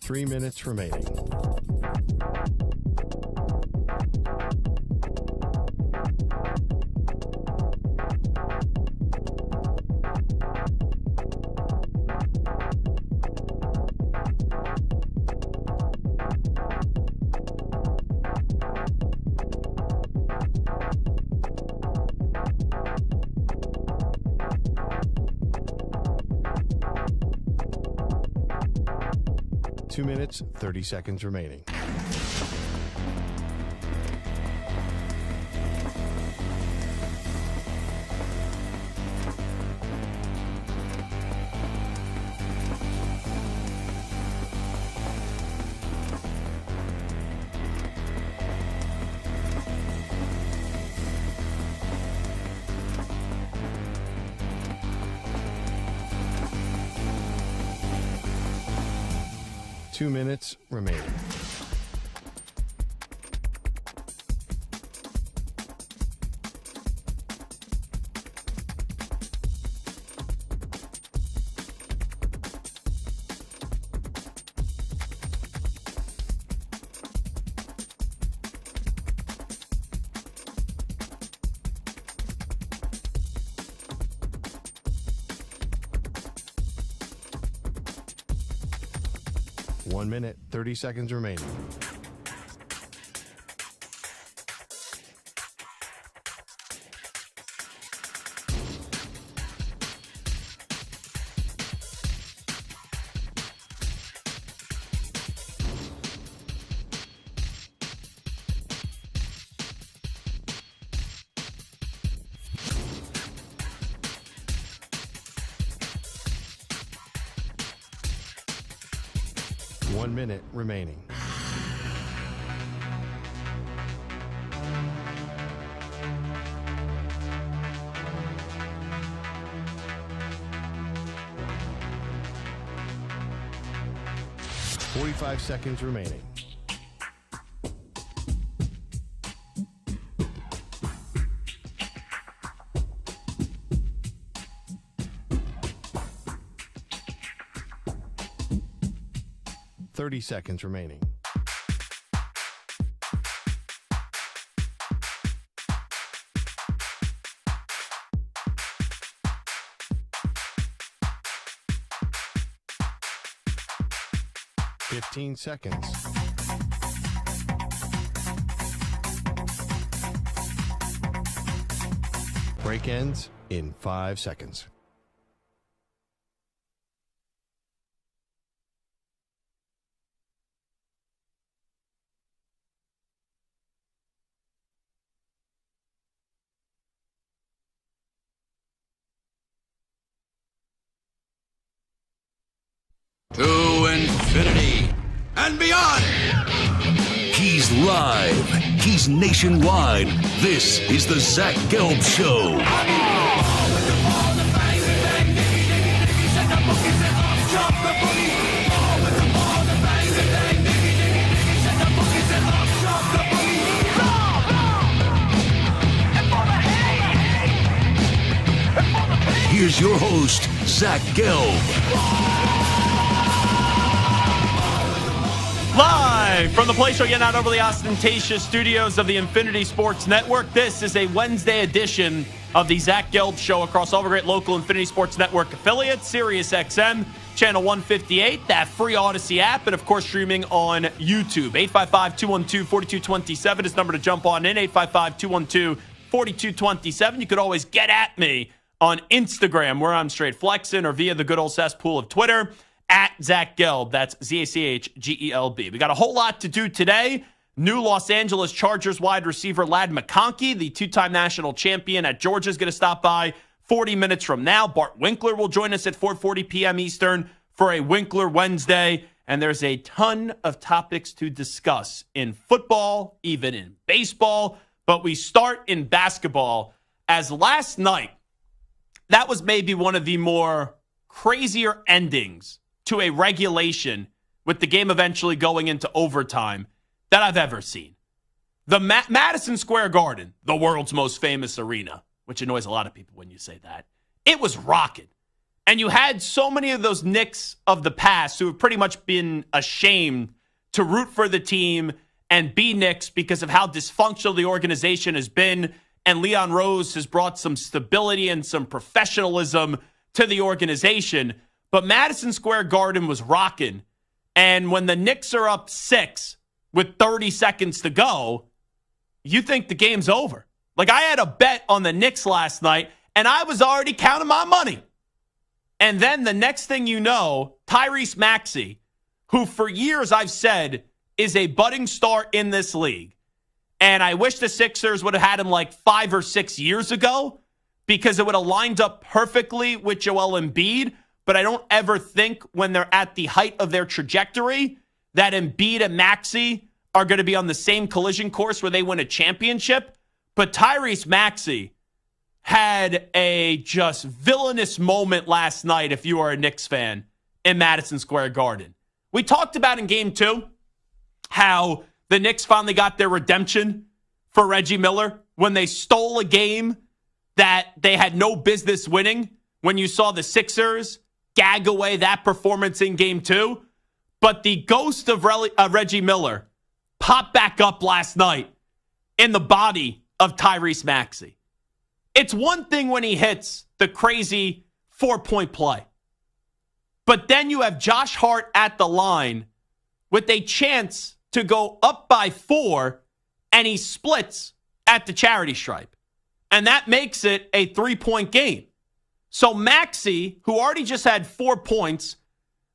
3 minutes remaining. Two minutes, 30 seconds remaining. Two minutes remaining. One minute, 30 seconds remaining. One minute remaining. Forty-five seconds remaining. Thirty seconds remaining. Fifteen seconds. Break ends in 5 seconds. To infinity and beyond. He's live. He's nationwide. This is the Zach Gelb Show. Here's your host, Zach Gelb. Live from the Play Show, yet not overly ostentatious studios of the Infinity Sports Network. This is a Wednesday edition of the Zach Gelb Show across all the great local Infinity Sports Network affiliates, Sirius XM, channel 158, that free Odyssey app, and of course streaming on YouTube. 855-212-4227 is the number to jump on in, 855-212-4227. You could always get at me on Instagram, where I'm straight flexing, or via the good old cesspool of Twitter, at Zach Gelb. That's ZACHGELB. We got a whole lot to do today. New Los Angeles Chargers wide receiver Ladd McConkey, the two-time national champion at Georgia, is going to stop by 40 minutes from now. Bart Winkler will join us at 4:40 p.m. Eastern for a Winkler Wednesday. And there's a ton of topics to discuss in football, even in baseball. But we start in basketball, as last night, that was maybe one of the more crazier endings to a regulation, with the game eventually going into overtime, that I've ever seen. The Madison Square Garden, the world's most famous arena, which annoys a lot of people when you say that, it was rocking. And you had so many of those Knicks of the past who have pretty much been ashamed to root for the team and be Knicks because of how dysfunctional the organization has been. And Leon Rose has brought some stability and some professionalism to the organization. But Madison Square Garden was rocking. And when the Knicks are up 6 with 30 seconds to go, you think the game's over. Like, I had a bet on the Knicks last night, and I was already counting my money. And then the next thing you know, Tyrese Maxey, who for years I've said is a budding star in this league. And I wish the Sixers would have had him like 5 or 6 years ago because it would have lined up perfectly with Joel Embiid. But I don't ever think when they're at the height of their trajectory that Embiid and Maxey are going to be on the same collision course where they win a championship. But Tyrese Maxey had a just villainous moment last night, if you are a Knicks fan, in Madison Square Garden. We talked about in Game 2 how the Knicks finally got their redemption for Reggie Miller when they stole a game that they had no business winning, when you saw the Sixers gag away that performance in Game 2. But the ghost of Reggie Miller popped back up last night in the body of Tyrese Maxey. It's one thing when he hits the crazy 4-point play. But then you have Josh Hart at the line with a chance to go up by 4, and he splits at the charity stripe. And that makes it a 3-point game. So Maxey, who already just had 4 points,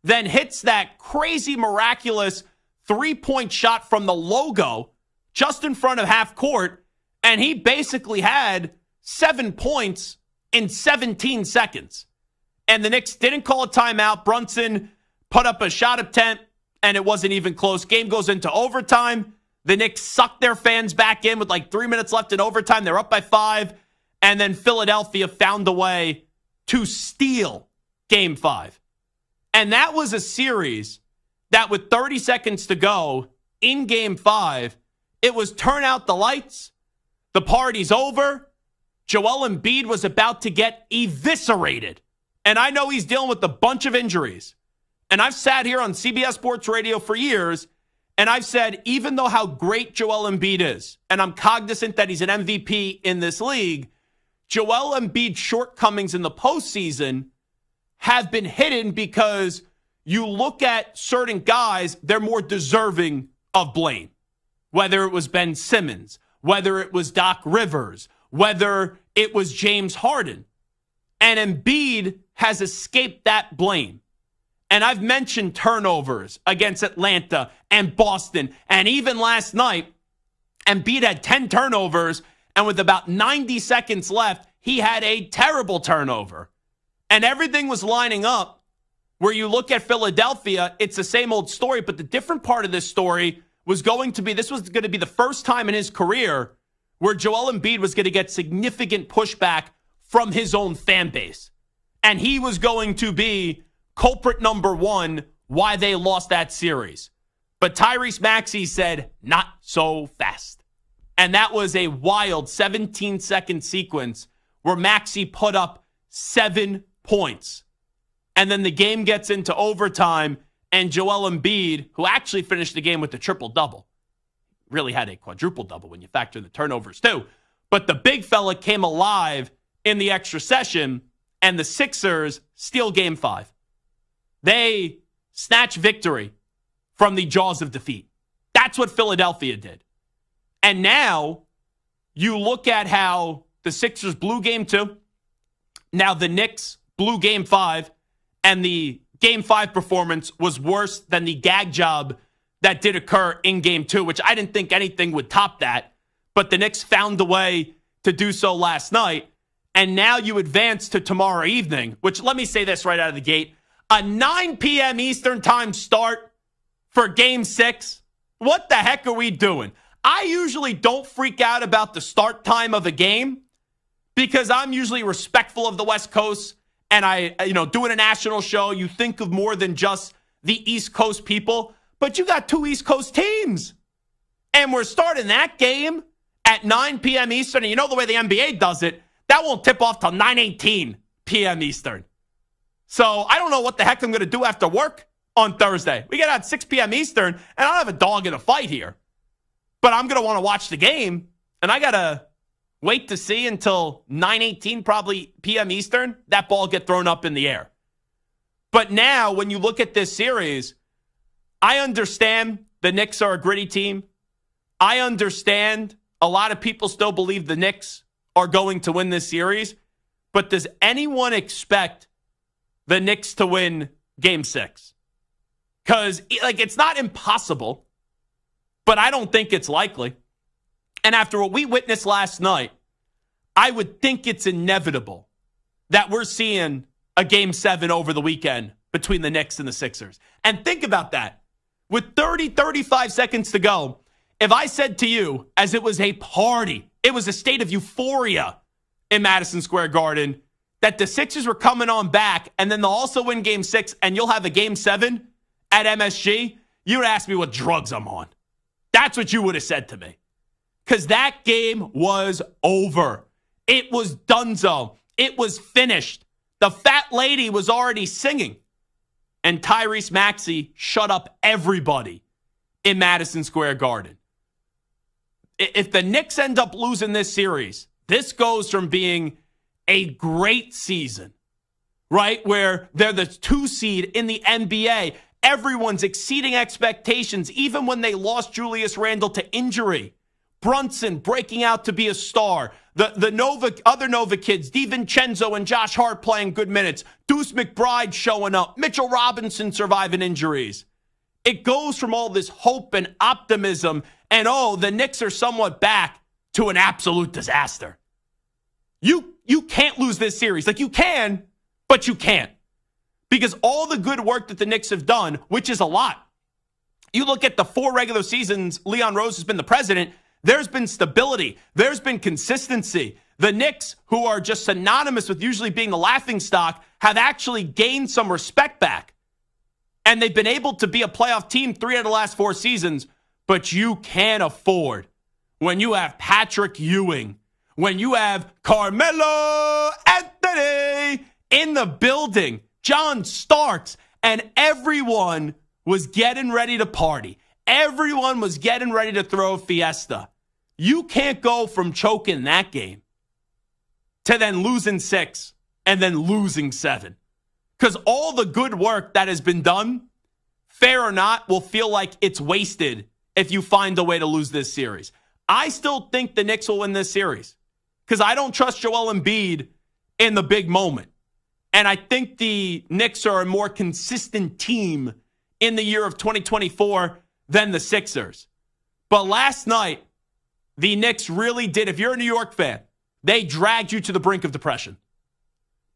then hits that crazy, miraculous 3-point shot from the logo just in front of half court, and he basically had 7 points in 17 seconds. And the Knicks didn't call a timeout. Brunson put up a shot attempt, and it wasn't even close. Game goes into overtime. The Knicks sucked their fans back in with like 3 minutes left in overtime. They're up by 5. And then Philadelphia found a way to steal Game 5. And that was a series that with 30 seconds to go in Game 5, it was turn out the lights. The party's over. Joel Embiid was about to get eviscerated. And I know he's dealing with a bunch of injuries. And I've sat here on CBS Sports Radio for years, and I've said, even though how great Joel Embiid is, and I'm cognizant that he's an MVP in this league, Joel Embiid's shortcomings in the postseason have been hidden because you look at certain guys, they're more deserving of blame. Whether it was Ben Simmons, whether it was Doc Rivers, whether it was James Harden. And Embiid has escaped that blame. And I've mentioned turnovers against Atlanta and Boston. And even last night, Embiid had 10 turnovers. And with about 90 seconds left, he had a terrible turnover. And everything was lining up where you look at Philadelphia, it's the same old story. But the different part of this story was going to be the first time in his career where Joel Embiid was going to get significant pushback from his own fan base. And he was going to be culprit number 1 why they lost that series. But Tyrese Maxey said, not so fast. And that was a wild 17-second sequence where Maxey put up 7 points. And then the game gets into overtime, and Joel Embiid, who actually finished the game with a triple-double, really had a quadruple-double when you factor in the turnovers too. But the big fella came alive in the extra session, and the Sixers steal Game 5. They snatch victory from the jaws of defeat. That's what Philadelphia did. And now you look at how the Sixers blew Game 2. Now the Knicks blew Game 5. And the Game 5 performance was worse than the gag job that did occur in Game 2, which I didn't think anything would top that. But the Knicks found a way to do so last night. And now you advance to tomorrow evening, which, let me say this right out of the gate, a 9 p.m. Eastern time start for Game 6. What the heck are we doing? I usually don't freak out about the start time of a game because I'm usually respectful of the West Coast. And doing a national show, you think of more than just the East Coast people. But you got 2 East Coast teams. And we're starting that game at 9 p.m. Eastern. And you know the way the NBA does it, that won't tip off till 9:18 p.m. Eastern. So I don't know what the heck I'm going to do after work on Thursday. We get out at 6 p.m. Eastern, and I don't have a dog in a fight here. But I'm going to want to watch the game, and I got to wait to see until 9:18 probably p.m. Eastern, that ball get thrown up in the air. But now, when you look at this series, I understand the Knicks are a gritty team. I understand a lot of people still believe the Knicks are going to win this series. But does anyone expect the Knicks to win Game 6? Because, it's not impossible, but I don't think it's likely. And after what we witnessed last night, I would think it's inevitable that we're seeing a Game 7 over the weekend between the Knicks and the Sixers. And think about that. With 35 seconds to go, if I said to you, as it was a party, it was a state of euphoria in Madison Square Garden, that the Sixers were coming on back and then they'll also win Game 6 and you'll have a Game 7 at MSG, you would ask me what drugs I'm on. That's what you would have said to me. Because that game was over. It was donezo. It was finished. The fat lady was already singing. And Tyrese Maxey shut up everybody in Madison Square Garden. If the Knicks end up losing this series, this goes from being a great season, right, where they're the 2 seed in the NBA. Everyone's exceeding expectations, even when they lost Julius Randle to injury. Brunson breaking out to be a star. The other Nova kids, DiVincenzo and Josh Hart playing good minutes. Deuce McBride showing up. Mitchell Robinson surviving injuries. It goes from all this hope and optimism and, the Knicks are somewhat back to an absolute disaster. You can't lose this series. You can, but you can't. Because all the good work that the Knicks have done, which is a lot. You look at the 4 regular seasons Leon Rose has been the president, there's been stability. There's been consistency. The Knicks, who are just synonymous with usually being the laughingstock, have actually gained some respect back. And they've been able to be a playoff team 3 out of the last 4 seasons. But you can't afford, when you have Patrick Ewing, when you have Carmelo Anthony in the building, John Starks, and everyone was getting ready to party. Everyone was getting ready to throw a fiesta. You can't go from choking that game to then losing 6 and then losing 7. Because all the good work that has been done, fair or not, will feel like it's wasted if you find a way to lose this series. I still think the Knicks will win this series because I don't trust Joel Embiid in the big moment. And I think the Knicks are a more consistent team in the year of 2024 than the Sixers. But last night, the Knicks really did. If you're a New York fan, they dragged you to the brink of depression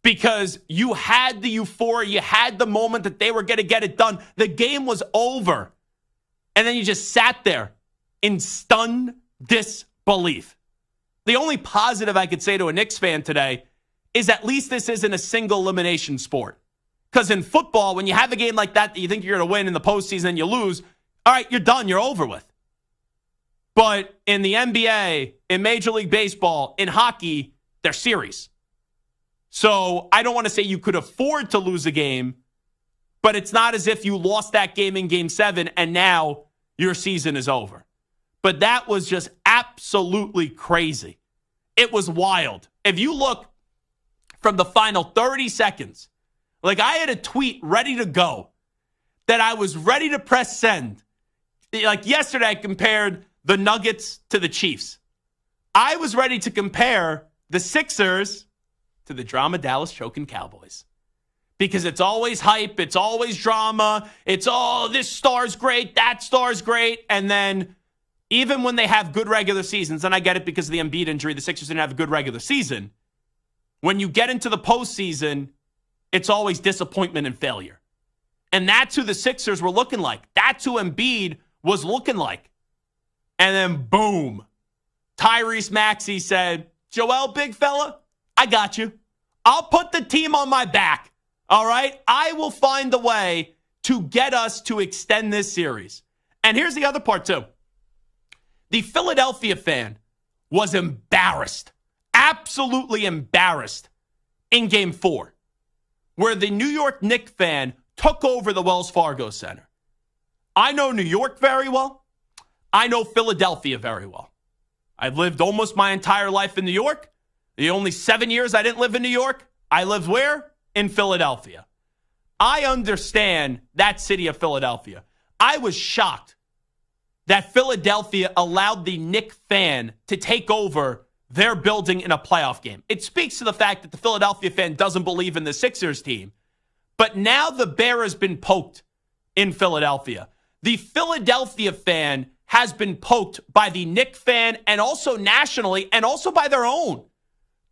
because you had the euphoria, you had the moment that they were going to get it done. The game was over. And then you just sat there in stunned disbelief. The only positive I could say to a Knicks fan today is at least this isn't a single elimination sport. Because in football, when you have a game like that you think you're going to win in the postseason and you lose, all right, you're done. You're over with. But in the NBA, in Major League Baseball, in hockey, they're series. So I don't want to say you could afford to lose a game, but it's not as if you lost that game in Game 7 and now your season is over. But that was just absolutely crazy. It was wild. If you look from the final 30 seconds, I had a tweet ready to go that I was ready to press send. Yesterday, I compared the Nuggets to the Chiefs. I was ready to compare the Sixers to the drama Dallas choking Cowboys. Because it's always hype, it's always drama, it's this star's great, that star's great, and then even when they have good regular seasons, and I get it because of the Embiid injury, the Sixers didn't have a good regular season, when you get into the postseason, it's always disappointment and failure. And that's who the Sixers were looking like. That's who Embiid was looking like. And then boom, Tyrese Maxey said, Joel, big fella, I got you. I'll put the team on my back. All right? I will find a way to get us to extend this series. And here's the other part, too. The Philadelphia fan was embarrassed, absolutely embarrassed in Game 4. where the New York Knicks fan took over the Wells Fargo Center. I know New York very well. I know Philadelphia very well. I've lived almost my entire life in New York. The only 7 years I didn't live in New York, I lived where? In Philadelphia. I understand that city of Philadelphia. I was shocked that Philadelphia allowed the Knicks fan to take over their building in a playoff game. It speaks to the fact that the Philadelphia fan doesn't believe in the Sixers team. But now the bear has been poked in Philadelphia. The Philadelphia fan has been poked by the Knicks fan and also nationally and also by their own.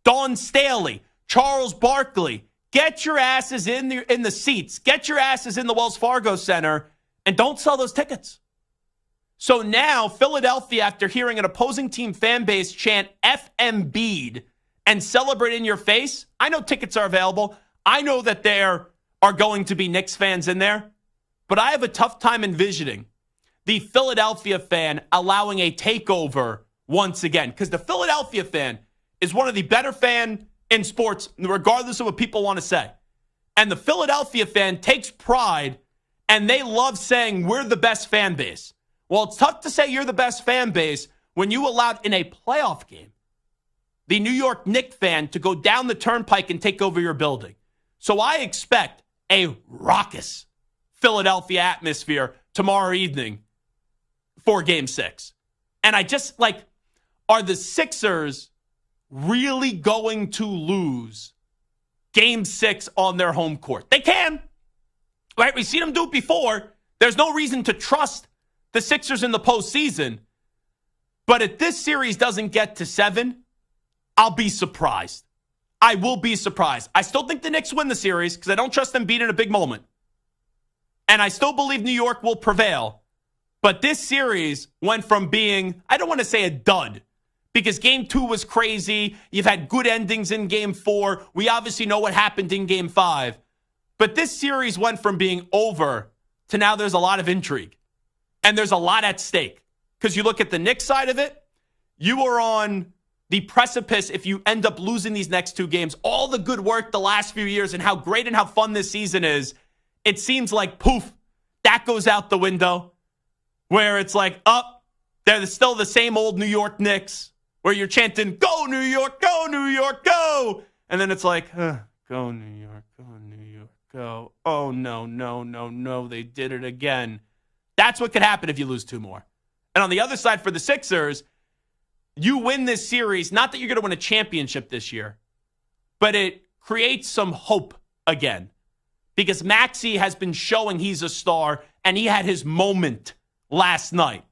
Dawn Staley, Charles Barkley, get your asses in the seats. Get your asses in the Wells Fargo Center and don't sell those tickets. So now Philadelphia, after hearing an opposing team fan base chant F Embiid and celebrate in your face, I know tickets are available. I know that there are going to be Knicks fans in there. But I have a tough time envisioning the Philadelphia fan allowing a takeover once again. Because the Philadelphia fan is one of the better fans in sports, regardless of what people want to say. And the Philadelphia fan takes pride, and they love saying, we're the best fan base. Well, it's tough to say you're the best fan base when you allowed in a playoff game the New York Knicks fan to go down the turnpike and take over your building. So I expect a raucous Philadelphia atmosphere tomorrow evening for Game 6. And I just, are the Sixers really going to lose Game 6 on their home court? They can. Right? We've seen them do it before. There's no reason to trust the Sixers in the postseason. But if this series doesn't get to 7, I'll be surprised. I will be surprised. I still think the Knicks win the series because I don't trust them beating a big moment. And I still believe New York will prevail. But this series went from being, I don't want to say a dud, because Game 2 was crazy. You've had good endings in Game 4. We obviously know what happened in Game 5. But this series went from being over to now there's a lot of intrigue. And there's a lot at stake. Because you look at the Knicks side of it, you are on the precipice if you end up losing these next 2 games. All the good work the last few years and how great and how fun this season is, it seems like, poof, that goes out the window. Where it's like, they're still the same old New York Knicks, where you're chanting, go New York, go New York, go. And then it's like, go New York, go New York, go. Oh, no, they did it again. That's what could happen if you lose 2 more. And on the other side for the Sixers, you win this series, not that you're going to win a championship this year, but it creates some hope again. Because Maxey has been showing he's a star, and he had his moment last night.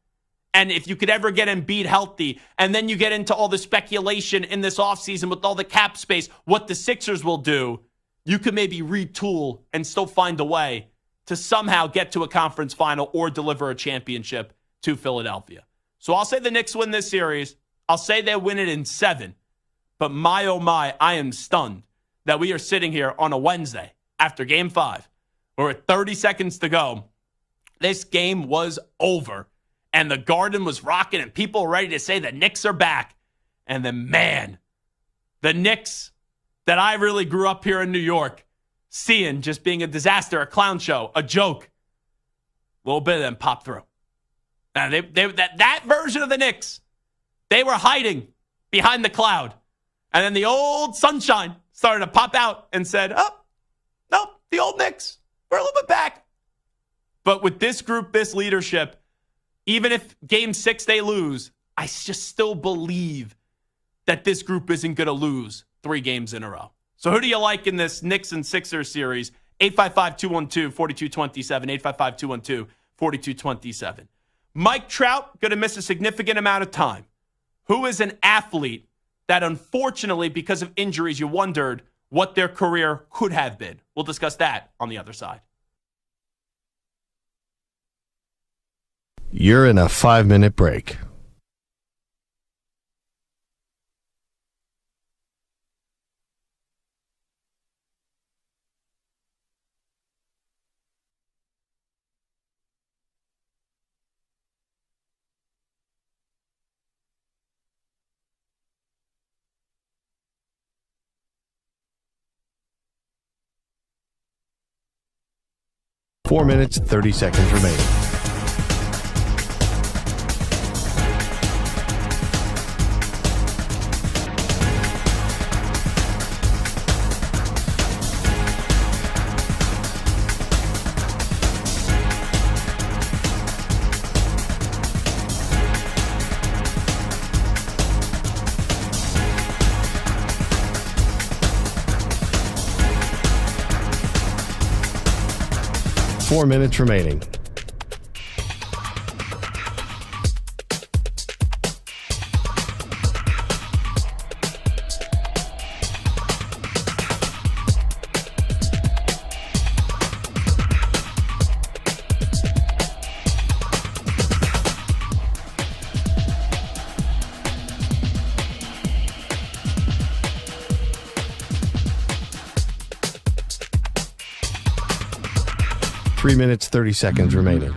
And if you could ever get Embiid healthy, and then you get into all the speculation in this offseason with all the cap space, what the Sixers will do, you could maybe retool and still find a way to somehow get to a conference final or deliver a championship to Philadelphia. So I'll say the Knicks win this series. I'll say they win it in 7. But my, oh my, I am stunned that we are sitting here on a Wednesday after Game 5, or with 30 seconds to go. This game was over, and the Garden was rocking, and people were ready to say the Knicks are back. And then, man, the Knicks that I really grew up here in New York, seeing just being a disaster, a clown show, a joke, a little bit of them popped through. Now, that version of the Knicks, they were hiding behind the cloud. And then the old sunshine started to pop out and said, no, the old Knicks, we're a little bit back. But with this group, this leadership, even if Game 6 they lose, I just still believe that this group isn't going to lose 3 games in a row. So who do you like in this Knicks and Sixers series? 855-212-4227, 855-212-4227. Mike Trout going to miss a significant amount of time. Who is an athlete that unfortunately, because of injuries, you wondered what their career could have been? We'll discuss that on the other side. You're in a 5-minute break. 4 minutes, 30 seconds remaining. Four minutes remaining. Three minutes, 30 seconds remaining.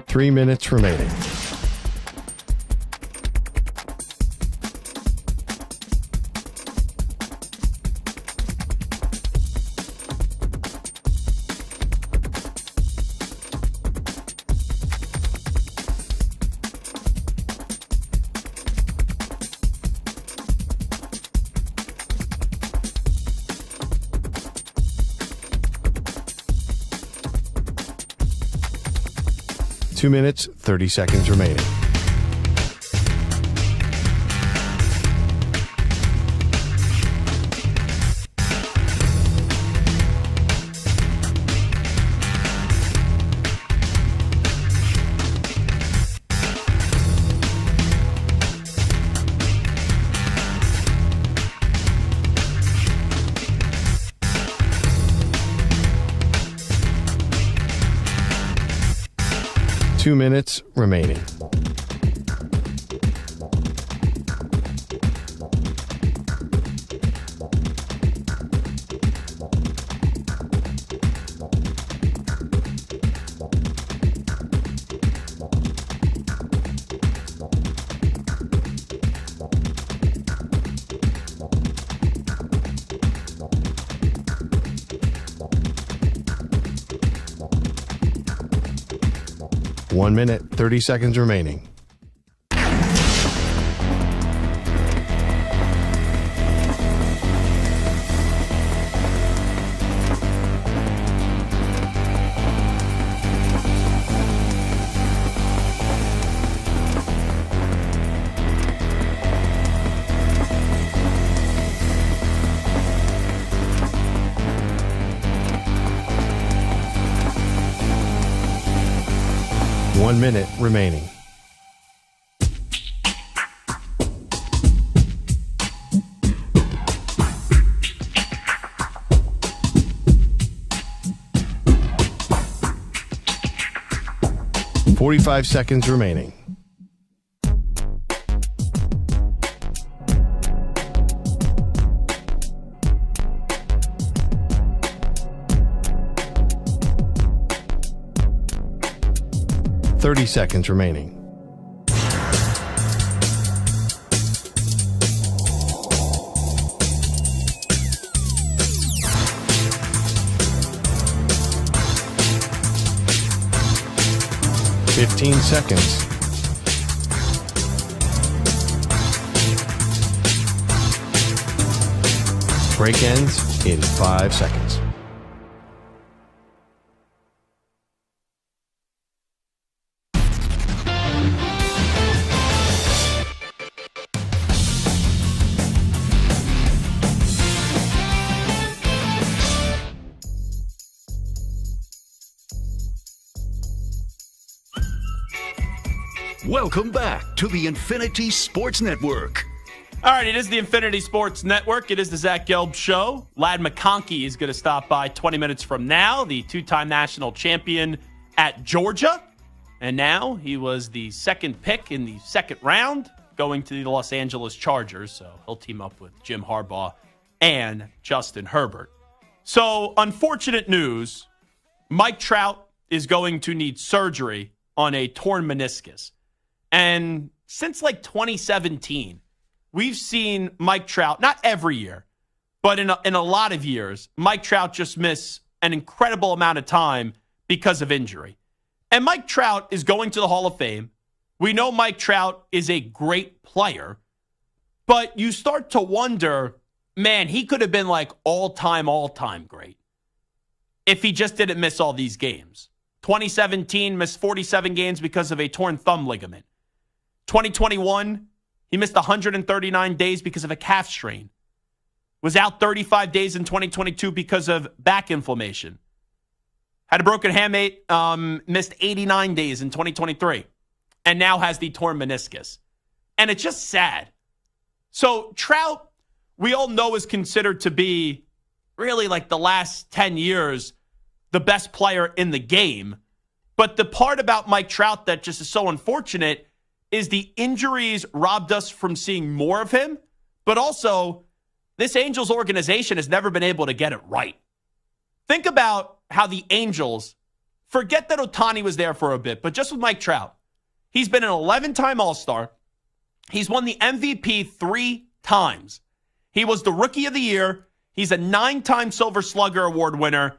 Three minutes remaining. Two minutes, 30 seconds remaining. Two minutes remaining. One minute, 30 seconds remaining. One minute remaining. Forty-five seconds remaining. Thirty seconds remaining. Fifteen seconds. Break ends in 5 seconds. Welcome back to the Infinity Sports Network. All right, it is the Infinity Sports Network. It is the Zach Gelb Show. Lad McConkey is going to stop by 20 minutes from now, the two-time national champion at Georgia. And now he was the second pick in the second round, going to the Los Angeles Chargers. So he'll team up with Jim Harbaugh and Justin Herbert. So unfortunate news, Mike Trout is going to need surgery on a torn meniscus. And since like 2017, we've seen Mike Trout, not every year, but in a lot of years, Mike Trout just miss an incredible amount of time because of injury. And Mike Trout is going to the Hall of Fame. We know Mike Trout is a great player, but you start to wonder, man, he could have been like all-time great if he just didn't miss all these games. 2017, missed 47 games because of a torn thumb ligament. 2021, he missed 139 days because of a calf strain. Was out 35 days in 2022 because of back inflammation. Had a broken hamate, missed 89 days in 2023. And now has the torn meniscus. And it's just sad. So Trout, we all know, is considered to be really like the last 10 years the best player in the game. But the part about Mike Trout that just is so unfortunate is the injuries robbed us from seeing more of him. But also, this Angels organization has never been able to get it right. Think about how the Angels, forget that Ohtani was there for a bit, but just with Mike Trout, he's been an 11-time All-Star. He's won the MVP 3 times. He was the Rookie of the Year. He's a 9-time Silver Slugger Award winner.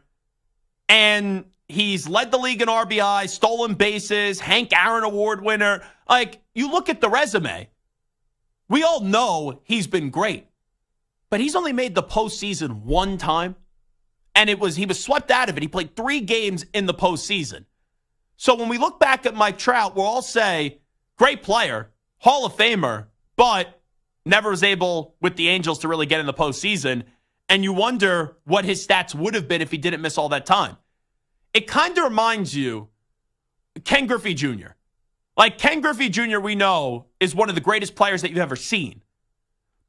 And he's led the league in RBI, stolen bases, Hank Aaron Award winner. Like, you look at the resume, we all know he's been great. But he's only made the postseason 1 time. And he was swept out of it. He played 3 games in the postseason. So when we look back at Mike Trout, we'll all say, great player, Hall of Famer, but never was able with the Angels to really get in the postseason. And you wonder what his stats would have been if he didn't miss all that time. It kind of reminds you, Ken Griffey Jr. Like, Ken Griffey Jr., we know, is one of the greatest players that you've ever seen.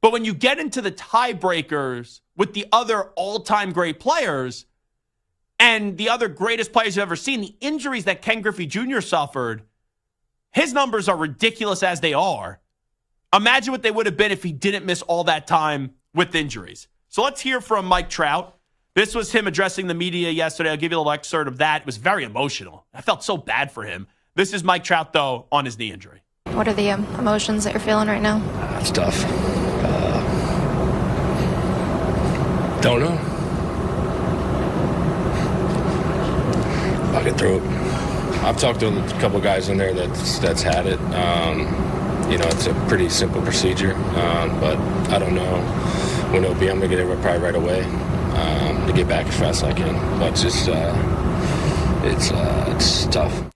But when you get into the tiebreakers with the other all-time great players and the other greatest players you've ever seen, the injuries that Ken Griffey Jr. suffered, his numbers are ridiculous as they are. Imagine what they would have been if he didn't miss all that time with injuries. So let's hear from Mike Trout. This was him addressing the media yesterday. I'll give you a little excerpt of that. It was very emotional. I felt so bad for him. This is Mike Trout, though, on his knee injury. What are the emotions that you're feeling right now? It's tough. Don't know. I'll get through it. I've talked to a couple guys in there that's had it. It's a pretty simple procedure, but I don't know when it'll be. I'm going to get it probably right away to get back as fast as I can. But it's just, it's tough.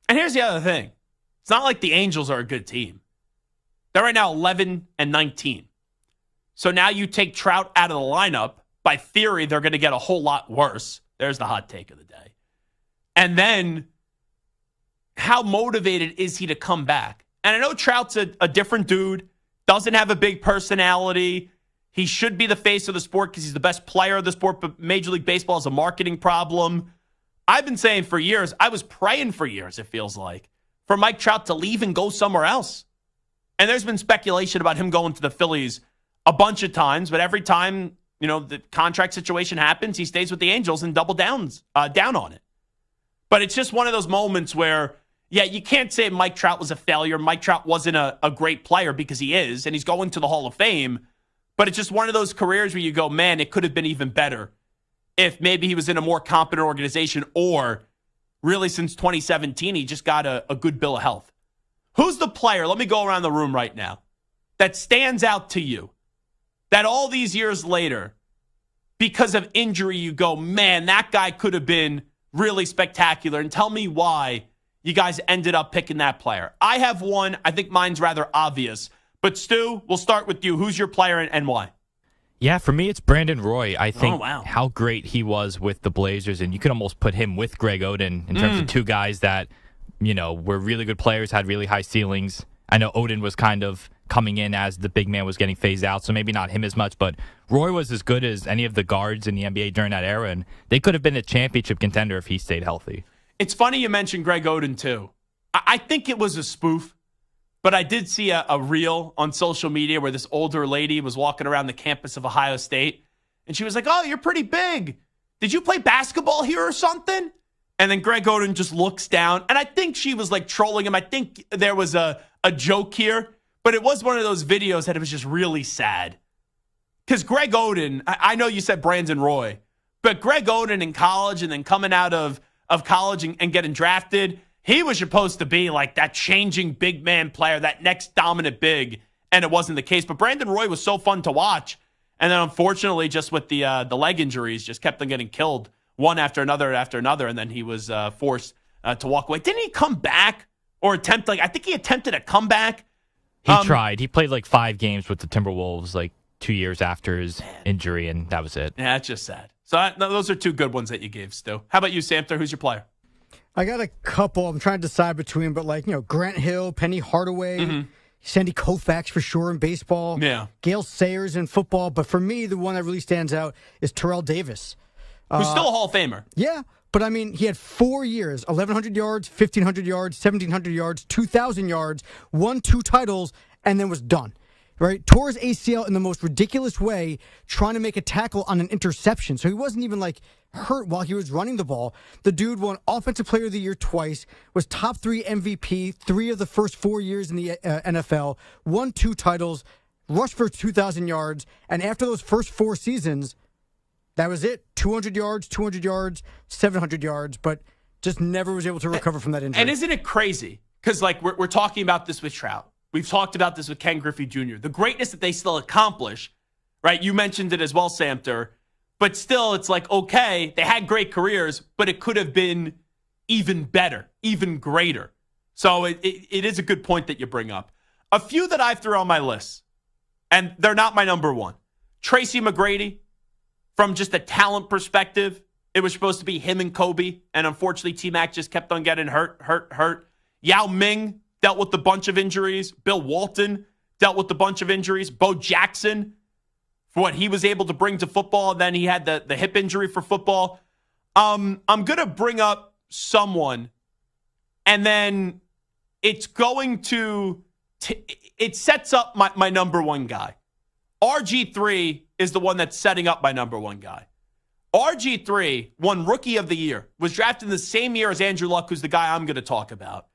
And here's the other thing. It's not like the Angels are a good team. They're right now 11-19. So now you take Trout out of the lineup. By theory, they're going to get a whole lot worse. There's the hot take of the day. And then, how motivated is he to come back? And I know Trout's a different dude, doesn't have a big personality. He should be the face of the sport because he's the best player of the sport, but Major League Baseball is a marketing problem. I've been saying for years, I was praying for years, it feels like, for Mike Trout to leave and go somewhere else. And there's been speculation about him going to the Phillies a bunch of times, but every time, the contract situation happens, he stays with the Angels and double down on it. But it's just one of those moments where, yeah, you can't say Mike Trout was a failure. Mike Trout wasn't a great player because he is, and he's going to the Hall of Fame. But it's just one of those careers where you go, man, it could have been even better if maybe he was in a more competent organization, or really since 2017, he just got a good bill of health. Who's the player, let me go around the room right now, that stands out to you, that all these years later, because of injury, you go, man, that guy could have been really spectacular, and tell me why you guys ended up picking that player? I have one. I think mine's rather obvious. But Stu, we'll start with you. Who's your player and why? Yeah, for me, it's Brandon Roy. I think wow. how great he was with the Blazers, and you could almost put him with Greg Oden in terms of two guys that, were really good players, had really high ceilings. I know Oden was kind of coming in as the big man was getting phased out, so maybe not him as much, but Roy was as good as any of the guards in the NBA during that era, and they could have been a championship contender if he stayed healthy. It's funny you mentioned Greg Oden, too. I think it was a spoof, but I did see a reel on social media where this older lady was walking around the campus of Ohio State, and she was like, "Oh, you're pretty big. Did you play basketball here or something?" And then Greg Oden just looks down, and I think she was like trolling him. I think there was a joke here, but it was one of those videos that it was just really sad. Because Greg Oden, I know you said Brandon Roy, but Greg Oden in college and then coming out of college and getting drafted, he was supposed to be like that changing big man player, that next dominant big, and it wasn't the case. But Brandon Roy was so fun to watch, and then unfortunately, just with the leg injuries, just kept on getting killed one after another, and then he was forced to walk away. Didn't he come back or attempt, I think he attempted a comeback? He tried. He played 5 games with the Timberwolves 2 years after his injury, and that was it. Yeah, it's just sad. So those are 2 good ones that you gave, Stu. How about you, Samter? Who's your player? I got a couple. I'm trying to decide between, but Grant Hill, Penny Hardaway, Sandy Koufax for sure in baseball. Yeah. Gale Sayers in football. But for me, the one that really stands out is Terrell Davis. Who's still a Hall of Famer. Yeah, but I mean, he had 4 years, 1,100 yards, 1,500 yards, 1,700 yards, 2,000 yards, won 2 titles, and then was done. Right? Tore his ACL in the most ridiculous way, trying to make a tackle on an interception. So he wasn't even hurt while he was running the ball. The dude won Offensive Player of the Year twice, was top 3 MVP 3 of the first 4 years in the NFL, won 2 titles, rushed for 2,000 yards, and after those first 4 seasons, that was it. 200 yards, 700 yards, but just never was able to recover from that injury. And isn't it crazy? Because we're talking about this with Trout. We've talked about this with Ken Griffey Jr. The greatness that they still accomplish, right? You mentioned it as well, Samter. But still, it's okay, they had great careers, but it could have been even better, even greater. So it is a good point that you bring up. A few that I threw on my list, and they're not my number one. Tracy McGrady, from just a talent perspective, it was supposed to be him and Kobe, and unfortunately, T-Mac just kept on getting hurt. Yao Ming dealt with a bunch of injuries. Bill Walton dealt with a bunch of injuries. Bo Jackson, for what he was able to bring to football. Then he had the hip injury for football. I'm going to bring up someone, and then it's going to it sets up my number one guy. RG3 is the one that's setting up my number one guy. RG3 won Rookie of the Year, was drafted in the same year as Andrew Luck, who's the guy I'm going to talk about.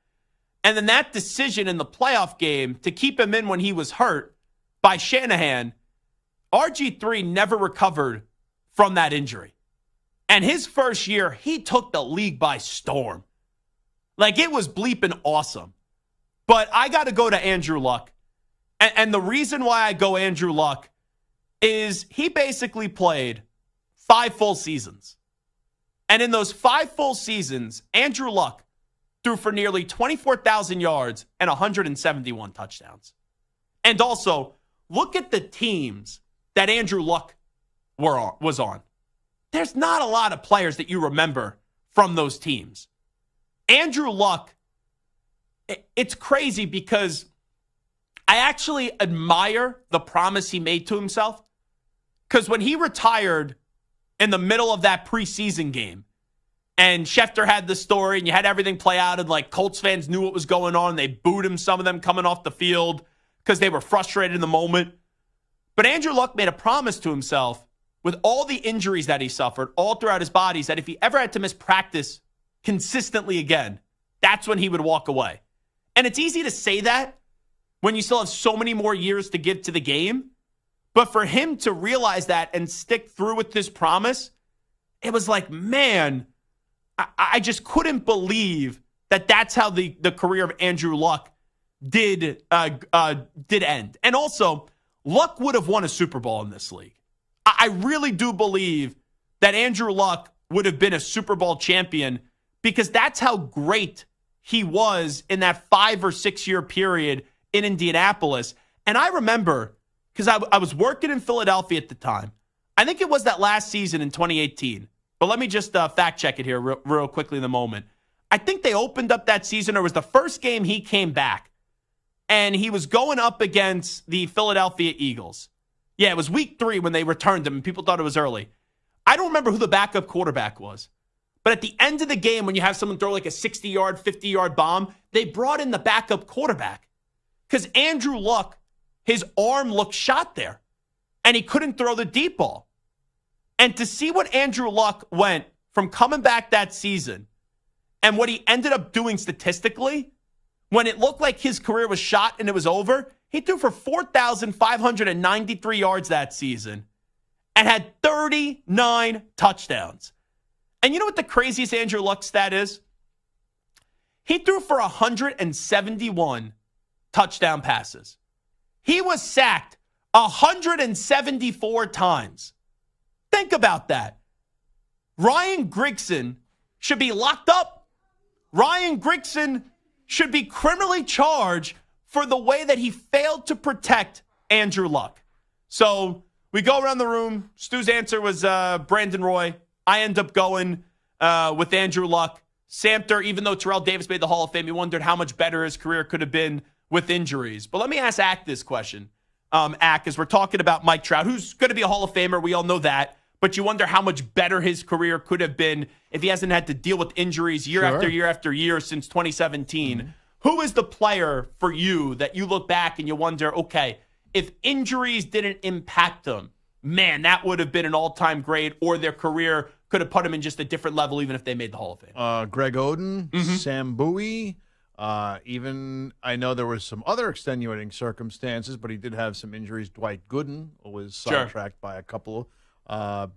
And then that decision in the playoff game to keep him in when he was hurt by Shanahan, RG3 never recovered from that injury. And his first year, he took the league by storm. It was bleeping awesome. But I got to go to Andrew Luck. And the reason why I go Andrew Luck is he basically played 5 full seasons. And in those 5 full seasons, Andrew Luck threw for nearly 24,000 yards and 171 touchdowns. And also, look at the teams that Andrew Luck was on. There's not a lot of players that you remember from those teams. Andrew Luck, it's crazy because I actually admire the promise he made to himself. Because when he retired in the middle of that preseason game, and Schefter had the story, and you had everything play out, and Colts fans knew what was going on. They booed him, some of them coming off the field because they were frustrated in the moment. But Andrew Luck made a promise to himself with all the injuries that he suffered all throughout his body, that if he ever had to miss practice consistently again, that's when he would walk away. And it's easy to say that when you still have so many more years to give to the game. But for him to realize that and stick through with this promise, it was man, I just couldn't believe that that's how the career of Andrew Luck did end. And also, Luck would have won a Super Bowl in this league. I really do believe that Andrew Luck would have been a Super Bowl champion because that's how great he was in that 5 or 6 year period in Indianapolis. And I remember, because I was working in Philadelphia at the time. I think it was that last season in 2018. But let me just fact check it here real quickly in the moment. I think they opened up that season, or it was the first game he came back. And he was going up against the Philadelphia Eagles. Yeah, it was week 3 when they returned him, and people thought it was early. I don't remember who the backup quarterback was. But at the end of the game, when you have someone throw like a 60-yard, 50-yard bomb, they brought in the backup quarterback because Andrew Luck, his arm looked shot there, and he couldn't throw the deep ball. And to see what Andrew Luck went from coming back that season and what he ended up doing statistically, when it looked like his career was shot and it was over, he threw for 4,593 yards that season and had 39 touchdowns. And you know what the craziest Andrew Luck stat is? He threw for 171 touchdown passes. He was sacked 174 times. Think about that. Ryan Grigson should be locked up. Ryan Grigson should be criminally charged for the way that he failed to protect Andrew Luck. So we go around the room. Stu's answer was Brandon Roy. I end up going with Andrew Luck. Samter, even though Terrell Davis made the Hall of Fame, he wondered how much better his career could have been with injuries. But let me ask Ack this question. Ack, as we're talking about Mike Trout, who's going to be a Hall of Famer. We all know that. But you wonder how much better his career could have been if he hasn't had to deal with injuries year after year after year since 2017. Mm-hmm. Who is the player for you that you look back and you wonder, okay, if injuries didn't impact them, man, that would have been an all-time great, or their career could have put him in just a different level even if they made the Hall of Fame? Greg Oden, Sam Bowie, even I know there was some other extenuating circumstances, but he did have some injuries. Dwight Gooden was sidetracked by a couple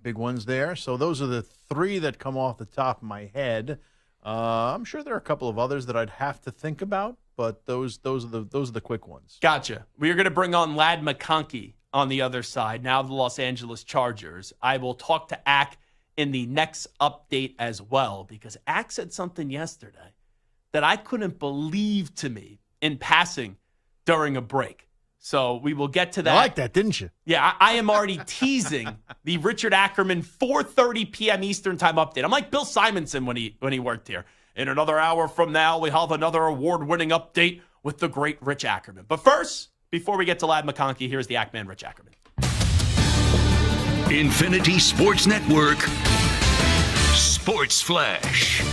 big ones there. So those are the three that come off the top of my head. I'm sure there are a couple of others that I'd have to think about, but those are the quick ones. Gotcha. We are going to bring on Ladd McConkey on the other side, now the Los Angeles Chargers. I will talk to Ack in the next update as well, because Ack said something yesterday that I couldn't believe to me in passing during a break. So we will get to that. You liked that, didn't you? Yeah, I am already teasing the Richard Ackerman 4:30 p.m. Eastern Time update. I'm like Bill Simonson when he worked here. In another hour from now, we have another award-winning update with the great Rich Ackerman. But first, before we get to Ladd McConkey, here's the Ackman Rich Ackerman. Infinity Sports Network Sports Flash.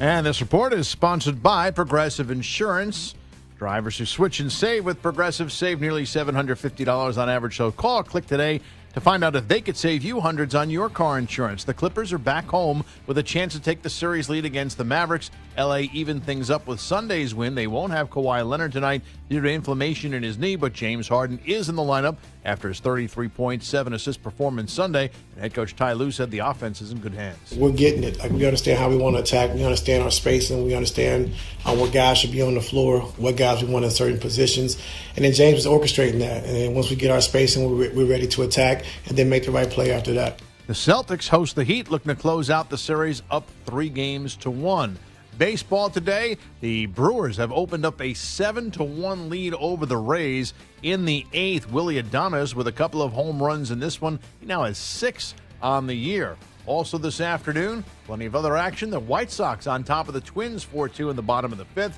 And this report is sponsored by Progressive Insurance. Drivers who switch and save with Progressive save nearly $750 on average. So call or click today to find out if they could save you hundreds on your car insurance. The Clippers are back home with a chance to take the series lead against the Mavericks. LA evened things up with Sunday's win. They won't have Kawhi Leonard tonight due to inflammation in his knee, but James Harden is in the lineup after his 33.7-assist performance Sunday. And head coach Ty Lue said the offense is in good hands. We're getting it. Like, we understand how we want to attack. We understand our spacing. We understand what guys should be on the floor, what guys we want in certain positions. And then James was orchestrating that. And then once we get our spacing, we're ready to attack and then make the right play after that. The Celtics host the Heat, looking to close out the series up 3-1. Baseball today, the Brewers have opened up a 7-1 lead over the Rays in the 8th. Willy Adames with a couple of home runs in this one. He now has 6 on the year. Also this afternoon, plenty of other action. The White Sox on top of the Twins 4-2 in the bottom of the 5th.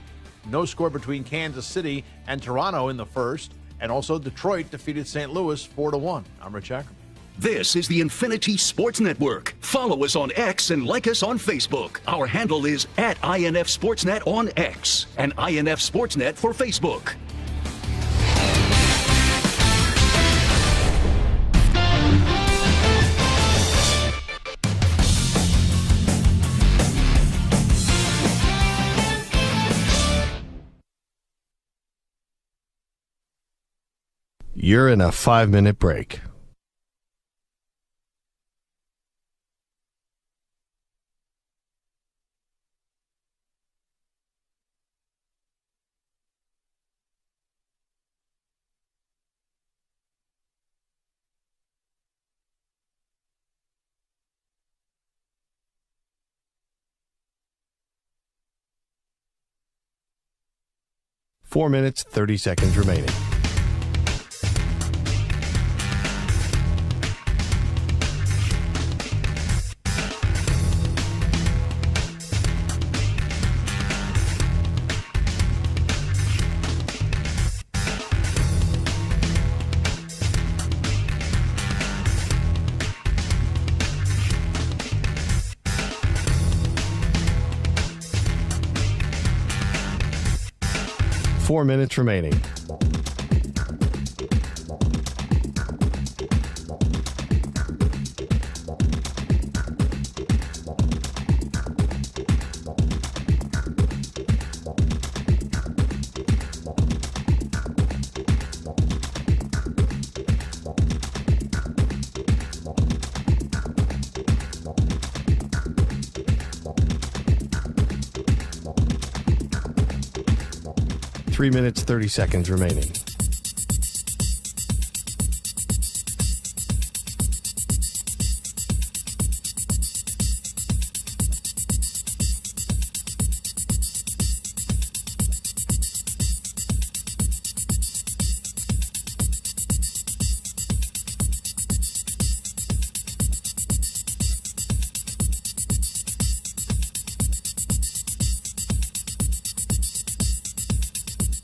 No score between Kansas City and Toronto in the 1st. And also Detroit defeated St. Louis 4-1. I'm Rich Ackerman. This is the Infinity Sports Network. Follow us on X and like us on Facebook. Our handle is @INF Sportsnet on X and INF Sportsnet for Facebook. You're in a 5-minute break. Four minutes, 30 seconds remaining. 4 minutes remaining. Three minutes, 30 seconds remaining.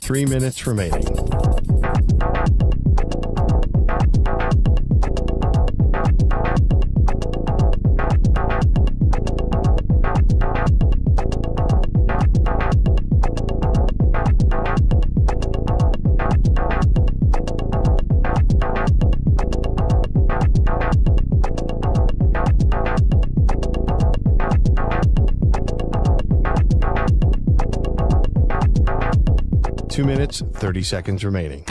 Three minutes remaining. Two minutes, 30 seconds remaining.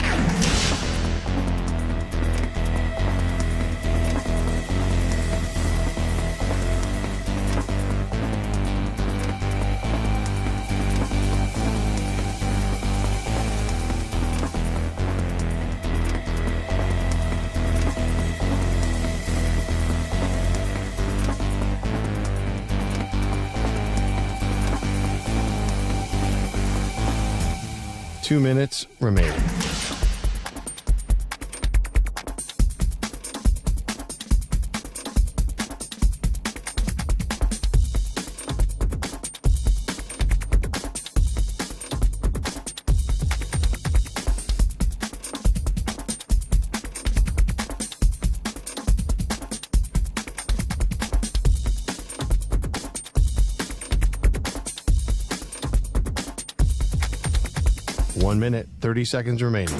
Two minutes remaining. One minute, 30 seconds remaining.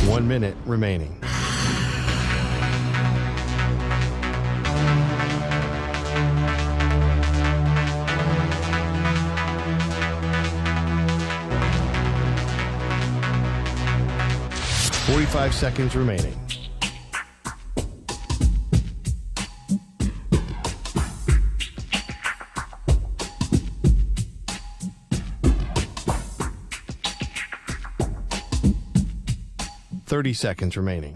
One minute remaining. Forty-five seconds remaining. Thirty seconds remaining.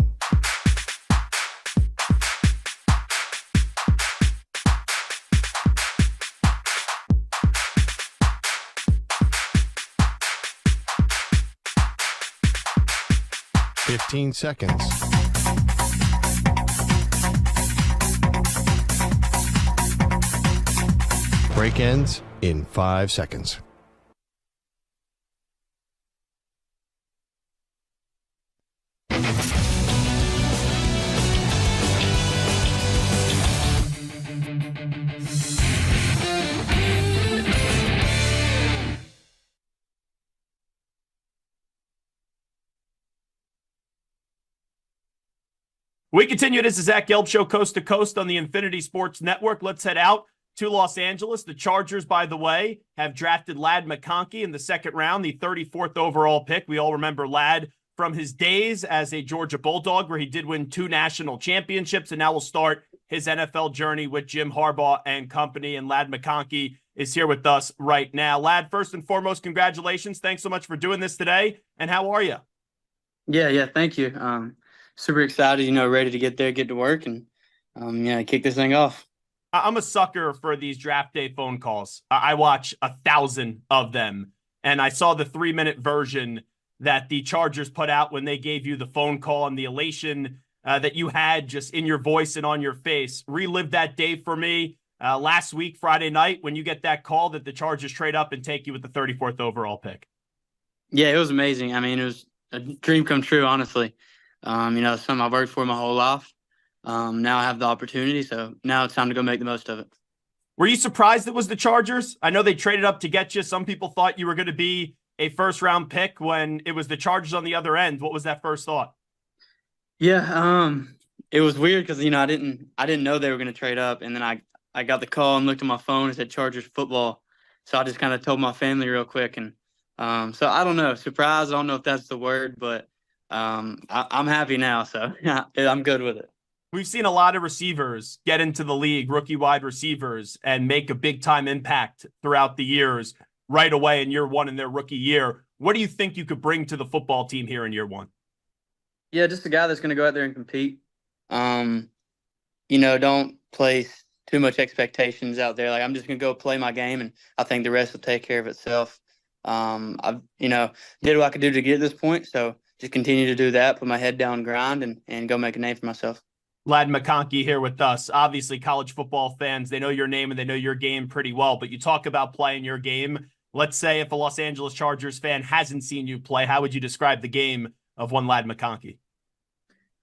Fifteen seconds. Break ends in 5 seconds. We continue. This is Zach Gelb Show, coast to coast on the Infinity Sports Network. Let's head out to Los Angeles. The Chargers, by the way, have drafted Ladd McConkey in the second round, the 34th overall pick. We all remember Ladd from his days as a Georgia Bulldog, where he did win 2 national championships, and now will start his NFL journey with Jim Harbaugh and company. And Ladd McConkey is here with us right now. Ladd, first and foremost, congratulations. Thanks so much for doing this today. And how are you? Yeah, thank you. Super excited, ready to get there, get to work, and kick this thing off. I'm a sucker for these draft day phone calls. I watch 1,000 of them, and I saw the 3-minute version that the Chargers put out when they gave you the phone call and the elation that you had just in your voice and on your face. Relive that day for me. Last week, Friday night, when you get that call that the Chargers trade up and take you with the 34th overall pick. Yeah, it was amazing. I mean, it was a dream come true, honestly. Something I've worked for my whole life. Now I have the opportunity, so now it's time to go make the most of it. Were you surprised it was the Chargers? I know they traded up to get you. Some people thought you were going to be a first-round pick when it was the Chargers on the other end. What was that first thought? Yeah, it was weird because, I didn't know they were going to trade up, and then I got the call and looked at my phone and said Chargers football. So I just kind of told my family real quick. And so I don't know, surprised. I don't know if that's the word, but I'm happy now. So yeah, I'm good with it. We've seen a lot of receivers get into the league, rookie wide receivers, and make a big time impact throughout the years right away in year one in their rookie year. What do you think you could bring to the football team here in year one? Yeah, just a guy that's going to go out there and compete. Don't place too much expectations out there. Like, I'm just going to go play my game, and I think the rest will take care of itself. I've, did what I could do to get to this point. So just continue to do that, put my head down, grind, and go make a name for myself. Ladd McConkey here with us. Obviously, college football fans, they know your name and they know your game pretty well, but you talk about playing your game. Let's say if a Los Angeles Chargers fan hasn't seen you play, how would you describe the game of one Ladd McConkey?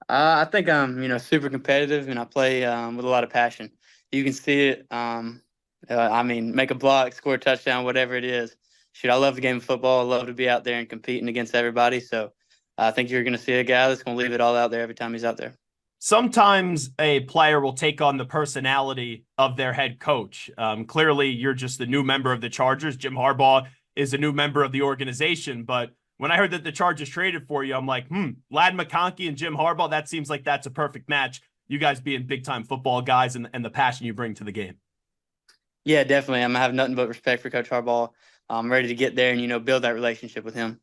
I think I'm, super competitive, and I play with a lot of passion. You can see it. Make a block, score a touchdown, whatever it is. Shoot, I love the game of football. I love to be out there and competing against everybody. So I think you're going to see a guy that's going to leave it all out there every time he's out there. Sometimes a player will take on the personality of their head coach. Clearly, you're just a new member of the Chargers. Jim Harbaugh is a new member of the organization. But when I heard that the Chargers traded for you, I'm like, Ladd McConkey and Jim Harbaugh, that seems like that's a perfect match. You guys being big-time football guys and the passion you bring to the game. Yeah, definitely. I have nothing but respect for Coach Harbaugh. I'm ready to get there and, build that relationship with him.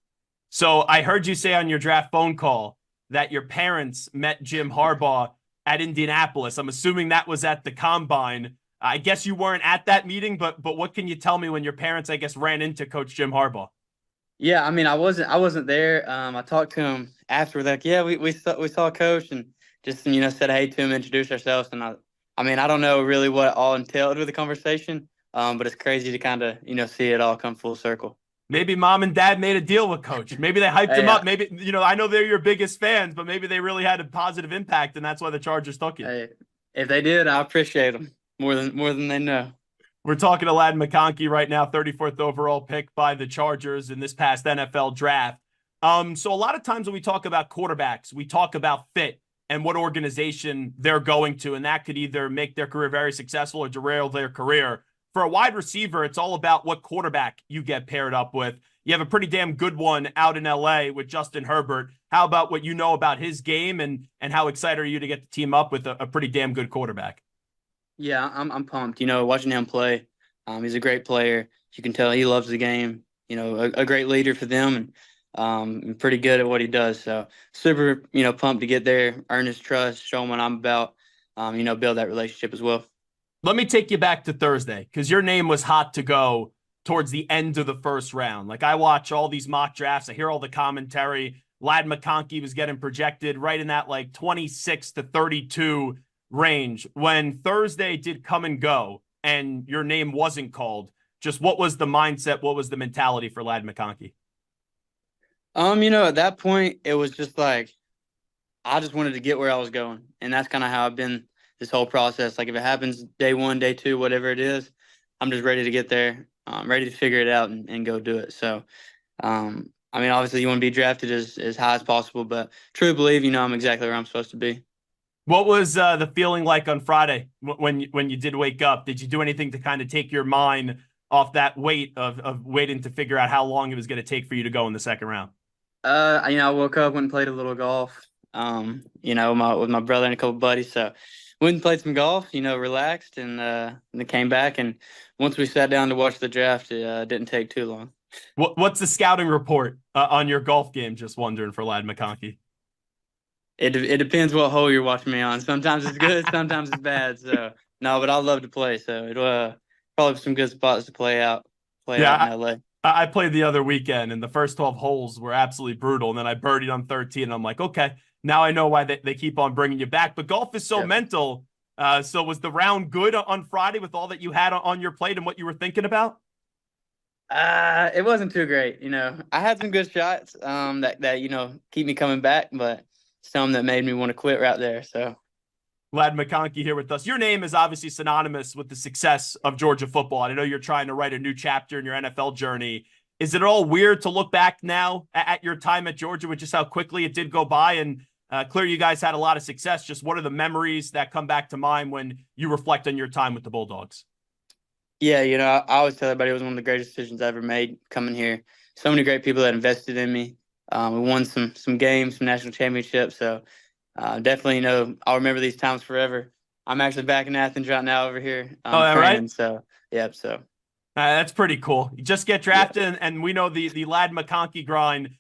So I heard you say on your draft phone call that your parents met Jim Harbaugh at Indianapolis. I'm assuming that was at the Combine. I guess you weren't at that meeting, but what can you tell me when your parents, I guess, ran into Coach Jim Harbaugh? Yeah, I wasn't there. I talked to him after. Like, yeah, we saw Coach and just, said hey to him, introduced ourselves. And I don't know really what all entailed with the conversation, but it's crazy to kind of, see it all come full circle. Maybe mom and dad made a deal with Coach. Maybe they hyped him up. Maybe, I know they're your biggest fans, but maybe they really had a positive impact, and that's why the Chargers took you. Hey, if they did, I appreciate them more than they know. We're talking to Ladd McConkey right now, 34th overall pick by the Chargers in this past NFL draft. So a lot of times when we talk about quarterbacks, we talk about fit and what organization they're going to, and that could either make their career very successful or derail their career. For a wide receiver, it's all about what quarterback you get paired up with. You have a pretty damn good one out in L.A. with Justin Herbert. How about what you know about his game, and how excited are you to get the team up with a pretty damn good quarterback? Yeah, I'm pumped. Watching him play, he's a great player. You can tell he loves the game. A great leader for them, and pretty good at what he does. So super, pumped to get there, earn his trust, show him what I'm about. Build that relationship as well. Let me take you back to Thursday, because your name was hot to go towards the end of the first round. Like, I watch all these mock drafts. I hear all the commentary. Ladd McConkey was getting projected right in that 26 to 32 range. When Thursday did come and go and your name wasn't called, just what was the mindset? What was the mentality for Ladd McConkey? At that point, it was just like, I just wanted to get where I was going. And that's kind of how I've been this whole process. Like, if it happens day one, day two, whatever it is, I'm just ready to get there. I'm ready to figure it out and go do it. So, obviously you want to be drafted as high as possible, but truly believe, I'm exactly where I'm supposed to be. What was the feeling like on Friday when you did wake up? Did you do anything to kind of take your mind off that weight of waiting to figure out how long it was going to take for you to go in the second round? I woke up, went and played a little golf, with my brother and a couple buddies. So went and played some golf, relaxed, and then came back. And once we sat down to watch the draft, it didn't take too long. What's the scouting report on your golf game? Just wondering for Ladd McConkey. It depends what hole you're watching me on. Sometimes it's good, sometimes it's bad. So no, but I love to play. So it probably some good spots to play out in LA. I played the other weekend, and the first 12 holes were absolutely brutal. And then I birdied on 13, and I'm like, okay, now I know why they keep on bringing you back. But golf is so mental. So was the round good on Friday with all that you had on your plate and what you were thinking about? It wasn't too great. I had some good shots that keep me coming back, but some that made me want to quit right there. So Glad McConkey here with us. Your name is obviously synonymous with the success of Georgia football. And I know you're trying to write a new chapter in your NFL journey. Is it at all weird to look back now at your time at Georgia with just how quickly it did go by? And clearly you guys had a lot of success. Just what are the memories that come back to mind when you reflect on your time with the Bulldogs? Yeah, I always tell everybody it was one of the greatest decisions I ever made coming here. So many great people that invested in me. We won some games, some national championships. So definitely, I'll remember these times forever. I'm actually back in Athens right now over here. That training, right? So, yep. So that's pretty cool. You just get drafted, and we know the Lad McConkey grind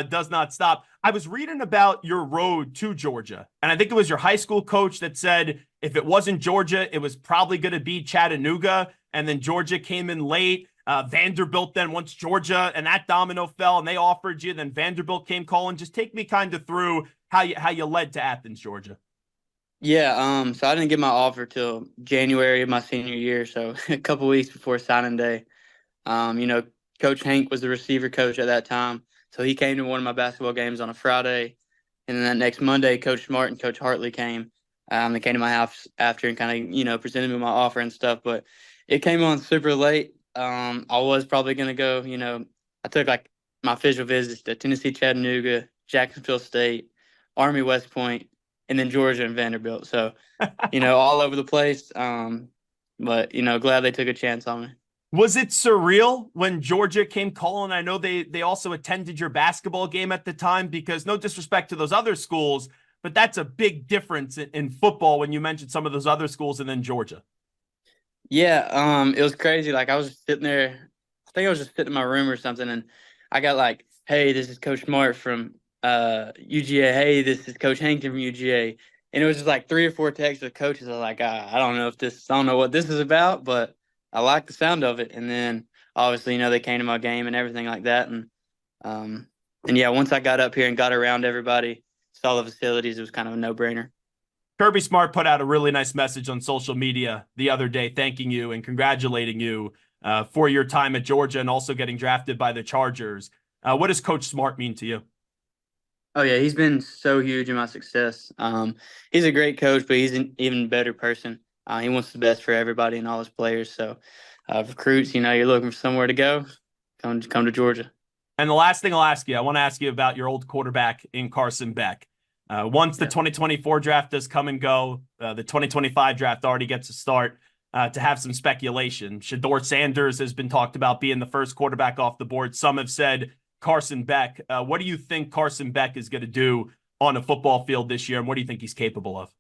does not stop. I was reading about your road to Georgia, and I think it was your high school coach that said if it wasn't Georgia, it was probably going to be Chattanooga, and then Georgia came in late. Vanderbilt then once Georgia, and that domino fell, and they offered you. Then Vanderbilt came calling. Just take me kind of through how you led to Athens, Georgia. Yeah, so I didn't get my offer till January of my senior year, so a couple weeks before signing day. Coach Hank was the receiver coach at that time, so he came to one of my basketball games on a Friday, and then that next Monday, Coach Smart and Coach Hartley came. They came to my house after and kind of presented me my offer and stuff, but it came on super late. I was probably going to go, I took like my official visits to Tennessee, Chattanooga, Jacksonville State, Army, West Point, and then Georgia and Vanderbilt. So, all over the place. But, glad they took a chance on me. Was it surreal when Georgia came calling? I know they also attended your basketball game at the time, because no disrespect to those other schools, but that's a big difference in football when you mentioned some of those other schools and then Georgia. Yeah, it was crazy. Like, I was just sitting there. I think I was just sitting in my room or something, and I got like, hey, this is Coach Smart from UGA. Hey, this is Coach Hankton from UGA. And it was just like 3 or 4 texts with coaches. I was like, I don't know what this is about, but I like the sound of it. And then obviously, they came to my game and everything like that. And yeah, once I got up here and got around everybody, saw the facilities, it was kind of a no-brainer. Kirby Smart put out a really nice message on social media the other day, thanking you and congratulating you for your time at Georgia and also getting drafted by the Chargers. What does Coach Smart mean to you? Oh, yeah, he's been so huge in my success. He's a great coach, but he's an even better person. He wants the best for everybody and all his players. So recruits, you're looking for somewhere to go, come to Georgia. And the last thing I'll ask you, I want to ask you about your old quarterback in Carson Beck. Once the 2024 draft does come and go, the 2025 draft already gets a start to have some speculation. Shedeur Sanders has been talked about being the first quarterback off the board. Some have said Carson Beck. What do you think Carson Beck is going to do on a football field this year, and what do you think he's capable of?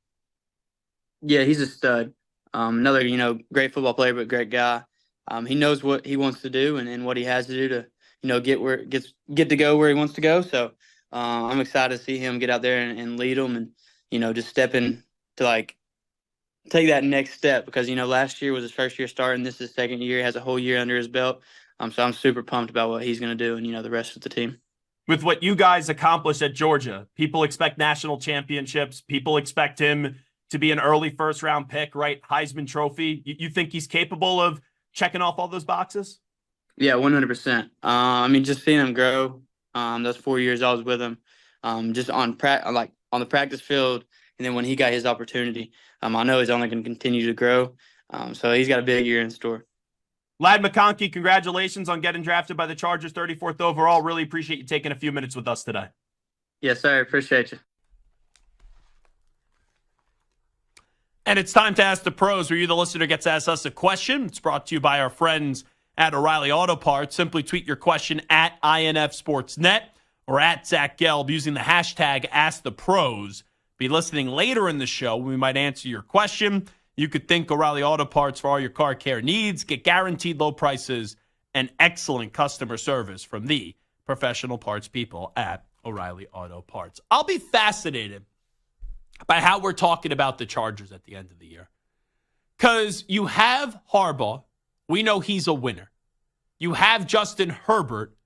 Yeah, he's a stud. Another, great football player, but great guy. He knows what he wants to do and what he has to do to, get to go where he wants to go. So I'm excited to see him get out there and lead them and, just step in to take that next step because, last year was his first year starting. This is his second year. He has a whole year under his belt. So I'm super pumped about what he's going to do and, the rest of the team. With what you guys accomplished at Georgia, people expect national championships. People expect him to be an early first-round pick, right? Heisman Trophy. You think he's capable of checking off all those boxes? Yeah, 100%. Just seeing him grow those 4 years I was with him, just on the practice field, and then when he got his opportunity, I know he's only going to continue to grow. So he's got a big year in store. Lad McConkey, congratulations on getting drafted by the Chargers, 34th overall. Really appreciate you taking a few minutes with us today. Yes, sir. Appreciate you. And it's time to Ask the Pros, where you, the listener, gets to ask us a question. It's brought to you by our friends at O'Reilly Auto Parts. Simply tweet your question at INFSportsNet or at Zach Gelb using the hashtag #AskThePros. Be listening later in the show when we might answer your question. You could thank O'Reilly Auto Parts for all your car care needs. Get guaranteed low prices and excellent customer service from the professional parts people at O'Reilly Auto Parts. I'll be fascinated by how we're talking about the Chargers at the end of the year. Because you have Harbaugh. We know he's a winner. You have Justin Herbert,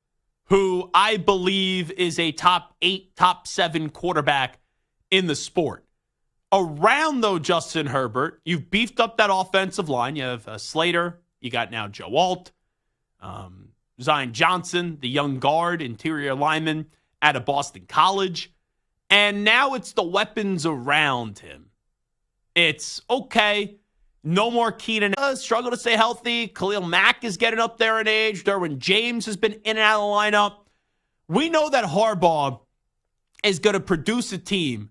who I believe is a top 8, top 7 quarterback in the sport. Around, though, Justin Herbert, you've beefed up that offensive line. You have Slater. You got now Joe Alt, Zion Johnson, the young guard, interior lineman out of Boston College. And now it's the weapons around him. It's okay. No more Keenan. Struggle to stay healthy. Khalil Mack is getting up there in age. Derwin James has been in and out of the lineup. We know that Harbaugh is going to produce a team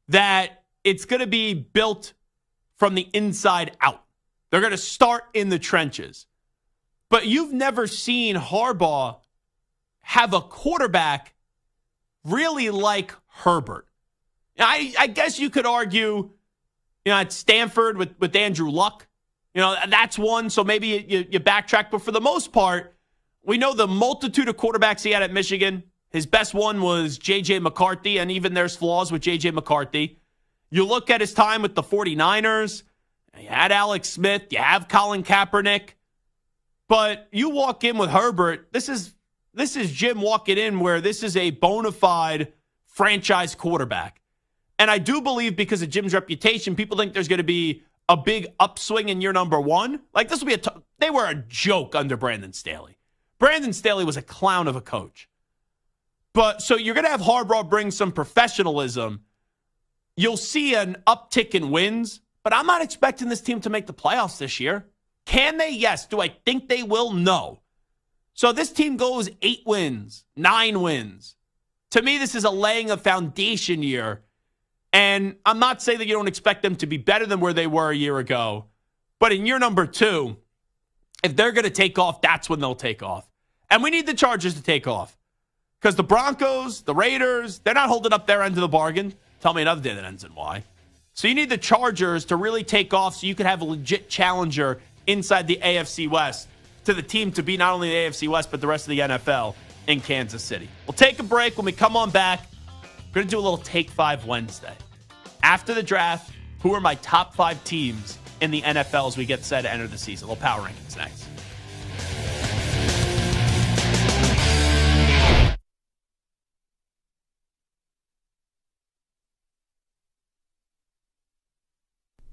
that it's going to be built from the inside out. They're going to start in the trenches. But you've never seen Harbaugh have a quarterback really like Herbert. I guess you could argue, at Stanford with Andrew Luck, that's one. So maybe you backtrack. But for the most part, we know the multitude of quarterbacks he had at Michigan. His best one was JJ McCarthy, and even there's flaws with JJ McCarthy. You look at his time with the 49ers, you had Alex Smith, you have Colin Kaepernick. But you walk in with Herbert, this is Jim walking in where this is a bona fide franchise quarterback. And I do believe because of Jim's reputation, people think there's going to be a big upswing in year number one. Like this will be they were a joke under Brandon Staley. Brandon Staley was a clown of a coach. But so you're going to have Harbaugh bring some professionalism. You'll see an uptick in wins, but I'm not expecting this team to make the playoffs this year. Can they? Yes. Do I think they will? No. So this team goes 8 wins, 9 wins. To me, this is a laying a foundation year. And I'm not saying that you don't expect them to be better than where they were a year ago. But in year number 2, if they're going to take off, that's when they'll take off. And we need the Chargers to take off. Because the Broncos, the Raiders, they're not holding up their end of the bargain. Tell me another day that ends in Y. So you need the Chargers to really take off so you can have a legit challenger inside the AFC West to the team to be not only the AFC West, but the rest of the NFL in Kansas City. We'll take a break. When we come on back, we're going to do a little Take 5 Wednesday. After the draft, who are my top 5 teams in the NFL as we get set to enter the season? A little power rankings next.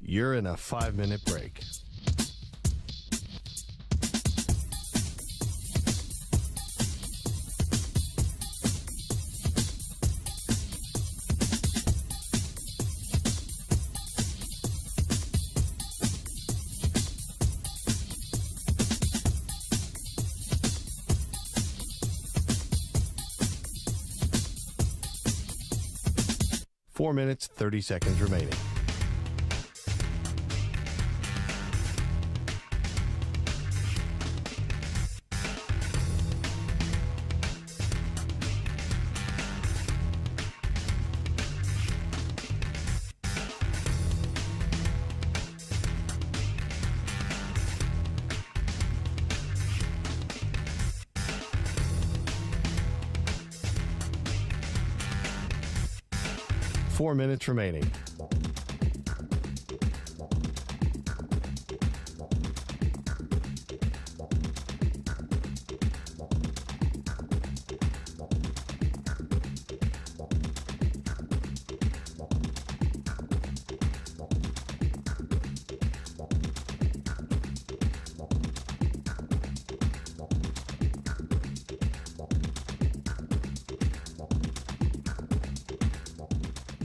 You're in a 5-minute break. Four minutes, 30 seconds remaining. Four minutes remaining.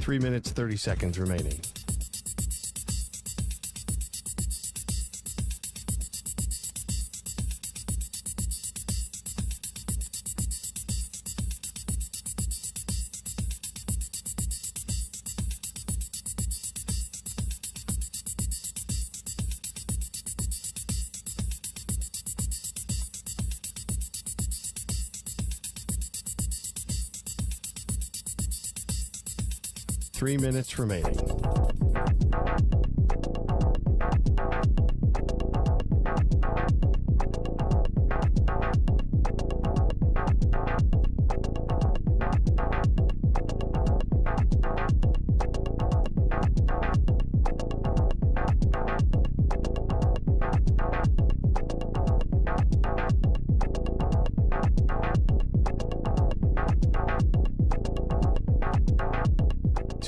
Three minutes, 30 seconds remaining. Three minutes remaining.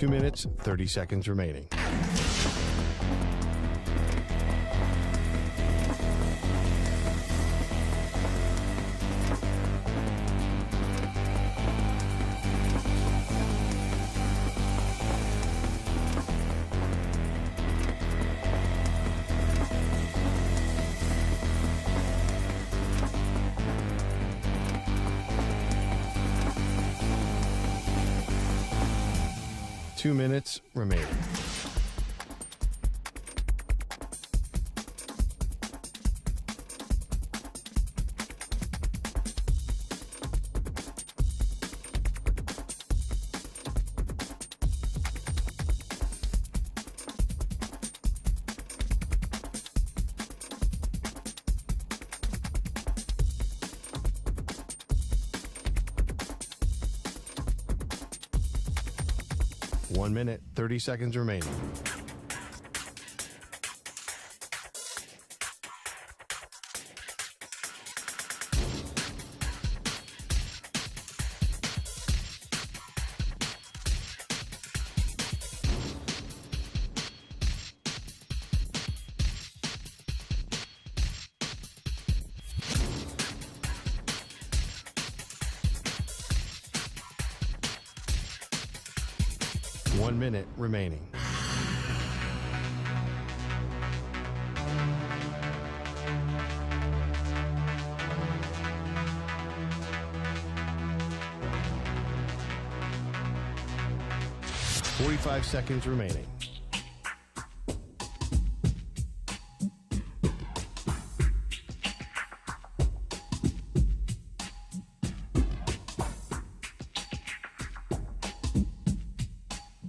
2 minutes, 30 seconds remaining. Two minutes remaining. One minute, 30 seconds remaining. One minute remaining. Forty-five seconds remaining.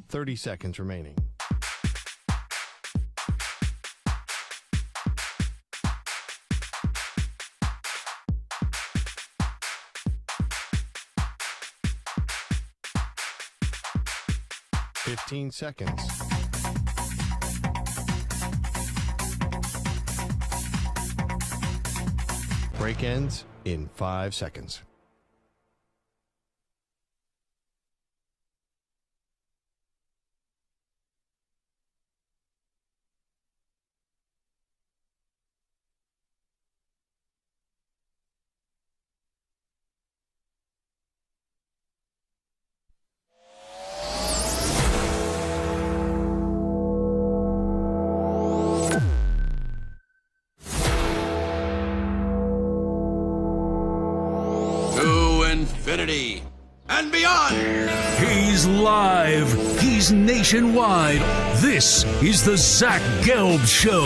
Thirty seconds remaining. Fifteen seconds. Break ends in 5 seconds. Infinity and beyond. He's live. He's nationwide. This is the Zach Gelb Show.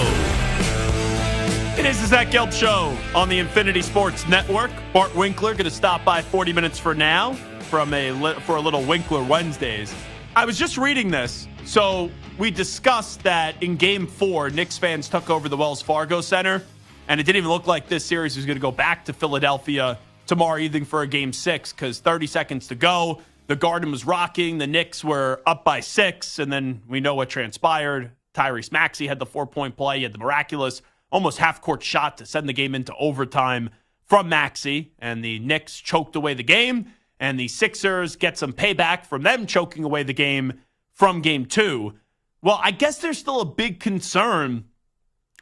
It is the Zach Gelb Show on the Infinity Sports Network. Bart Winkler going to stop by 40 minutes for now for a little Winkler Wednesdays. I was just reading this. So we discussed that in Game 4, Knicks fans took over the Wells Fargo Center, and it didn't even look like this series was going to go back to Philadelphia tomorrow evening for a Game 6 because 30 seconds to go. The Garden was rocking. The Knicks were up by 6, and then we know what transpired. Tyrese Maxey had the 4-point play. He had the miraculous, almost half-court shot to send the game into overtime from Maxey, and the Knicks choked away the game, and the Sixers get some payback from them choking away the game from Game 2. Well, I guess there's still a big concern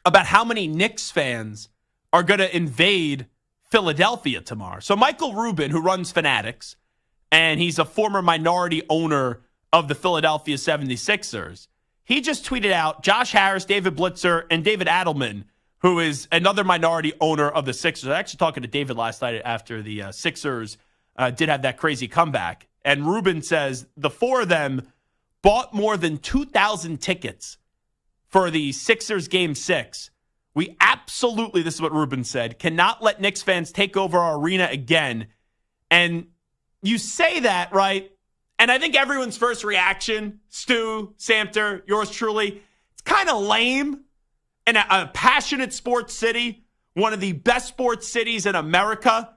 about how many Knicks fans are going to invade Philadelphia tomorrow. So Michael Rubin, who runs Fanatics, and he's a former minority owner of the Philadelphia 76ers, he just tweeted out Josh Harris, David Blitzer, and David Adelman, who is another minority owner of the Sixers. I was actually talking to David last night after the Sixers did have that crazy comeback. And Rubin says the four of them bought more than 2,000 tickets for the Sixers Game 6. We absolutely, this is what Rubin said, cannot let Knicks fans take over our arena again. And you say that, right? And I think everyone's first reaction, Stu, Samter, yours truly, it's kind of lame. In a passionate sports city, one of the best sports cities in America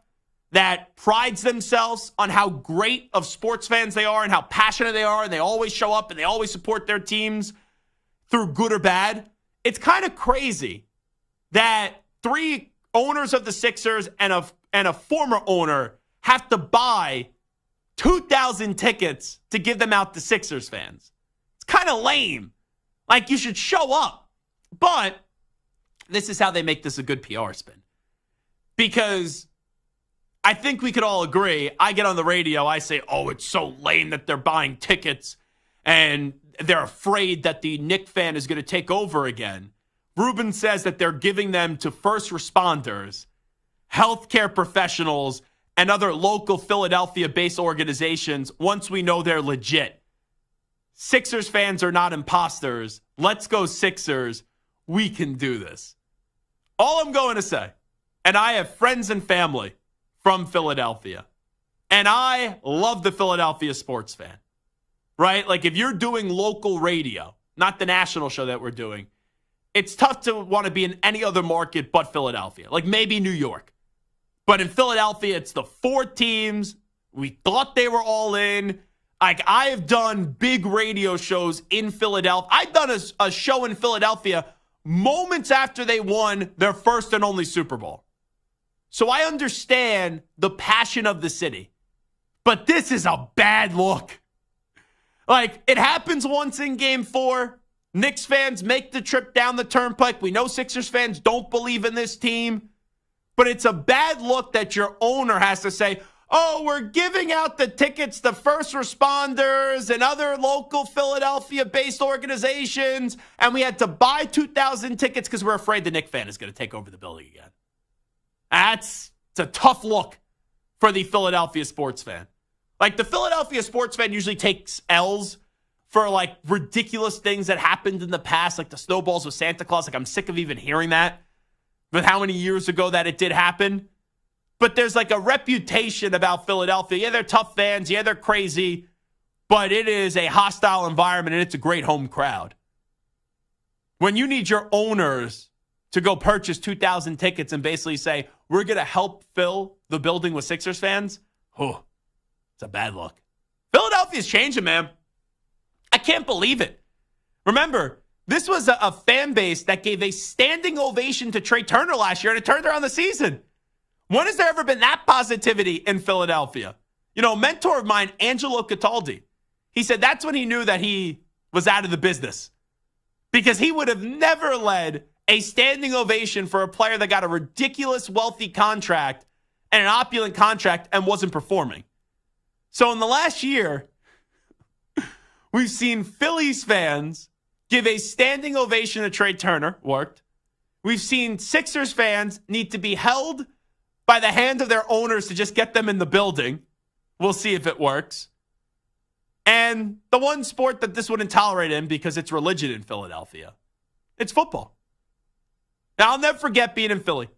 that prides themselves on how great of sports fans they are and how passionate they are, and they always show up and they always support their teams through good or bad. It's kind of crazy that three owners of the Sixers and a former owner have to buy 2,000 tickets to give them out to Sixers fans. kind of lame. Like, you should show up. But this is how they make this a good PR spin. Because I think we could all agree, I get on the radio, I say, oh, it's so lame that they're buying tickets and they're afraid that the Knicks fan is going to take over again. Ruben says that they're giving them to first responders, healthcare professionals, and other local Philadelphia-based organizations once we know they're legit. Sixers fans are not imposters. Let's go Sixers. We can do this. All I'm going to say, and I have friends and family from Philadelphia, and I love the Philadelphia sports fan, right? Like, if you're doing local radio, not the national show that we're doing, it's tough to want to be in any other market but Philadelphia, like maybe New York. But in Philadelphia, it's the 4 teams. We thought they were all in. Like, I have done big radio shows in Philadelphia. I've done a show in Philadelphia moments after they won their first and only Super Bowl. So I understand the passion of the city. But this is a bad look. Like, it happens once in Game 4. Knicks fans make the trip down the turnpike. We know Sixers fans don't believe in this team. But it's a bad look that your owner has to say, oh, we're giving out the tickets to first responders and other local Philadelphia-based organizations, and we had to buy 2,000 tickets because we're afraid the Knicks fan is going to take over the building again. It's a tough look for the Philadelphia sports fan. Like, the Philadelphia sports fan usually takes L's for, like, ridiculous things that happened in the past, like the snowballs with Santa Claus. Like, I'm sick of even hearing that, with how many years ago that it did happen. But there's like a reputation about Philadelphia. Yeah, they're tough fans. Yeah, they're crazy. But it is a hostile environment, and it's a great home crowd. When you need your owners to go purchase 2,000 tickets and basically say, we're going to help fill the building with Sixers fans, it's a bad look. Philadelphia's changing, man. I can't believe it. Remember, this was a fan base that gave a standing ovation to Trey Turner last year, and it turned around the season. When has there ever been that positivity in Philadelphia? You know, a mentor of mine, Angelo Cataldi, he said that's when he knew that he was out of the business, because he would have never led a standing ovation for a player that got a ridiculous wealthy contract and an opulent contract and wasn't performing. So in the last year, we've seen Phillies fans give a standing ovation to Trey Turner. Worked. We've seen Sixers fans need to be held by the hand of their owners to just get them in the building. We'll see if it works. And the one sport that this wouldn't tolerate in, because it's religion in Philadelphia, it's football. Now, I'll never forget being in Philly.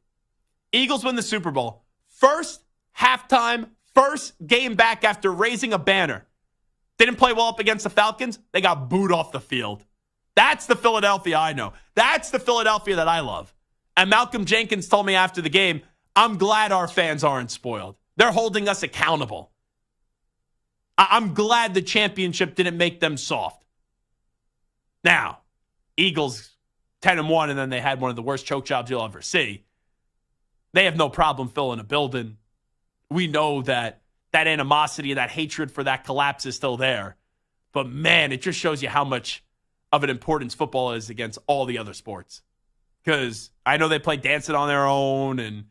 Eagles win the Super Bowl. First halftime, first game back after raising a banner. Didn't play well up against the Falcons. They got booed off the field. That's the Philadelphia I know. That's the Philadelphia that I love. And Malcolm Jenkins told me after the game, I'm glad our fans aren't spoiled. They're holding us accountable. I'm glad the championship didn't make them soft. Now, Eagles 10-1, and then they had one of the worst choke jobs you'll ever see. They have no problem filling a building. We know that animosity and that hatred for that collapse is still there. But man, it just shows you how much of an importance football is against all the other sports. Because I know they play dancing on their own,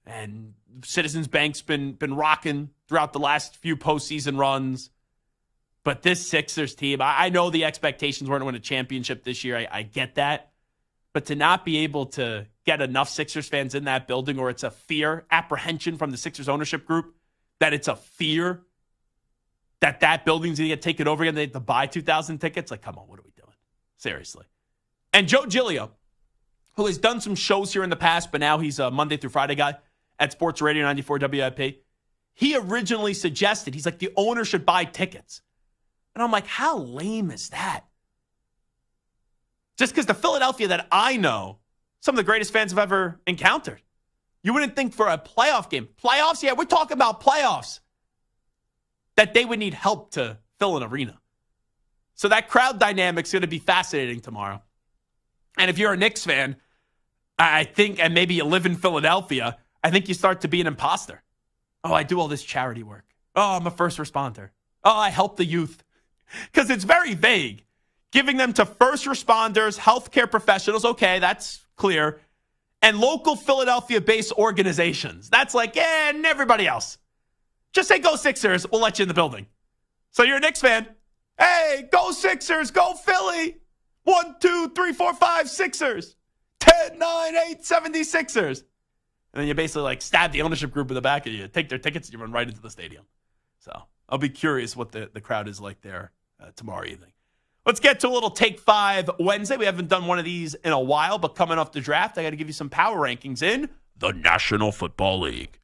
and Citizens Bank's been rocking throughout the last few postseason runs. But this Sixers team, I know the expectations weren't to win a championship this year. I get that. But to not be able to get enough Sixers fans in that building, or it's a fear, apprehension from the Sixers ownership group, that it's a fear that building's going to get taken over again, they have to buy 2,000 tickets. Like, come on, what are we doing? Seriously. And Joe Giglio, who has done some shows here in the past, but now he's a Monday through Friday guy at Sports Radio 94 WIP. He originally suggested, he's like, the owner should buy tickets. And I'm like, how lame is that? Just because the Philadelphia that I know, some of the greatest fans I've ever encountered. You wouldn't think for a playoff game. Playoffs? Yeah, we're talking about playoffs. That they would need help to fill an arena. So that crowd dynamic's going to be fascinating tomorrow. And if you're a Knicks fan, I think, and maybe you live in Philadelphia, I think you start to be an imposter. Oh, I do all this charity work. Oh, I'm a first responder. Oh, I help the youth. Because it's very vague. giving them to first responders, healthcare professionals. Okay, that's clear. And local Philadelphia-based organizations. That's like, and everybody else. Just say go Sixers. We'll let you in the building. So you're a Knicks fan. Hey, go Sixers. Go Philly. 1, 2, 3, 4, 5, Sixers. 10, 9, 8, 76ers. And then you basically like stab the ownership group in the back of you, take their tickets, and you run right into the stadium. So I'll be curious what the crowd is like there tomorrow evening. Let's get to a little Take 5 Wednesday. We haven't done one of these in a while, but coming off the draft, I got to give you some power rankings in the National Football League.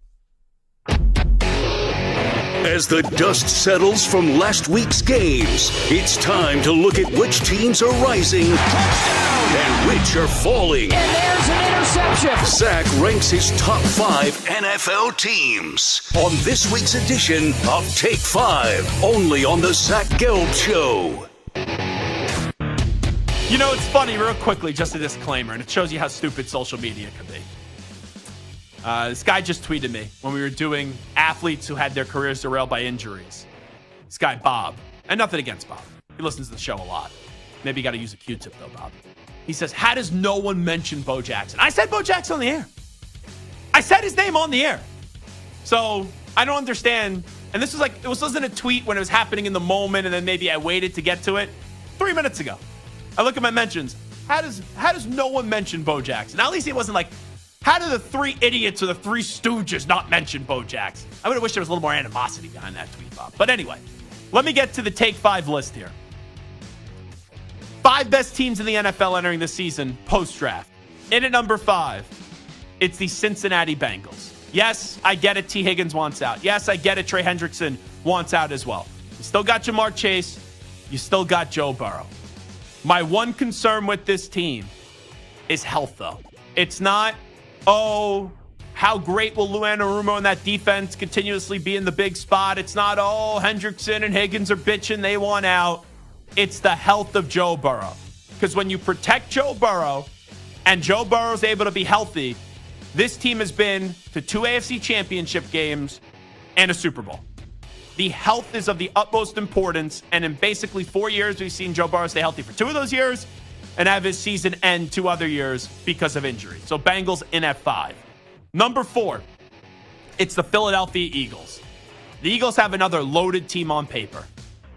As the dust settles from last week's games, it's time to look at which teams are rising and which are falling. And there's an interception. Zach ranks his top 5 NFL teams on this week's edition of Take 5, only on the Zach Gelb Show. You know, it's funny, real quickly, just a disclaimer, and it shows you how stupid social media can be. This guy just tweeted me when we were doing athletes who had their careers derailed by injuries. This guy, Bob. And nothing against Bob. He listens to the show a lot. Maybe you got to use a Q-tip, though, Bob. He says, how does no one mention Bo Jackson? I said Bo Jackson on the air. I said his name on the air. So I don't understand. And this was like, it wasn't a tweet when it was happening in the moment, and then maybe I waited to get to it. 3 minutes ago. I look at my mentions. How does no one mention Bo Jackson? Now, at least it wasn't like, how do the 3 idiots or the 3 stooges not mention Bo Jackson? I would have wished there was a little more animosity behind that tweet, Bob. But anyway, let me get to the Take 5 list here. 5 best teams in the NFL entering this season post-draft. In at number 5, it's the Cincinnati Bengals. Yes, I get it. T. Higgins wants out. Yes, I get it. Trey Hendrickson wants out as well. You still got Jamar Chase. You still got Joe Burrow. My one concern with this team is health, though. It's not, oh, how great will Lou Anarumo and that defense continuously be in the big spot? It's not, oh, Hendrickson and Higgins are bitching, they want out. It's the health of Joe Burrow. Because when you protect Joe Burrow and Joe Burrow's able to be healthy, this team has been to 2 AFC championship games and a Super Bowl. The health is of the utmost importance, and in basically 4 years, we've seen Joe Burrow stay healthy for 2 of those years and have his season end 2 other years because of injury. So Bengals in at 5. Number 4, it's the Philadelphia Eagles. The Eagles have another loaded team on paper.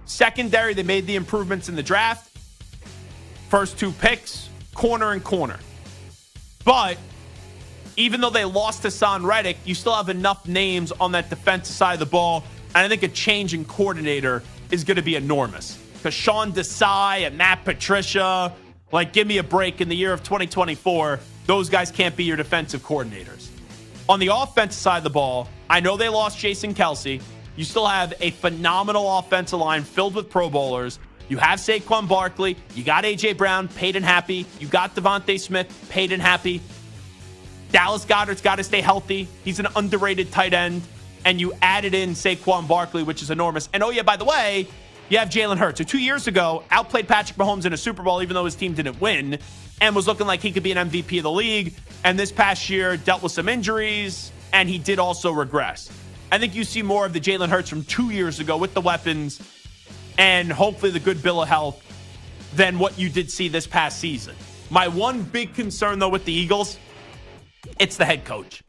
Secondary, they made the improvements in the draft. First 2 picks, corner and corner. But even though they lost to Redick, you still have enough names on that defensive side of the ball. And I think a change in coordinator is going to be enormous. Because Sean Desai and Matt Patricia, like, give me a break in the year of 2024. Those guys can't be your defensive coordinators. On the offensive side of the ball, I know they lost Jason Kelce. You still have a phenomenal offensive line filled with Pro Bowlers. You have Saquon Barkley. You got A.J. Brown, paid and happy. You got Devontae Smith, paid and happy. Dallas Goedert's got to stay healthy. He's an underrated tight end. And you added in Saquon Barkley, which is enormous. And oh, yeah, by the way, you have Jalen Hurts, who 2 years ago outplayed Patrick Mahomes in a Super Bowl, even though his team didn't win, and was looking like he could be an MVP of the league. And this past year dealt with some injuries, and he did also regress. I think you see more of the Jalen Hurts from 2 years ago with the weapons and hopefully the good bill of health than what you did see this past season. My one big concern, though, with the Eagles, it's the head coach.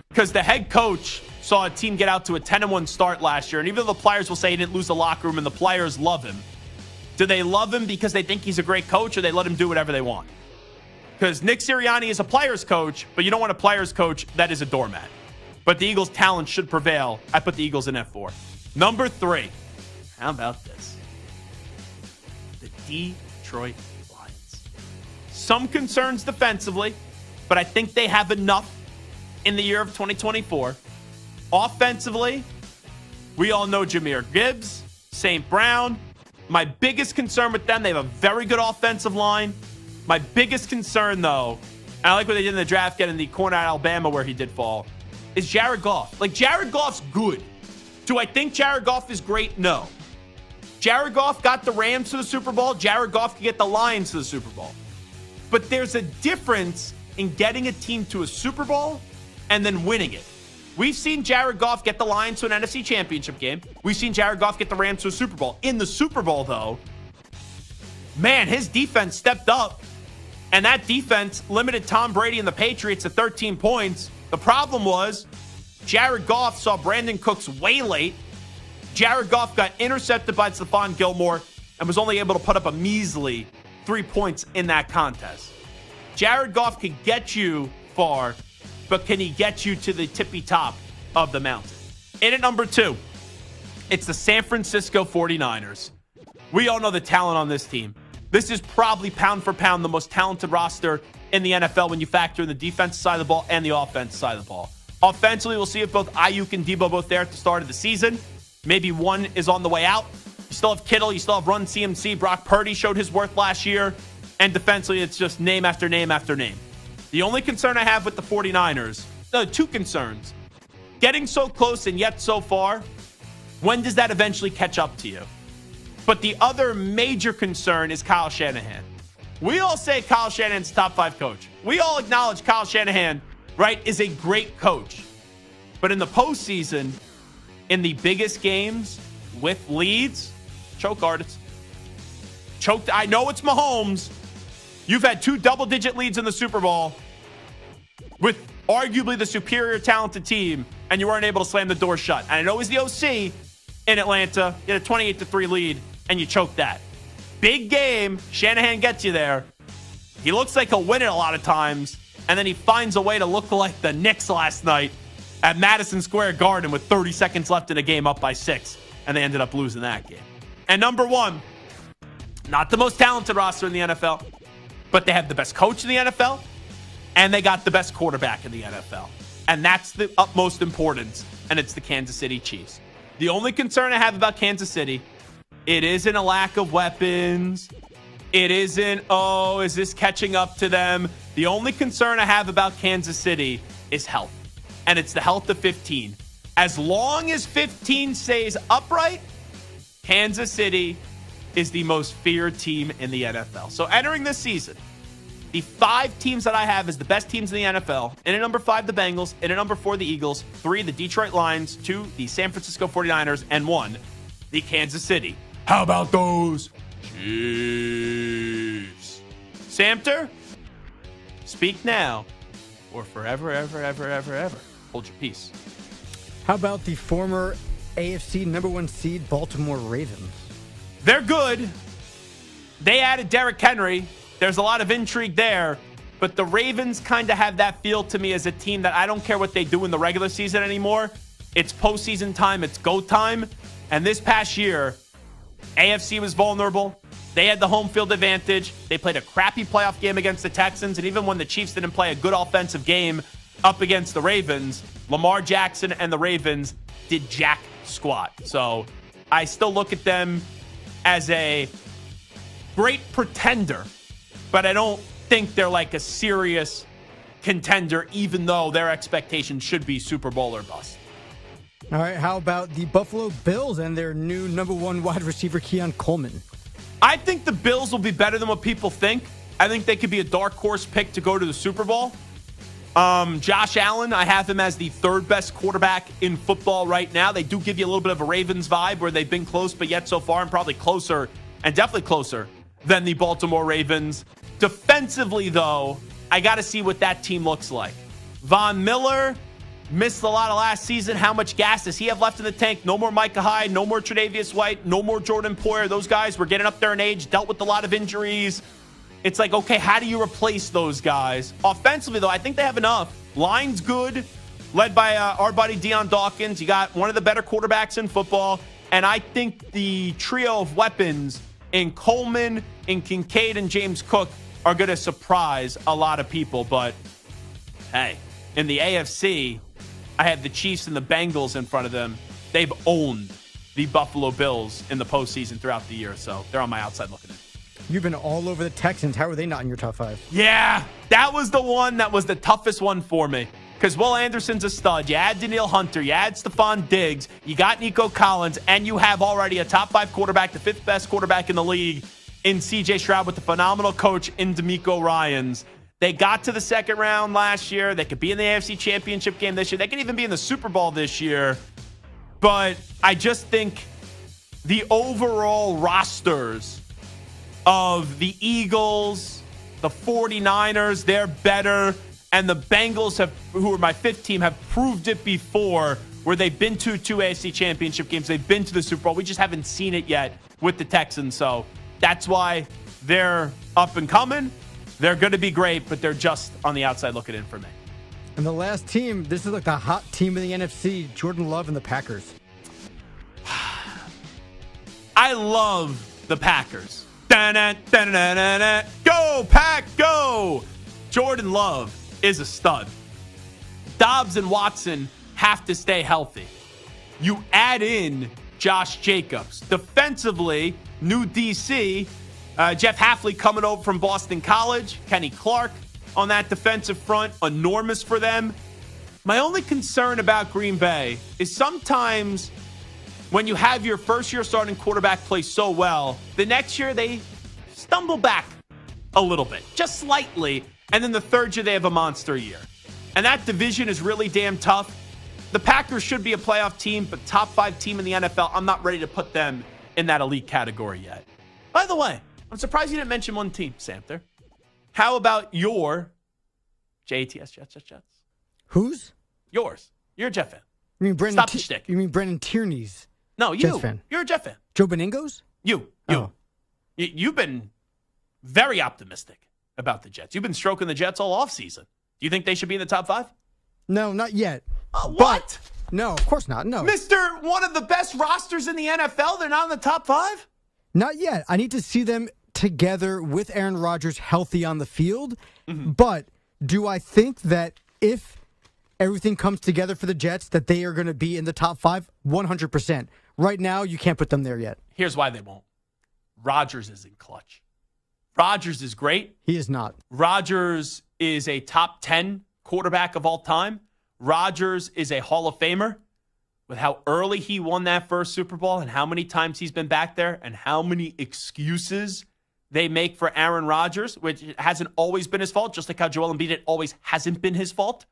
Because the head coach saw a team get out to a 10-1 start last year, and even though the players will say he didn't lose the locker room and the players love him, do they love him because they think he's a great coach, or they let him do whatever they want? Because Nick Sirianni is a player's coach, but you don't want a player's coach that is a doormat. But the Eagles' talent should prevail. I put the Eagles in F4. Number 3. How about this? The Detroit Lions. Some concerns defensively, but I think they have enough in the year of 2024. Offensively, we all know Jahmyr Gibbs, St. Brown. My biggest concern with them, they have a very good offensive line. My biggest concern, though, and I like what they did in the draft, getting the corner at Alabama where he did fall, is Jared Goff. Like, Jared Goff's good. Do I think Jared Goff is great? No. Jared Goff got the Rams to the Super Bowl. Jared Goff can get the Lions to the Super Bowl. But there's a difference in getting a team to a Super Bowl and then winning it. We've seen Jared Goff get the Lions to an NFC Championship game. We've seen Jared Goff get the Rams to a Super Bowl. In the Super Bowl, though, man, his defense stepped up, and that defense limited Tom Brady and the Patriots to 13 points. The problem was Jared Goff saw Brandon Cooks way late. Jared Goff got intercepted by Stephon Gilmore and was only able to put up a measly 3 points in that contest. Jared Goff can get you far, but can he get you to the tippy top of the mountain? In at number 2, it's the San Francisco 49ers. We all know the talent on this team. This is probably pound for pound the most talented roster in the NFL when you factor in the defensive side of the ball and the offensive side of the ball. Offensively, we'll see if both Ayuk and Debo both there at the start of the season. Maybe one is on the way out. You still have Kittle. You still have Run CMC. Brock Purdy showed his worth last year. And defensively, it's just name after name after name. The only concern I have with the 49ers, two concerns. Getting so close and yet so far, when does that eventually catch up to you? But the other major concern is Kyle Shanahan. We all say Kyle Shanahan's top 5 coach. We all acknowledge Kyle Shanahan, right, is a great coach. But in the postseason, in the biggest games with leads, choke artists. Choked. I know it's Mahomes. You've had 2 double-digit leads in the Super Bowl with arguably the superior talented team, and you weren't able to slam the door shut. And I know he's the OC in Atlanta. You had a 28-3 lead, and you choked that. Big game. Shanahan gets you there. He looks like he'll win it a lot of times, and then he finds a way to look like the Knicks last night at Madison Square Garden with 30 seconds left in a game up by 6, and they ended up losing that game. And number 1, not the most talented roster in the NFL, but they have the best coach in the NFL, and they got the best quarterback in the NFL. And that's the utmost importance, and it's the Kansas City Chiefs. The only concern I have about Kansas City, it isn't a lack of weapons. It isn't, is this catching up to them? The only concern I have about Kansas City is health, and it's the health of 15. As long as 15 stays upright, Kansas City is the most feared team in the NFL. So entering this season, the 5 teams that I have as the best teams in the NFL, in at number 5, the Bengals, in at number 4, the Eagles, 3, the Detroit Lions, 2, the San Francisco 49ers, and 1, the Kansas City. How about those Chiefs? Samter, speak now or forever, ever hold your peace. How about the former AFC number 1 seed Baltimore Ravens? They're good. They added Derrick Henry. There's a lot of intrigue there. But the Ravens kind of have that feel to me as a team that I don't care what they do in the regular season anymore. It's postseason time. It's go time. And this past year, AFC was vulnerable. They had the home field advantage. They played a crappy playoff game against the Texans. And even when the Chiefs didn't play a good offensive game up against the Ravens, Lamar Jackson and the Ravens did jack squat. So I still look at them as a great pretender, but I don't think they're like a serious contender, even though their expectations should be Super Bowl or bust. All right, how about the Buffalo Bills and their new number 1 wide receiver, Keon Coleman? I think the Bills will be better than what people think. I think they could be a dark horse pick to go to the Super Bowl. Josh Allen, I have him as the 3rd best quarterback in football right now. They do give you a little bit of a Ravens vibe where they've been close, but yet so far and probably closer, and definitely closer than the Baltimore Ravens. Defensively, though, I got to see what that team looks like. Von Miller missed a lot of last season. How much gas does he have left in the tank? No more Micah Hyde, no more Tre'Davious White, no more Jordan Poyer. Those guys were getting up there in age, dealt with a lot of injuries. It's like, okay, how do you replace those guys? Offensively, though, I think they have enough. Line's good, led by our buddy Deion Dawkins. You got one of the better quarterbacks in football. And I think the trio of weapons in Coleman, in Kincaid, and James Cook are going to surprise a lot of people. But, hey, in the AFC, I have the Chiefs and the Bengals in front of them. They've owned the Buffalo Bills in the postseason throughout the year. So they're on my outside looking in. You've been all over the Texans. How are they not in your top 5? Yeah, that was the one that was the toughest one for me. Because Will Anderson's a stud. You add Danielle Hunter. You add Stephon Diggs. You got Nico Collins. And you have already a top 5 quarterback, the 5th best quarterback in the league in C.J. Stroud with the phenomenal coach in DeMeco Ryans. They got to the 2nd round last year. They could be in the AFC Championship game this year. They could even be in the Super Bowl this year. But I just think the overall rosters of the Eagles, the 49ers, they're better. And the Bengals, who are my fifth team, have proved it before where they've been to two AFC championship games. They've been to the Super Bowl. We just haven't seen it yet with the Texans. So that's why they're up and coming. They're going to be great, but they're just on the outside looking in for me. And the last team, this is like the hot team in the NFC, Jordan Love and the Packers. I love the Packers. Da-na-da-na-na-na. Go, Pack, go! Jordan Love is a stud. Dobbs and Watson have to stay healthy. You add in Josh Jacobs. Defensively, new DC, Jeff Hafley coming over from Boston College, Kenny Clark on that defensive front, enormous for them. My only concern about Green Bay is sometimes when you have your first-year starting quarterback play so well, the next year they stumble back a little bit, just slightly, and then the third year they have a monster year. And that division is really damn tough. The Packers should be a playoff team, but top 5 team in the NFL, I'm not ready to put them in that elite category yet. By the way, I'm surprised you didn't mention one team, Samter. How about your Jets? Whose? Yours. You're a Jet fan. You mean Brendan? Stop the shtick. You mean Brendan Tierney's? No, you. Jets fan. You're a Jet fan. Joe Benigno's? You. Oh. You've been very optimistic about the Jets. You've been stroking the Jets all offseason. Do you think they should be in the top 5? No, not yet. What? No, of course not. No. Mr. One of the best rosters in the NFL, they're not in the top 5? Not yet. I need to see them together with Aaron Rodgers healthy on the field. Mm-hmm. But do I think that if everything comes together for the Jets, that they are going to be in the top 5? 100%. Right now, you can't put them there yet. Here's why they won't. Rodgers is in clutch. Rodgers is great. He is not. Rodgers is a top 10 quarterback of all time. Rodgers is a Hall of Famer. With how early he won that first Super Bowl and how many times he's been back there and how many excuses they make for Aaron Rodgers, which hasn't always been his fault, just like how Joel Embiid, it always hasn't been his fault.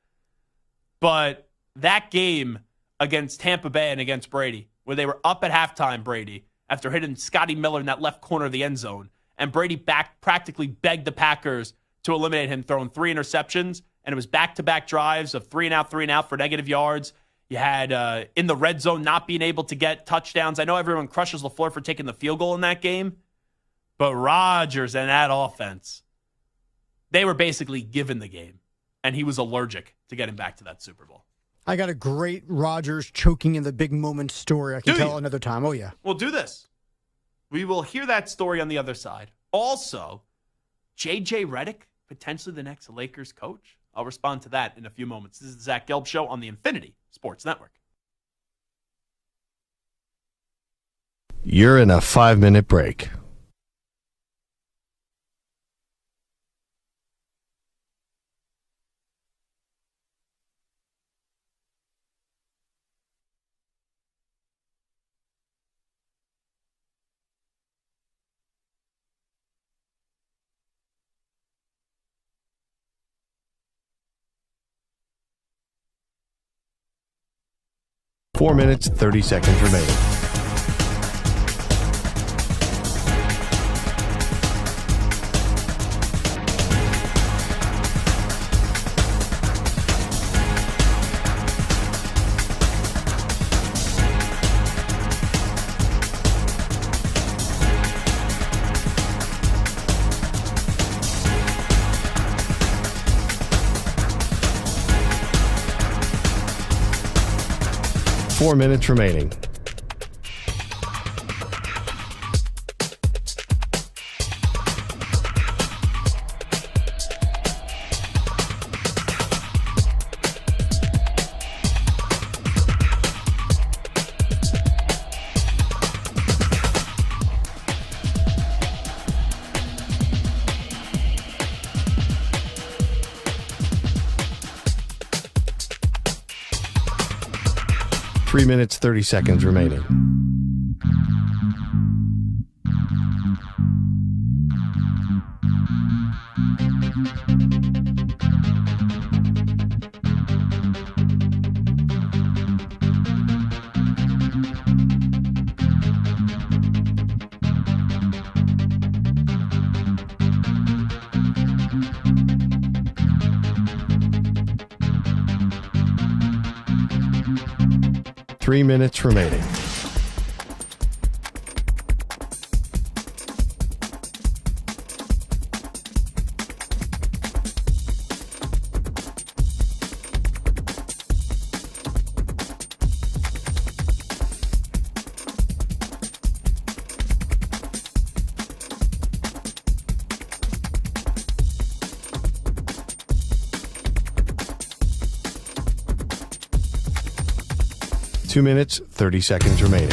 But that game against Tampa Bay and against Brady, where they were up at halftime, Brady, after hitting Scotty Miller in that left corner of the end zone, and Brady practically begged the Packers to eliminate him, throwing 3 interceptions, and it was back-to-back drives of 3 and out for negative yards. You had in the red zone not being able to get touchdowns. I know everyone crushes LaFleur for taking the field goal in that game, but Rodgers and that offense, they were basically given the game, and he was allergic to getting back to that Super Bowl. I got a great Rodgers choking in the big moment story I can tell another time. Oh, yeah. We'll do this. We will hear that story on the other side. Also, JJ Redick, potentially the next Lakers coach. I'll respond to that in a few moments. This is the Zach Gelb Show on the Infinity Sports Network. You're in a 5-minute break. Four minutes, 30 seconds remaining. Four minutes remaining. Three minutes, 30 seconds remaining. 3 minutes remaining. Two minutes, 30 seconds remaining.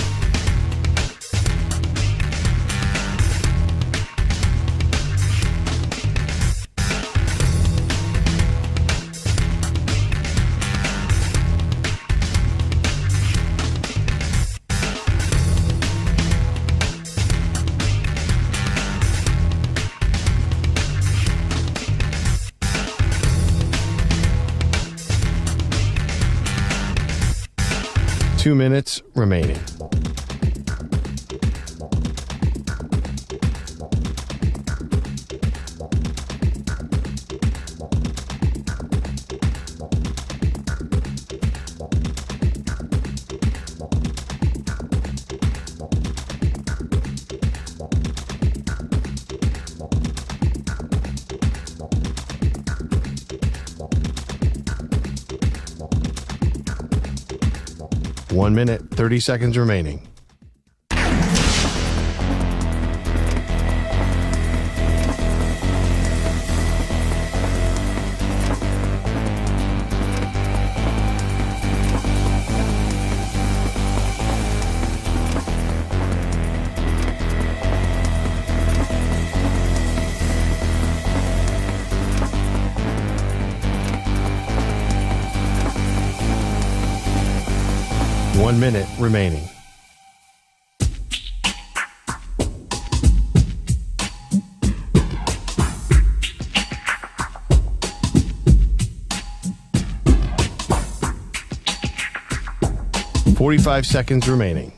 Two minutes remaining. One minute, 30 seconds remaining. One minute remaining. Forty-five seconds remaining.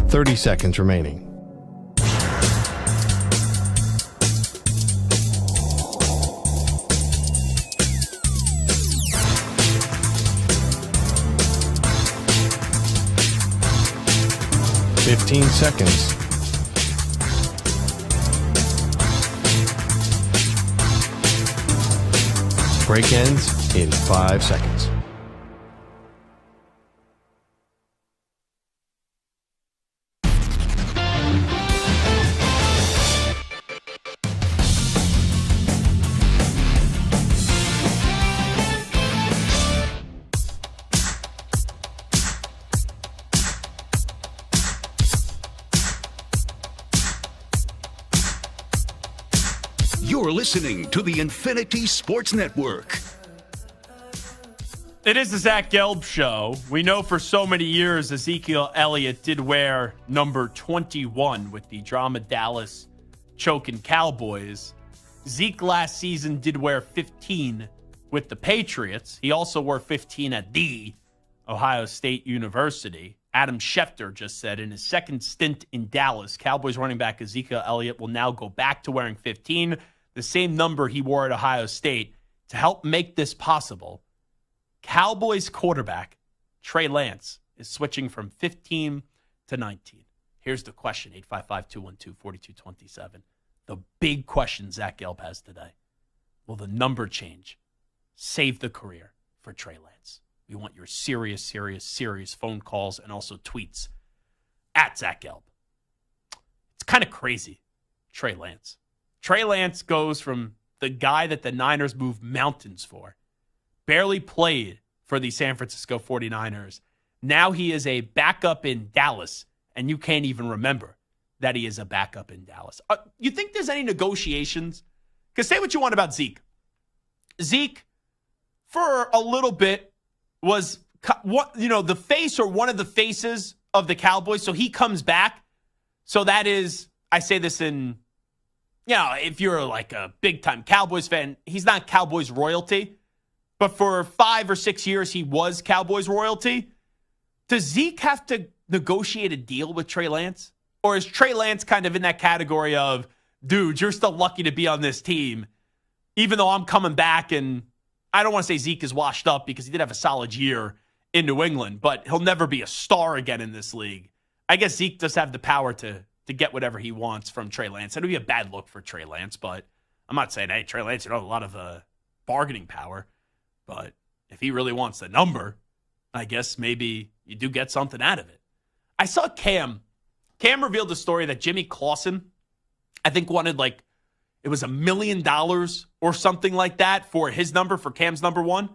Thirty seconds remaining. Fifteen seconds. Break ends in 5 seconds. You're listening to the Infinity Sports Network. It is the Zach Gelb Show. We know for so many years Ezekiel Elliott did wear number 21 with the drama Dallas choking Cowboys. Zeke last season did wear 15 with the Patriots. He also wore 15 at the Ohio State University. Adam Schefter just said in his second stint in Dallas, Cowboys running back Ezekiel Elliott will now go back to wearing 15, the same number he wore at Ohio State. To help make this possible, Cowboys quarterback Trey Lance is switching from 15 to 19. Here's the question, 855-212-4227. The big question Zach Gelb has today. Will the number change save the career for Trey Lance? We want your serious phone calls and also tweets at Zach Gelb. It's kind of crazy, Trey Lance. Trey Lance goes from the guy that the Niners moved mountains for, barely played for the San Francisco 49ers. Now he is a backup in Dallas, and you can't even remember that he is a backup in Dallas. You think there's any negotiations? Because say what you want about Zeke. Zeke, for a little bit, was the face or one of the faces of the Cowboys. So he comes back. So that is, I say this in, if you're like a big-time Cowboys fan, he's not Cowboys royalty. But for 5 or 6 years, he was Cowboys royalty. Does Zeke have to negotiate a deal with Trey Lance? Or is Trey Lance kind of in that category of, dude, you're still lucky to be on this team, even though I'm coming back, and I don't want to say Zeke is washed up because he did have a solid year in New England, but he'll never be a star again in this league. I guess Zeke does have the power to get whatever he wants from Trey Lance. It would be a bad look for Trey Lance, but I'm not saying, hey, Trey Lance, you don't have a lot of bargaining power. But if he really wants the number, I guess maybe you do get something out of it. I saw Cam revealed the story that Jimmy Clausen, I think, wanted it was $1 million or something like that for his number, for Cam's number 1.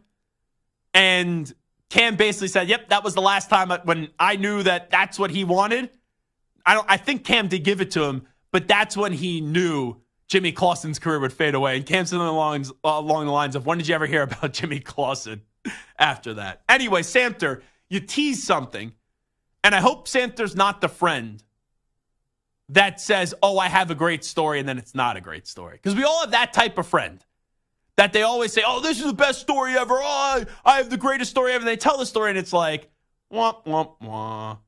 And Cam basically said, yep, that was the last time when I knew that that's what he wanted. I think Cam did give it to him, but that's when he knew Jimmy Clausen's career would fade away. And Cam's along the lines of, when did you ever hear about Jimmy Clausen after that? Anyway, Samter, you tease something, and I hope Samter's not the friend that says, oh, I have a great story, and then it's not a great story. Because we all have that type of friend that they always say, oh, this is the best story ever. Oh, I have the greatest story ever. And they tell the story, and it's like, womp, womp, womp.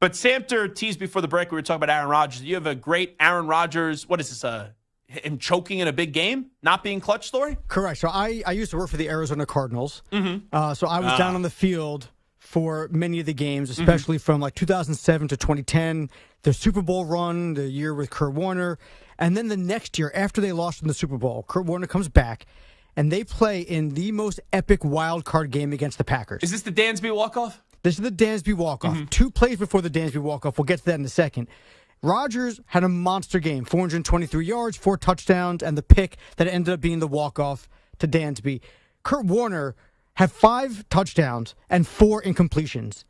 But Samter teased before the break, we were talking about Aaron Rodgers. You have a great Aaron Rodgers, what is this, him choking in a big game, not being clutch story? Correct. So I used to work for the Arizona Cardinals. Mm-hmm. So I was down on the field for many of the games, especially from 2007 to 2010, the Super Bowl run, the year with Kurt Warner. And then the next year, after they lost in the Super Bowl, Kurt Warner comes back, and they play in the most epic wild card game against the Packers. Is this the Dansby walk-off? This is the Dansby walk-off. 2 plays before the Dansby walk-off. We'll get to that in a second. Rodgers had a monster game, 423 yards, 4 touchdowns, and the pick that ended up being the walk-off to Dansby. Kurt Warner had 5 touchdowns and 4 incompletions.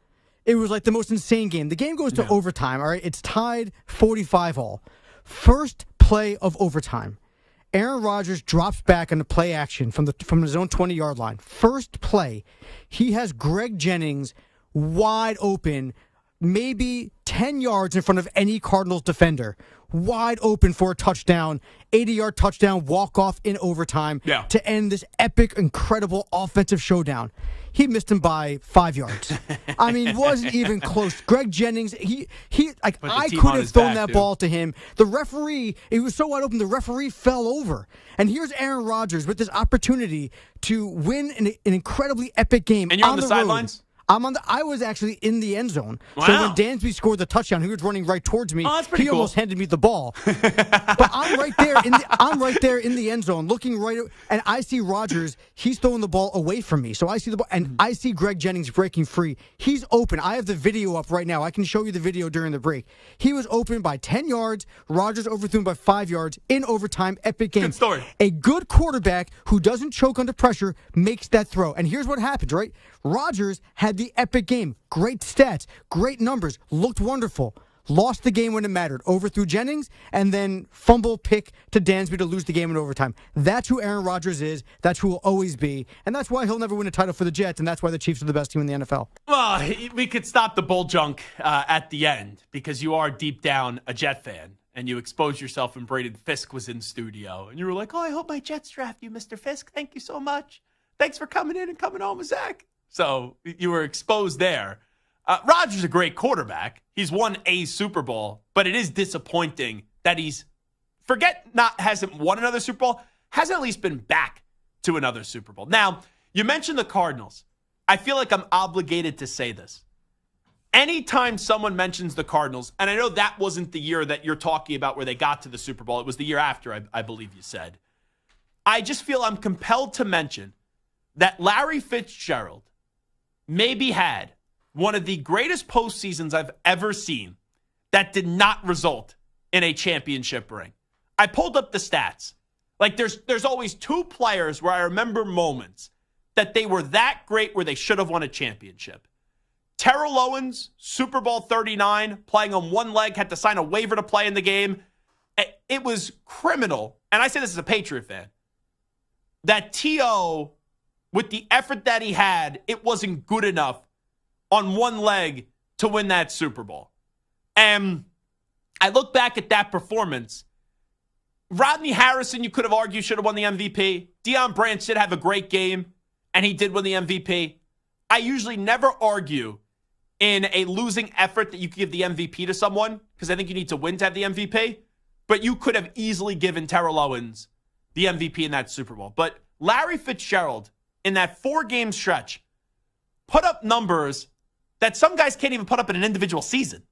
It was the most insane game. The game goes to overtime, all right? It's tied 45-all. First play of overtime. Aaron Rodgers drops back on the play action from his own 20-yard line. First play, he has Greg Jennings wide open, maybe 10 yards in front of any Cardinals defender. Wide open for a touchdown, 80-yard touchdown, walk-off in overtime to end this epic, incredible offensive showdown. He missed him by 5 yards. I mean, wasn't even close. Greg Jennings, I could have thrown that ball to him. The referee, it was so wide open, the referee fell over. And here's Aaron Rodgers with this opportunity to win an incredibly epic game. And you're on the sidelines? I was actually in the end zone. Wow. So when Dansby scored the touchdown, he was running right towards me. Oh, that's pretty he cool. almost handed me the ball. But I'm right there in the end zone, looking right, and I see Rodgers. He's throwing the ball away from me. So I see the ball, and I see Greg Jennings breaking free. He's open. I have the video up right now. I can show you the video during the break. He was open by 10 yards. Rodgers overthrew him by 5 yards in overtime. Epic game. Good story. A good quarterback who doesn't choke under pressure makes that throw. And here's what happens, right? Rodgers had the epic game. Great stats, great numbers, looked wonderful. Lost the game when it mattered. Overthrew Jennings, and then fumble pick to Dansby to lose the game in overtime. That's who Aaron Rodgers is. That's who he'll always be. And that's why he'll never win a title for the Jets, and that's why the Chiefs are the best team in the NFL. Well, we could stop the bull junk at the end, because you are deep down a Jet fan, and you exposed yourself when Braden Fisk was in studio. And you were like, oh, I hope my Jets draft you, Mr. Fisk. Thank you so much. Thanks for coming in and coming home with Zach. So you were exposed there. Rodgers is a great quarterback. He's won a Super Bowl, but it is disappointing that hasn't won another Super Bowl, hasn't at least been back to another Super Bowl. Now, you mentioned the Cardinals. I feel like I'm obligated to say this. Anytime someone mentions the Cardinals, and I know that wasn't the year that you're talking about where they got to the Super Bowl. It was the year after, I believe you said. I just feel I'm compelled to mention that Larry Fitzgerald maybe had one of the greatest postseasons I've ever seen that did not result in a championship ring. I pulled up the stats. There's always 2 players where I remember moments that they were that great where they should have won a championship. Terrell Owens, Super Bowl 39, playing on one leg, had to sign a waiver to play in the game. It was criminal, and I say this as a Patriot fan, that T.O., with the effort that he had, it wasn't good enough on one leg to win that Super Bowl. And I look back at that performance. Rodney Harrison, you could have argued, should have won the MVP. Deion Branch did have a great game, and he did win the MVP. I usually never argue in a losing effort that you could give the MVP to someone, because I think you need to win to have the MVP, but you could have easily given Terrell Owens the MVP in that Super Bowl. But Larry Fitzgerald, in that 4-game stretch, put up numbers that some guys can't even put up in an individual season.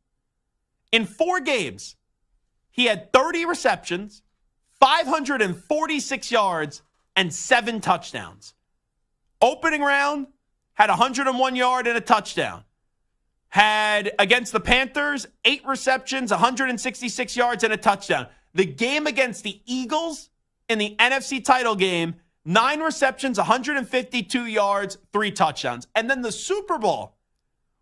In 4 games, he had 30 receptions, 546 yards, and 7 touchdowns. Opening round, had 101 yard and a touchdown. Had, against the Panthers, 8 receptions, 166 yards, and a touchdown. The game against the Eagles in the NFC title game, 9 receptions, 152 yards, 3 touchdowns. And then the Super Bowl,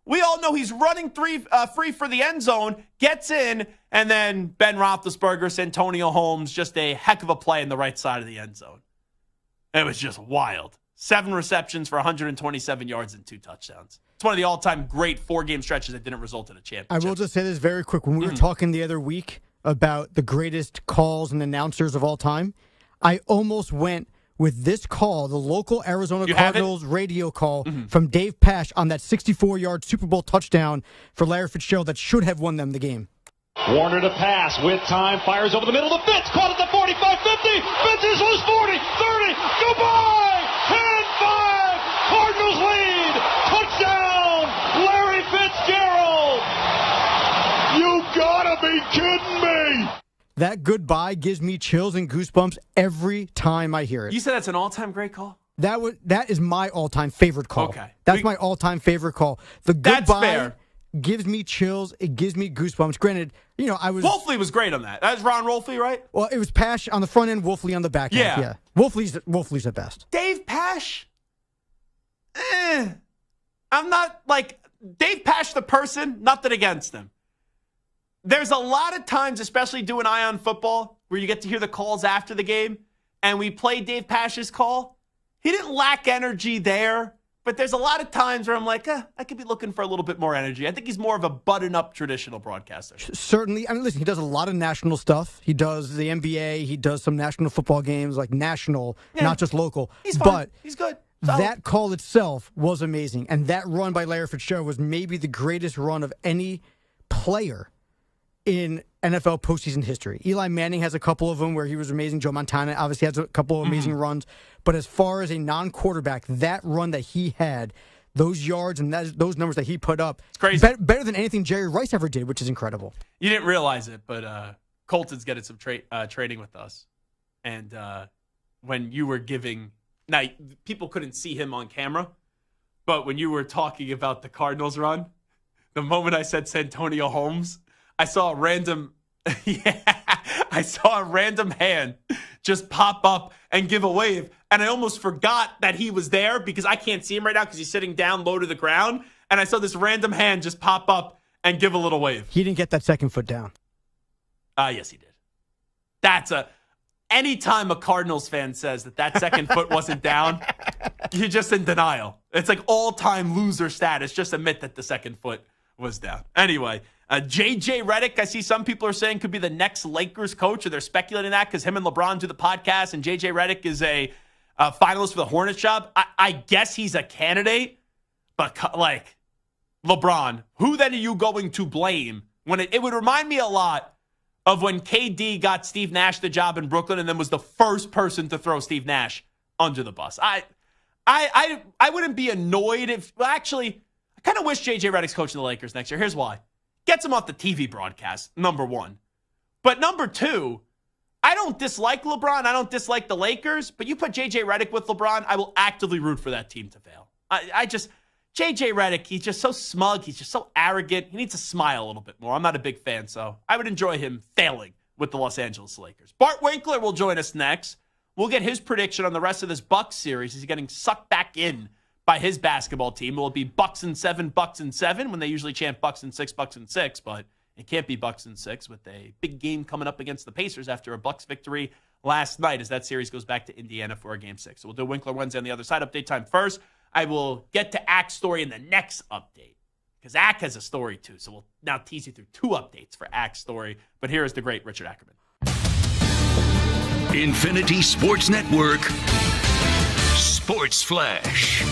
we all know he's running free for the end zone, gets in, and then Ben Roethlisberger, Santonio Holmes, just a heck of a play in the right side of the end zone. It was just wild. 7 receptions for 127 yards and 2 touchdowns. It's one of the all-time great 4-game stretches that didn't result in a championship. I will just say this very quick. When we were talking the other week about the greatest calls and announcers of all time, I almost went with this call, the local Arizona Cardinals radio call from Dave Pasch on that 64-yard Super Bowl touchdown for Larry Fitzgerald that should have won them the game. Warner to pass with time, fires over the middle to Fitz, caught at the 45, 50, Fitz is loose, 40, 30, goodbye, 10-5, Cardinals lead, touchdown, Larry Fitzgerald. You gotta be kidding me. That goodbye gives me chills and goosebumps every time I hear it. You said that's an all-time great call? That is my all-time favorite call. Okay. That's my all-time favorite call. The That's goodbye fair. Gives me chills. It gives me goosebumps. Granted, Wolfley was great on that. That was Ron Wolfley, right? Well, it was Pasch on the front end, Wolfley on the back end. Yeah. Wolfley's the best. Dave Pasch? I'm not like Dave Pasch the person, nothing against him. There's a lot of times, especially doing Ion football, where you get to hear the calls after the game, and we play Dave Pasch's call. He didn't lack energy there, but there's a lot of times where I'm like, I could be looking for a little bit more energy. I think he's more of a button-up traditional broadcaster. Certainly. I mean, listen, he does a lot of national stuff. He does the NBA. He does some national football games, like national, not just local. He's fine. But he's good. That call itself was amazing, and that run by Larry Fitzgerald was maybe the greatest run of any player in NFL postseason history. Eli Manning has a couple of them where he was amazing. Joe Montana obviously has a couple of amazing runs. But as far as a non-quarterback, that run that he had, those yards and those numbers that he put up, it's crazy. Better than anything Jerry Rice ever did, which is incredible. You didn't realize it, but Colton's getting some trading with us. And when you were giving... Now, people couldn't see him on camera, but when you were talking about the Cardinals run, the moment I said Santonio Holmes, I saw a random hand just pop up and give a wave. And I almost forgot that he was there because I can't see him right now because he's sitting down low to the ground. And I saw this random hand just pop up and give a little wave. He didn't get that second foot down. Yes, he did. Anytime a Cardinals fan says that second foot wasn't down, you're just in denial. It's like all-time loser status. Just admit that the second foot was down. Anyway, JJ Redick, I see some people are saying could be the next Lakers coach, or they're speculating that because him and LeBron do the podcast, and JJ Redick is a finalist for the Hornets job. I guess he's a candidate, but like LeBron, who then are you going to blame? When it would remind me a lot of when KD got Steve Nash the job in Brooklyn and then was the first person to throw Steve Nash under the bus. I wouldn't be annoyed if... Well, actually, I kind of wish J.J. Redick's coaching the Lakers next year. Here's why. Gets him off the TV broadcast, number one. But number two, I don't dislike LeBron. I don't dislike the Lakers. But you put J.J. Redick with LeBron, I will actively root for that team to fail. J.J. Redick, he's just so smug. He's just so arrogant. He needs to smile a little bit more. I'm not a big fan, so I would enjoy him failing with the Los Angeles Lakers. Bart Winkler will join us next. We'll get his prediction on the rest of this Bucks series. He's getting sucked back in by his basketball team. Will it be Bucks and 7, Bucks and 7 when they usually chant Bucks and 6, Bucks and 6? But it can't be Bucks and 6 with a big game coming up against the Pacers after a Bucks victory last night as that series goes back to Indiana for a Game 6. So we'll do Winkler Wednesday on the other side. Update time first. I will get to Ack's story in the next update because Ack has a story too. So we'll now tease you through 2 updates for Ack's story. But here is the great Richard Ackerman. Infinity Sports Network Sports Flash.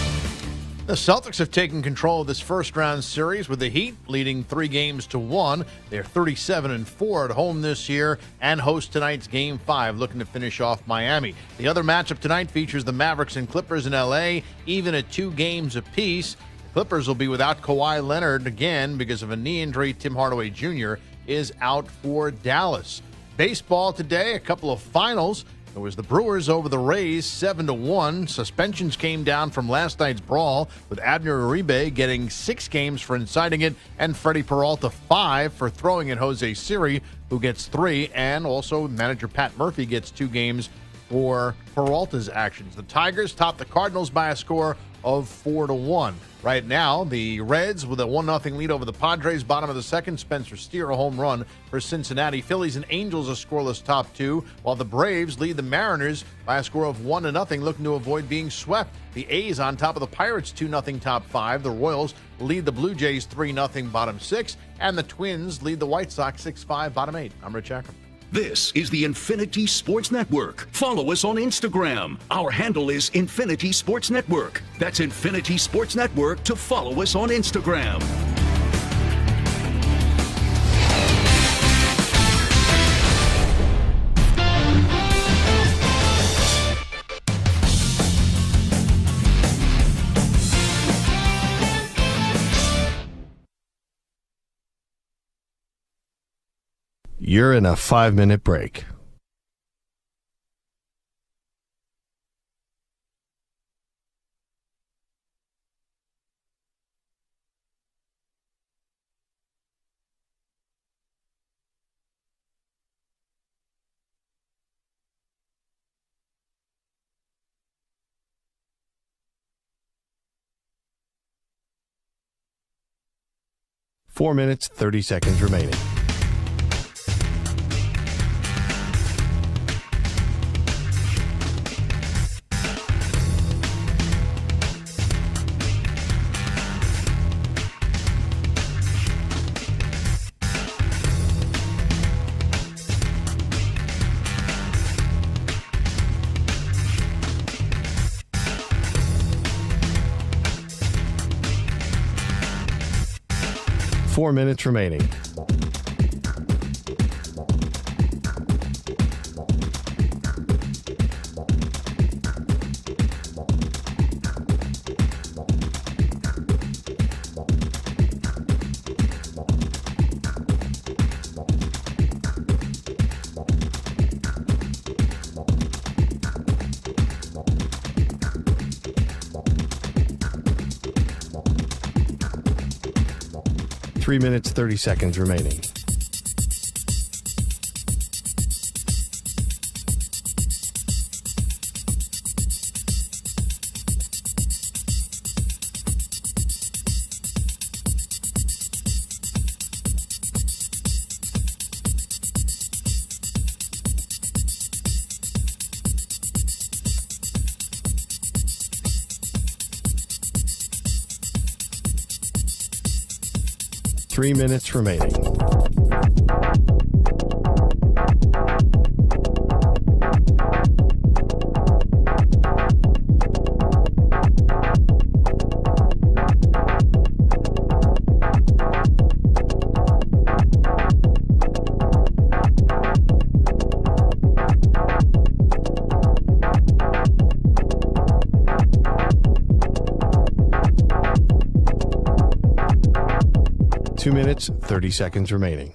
The Celtics have taken control of this first-round series with the Heat leading 3-1. They're 37-4 at home this year and host tonight's Game 5, looking to finish off Miami. The other matchup tonight features the Mavericks and Clippers in L.A., even at 2 games apiece. The Clippers will be without Kawhi Leonard again because of a knee injury. Tim Hardaway Jr. is out for Dallas. Baseball today, a couple of finals. It was the Brewers over the Rays, 7-1. Suspensions came down from last night's brawl, with Abner Uribe getting 6 games for inciting it, and Freddie Peralta 5 for throwing at Jose Siri, who gets 3, and also manager Pat Murphy gets 2 games for Peralta's actions. The Tigers topped the Cardinals by a score of 4-1. Right now, the Reds with a 1-0 lead over the Padres. Bottom of the second, Spencer Steer a home run for Cincinnati. Phillies and Angels a scoreless top 2, while the Braves lead the Mariners by a score of 1-0, looking to avoid being swept. The A's on top of the Pirates 2-0 top 5. The Royals lead the Blue Jays 3-0 bottom 6, and the Twins lead the White Sox 6-5 bottom 8. I'm Rich Akram. This is the Infinity Sports Network. Follow us on Instagram. Our handle is Infinity Sports Network. That's Infinity Sports Network to follow us on Instagram. You're in a 5-minute break. Four minutes, 30 seconds remaining. Four minutes remaining. Three minutes, 30 seconds remaining. Three minutes remaining. Two minutes, 30 seconds remaining.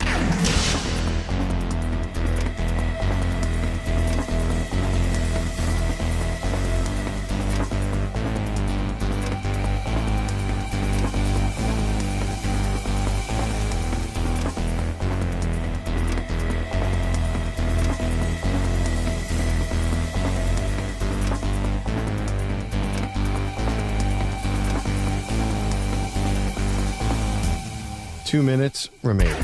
Two minutes remaining.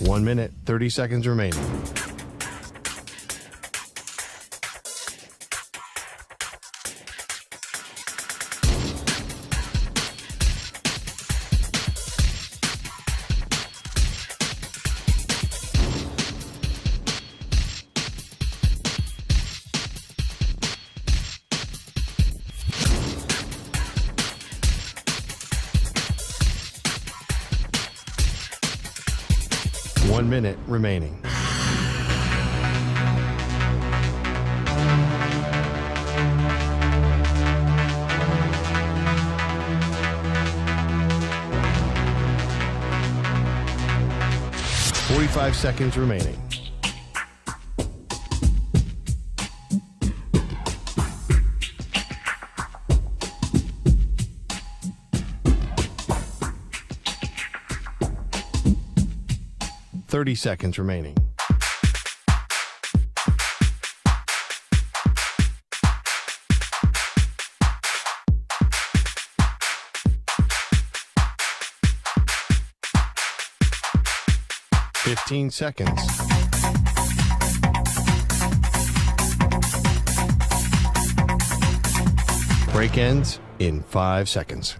1 minute, 30 seconds remaining. One minute remaining. Forty-five seconds remaining. Thirty seconds remaining. Fifteen seconds. Break ends in 5 seconds.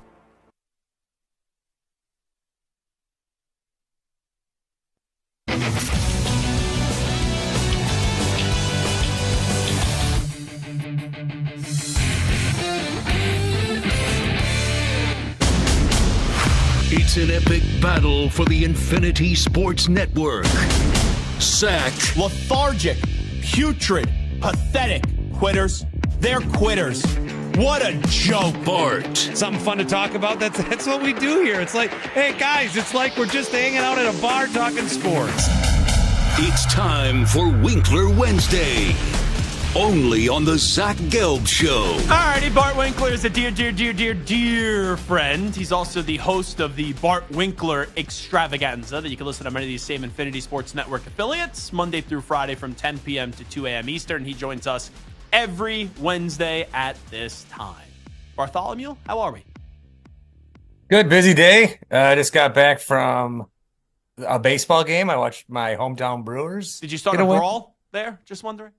It's an epic battle for the Infinity Sports Network. Zach. Lethargic, putrid, pathetic quitters. They're quitters. What a joke. Bart. Something fun to talk about. That's what we do here. It's like, hey, guys, it's like we're just hanging out at a bar talking sports. It's time for Winkler Wednesday. Only on the Zach Gelb Show. Alrighty, Bart Winkler is a dear friend. He's also the host of the Bart Winkler Extravaganza that you can listen to many of these same Infinity Sports Network affiliates, Monday through Friday from 10 p.m. to 2 a.m. Eastern. He joins us every Wednesday at this time. Bartholomew, how are we? Good, busy day. I just got back from a baseball game. I watched my hometown Brewers. Did you start a brawl there? Just wondering.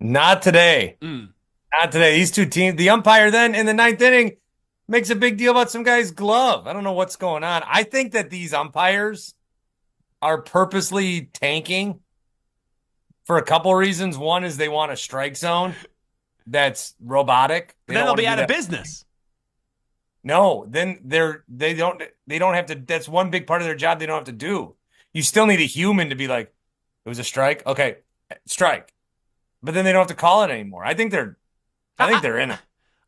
Not today. Not today. These two teams, the umpire then in the ninth inning makes a big deal about some guy's glove. I don't know what's going on. I think that these umpires are purposely tanking for a couple reasons. One is they want a strike zone that's robotic. Then they'll be out of business. No, then they don't have to. That's one big part of their job they don't have to do. You still need a human to be like, it was a strike. Okay, strike. But then they don't have to call it anymore. I think they're in it.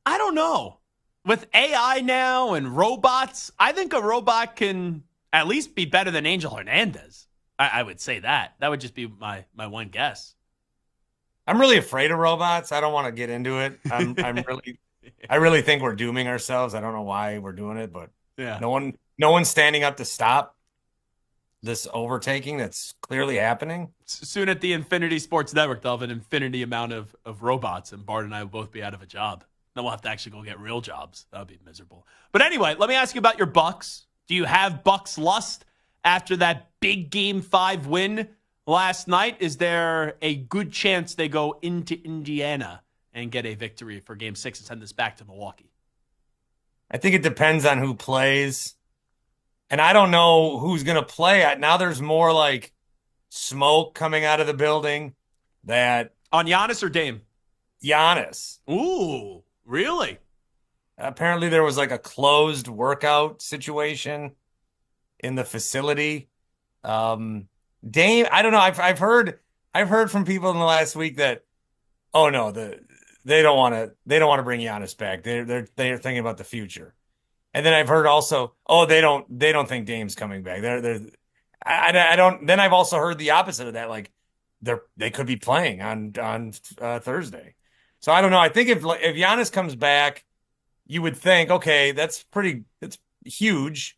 I don't know. With AI now and robots, I think a robot can at least be better than Angel Hernandez. I would say that. That would just be my one guess. I'm really afraid of robots. I don't want to get into it. I really think we're dooming ourselves. I don't know why we're doing it, but yeah. No one's standing up to stop this overtaking that's clearly happening. Soon at the Infinity Sports Network, they'll have an infinity amount of robots, and Bart and I will both be out of a job. Then we'll have to actually go get real jobs. That would be miserable. But anyway, let me ask you about your Bucks. Do you have Bucks lust after that big Game 5 win last night? Is there a good chance they go into Indiana and get a victory for Game 6 and send this back to Milwaukee? I think it depends on who plays. And I don't know who's going to play. Now there's more like smoke coming out of the building. That on Giannis or Dame? Giannis. Ooh, really? Apparently there was like a closed workout situation in the facility. Dame, I don't know. I've heard from people in the last week that, oh no, they don't want to bring Giannis back. They're thinking about the future. And then I've heard also, oh, they don't think Dame's coming back. I don't. Then I've also heard the opposite of that. Like they could be playing on Thursday. So I don't know. I think if Giannis comes back, you would think, okay, that's huge.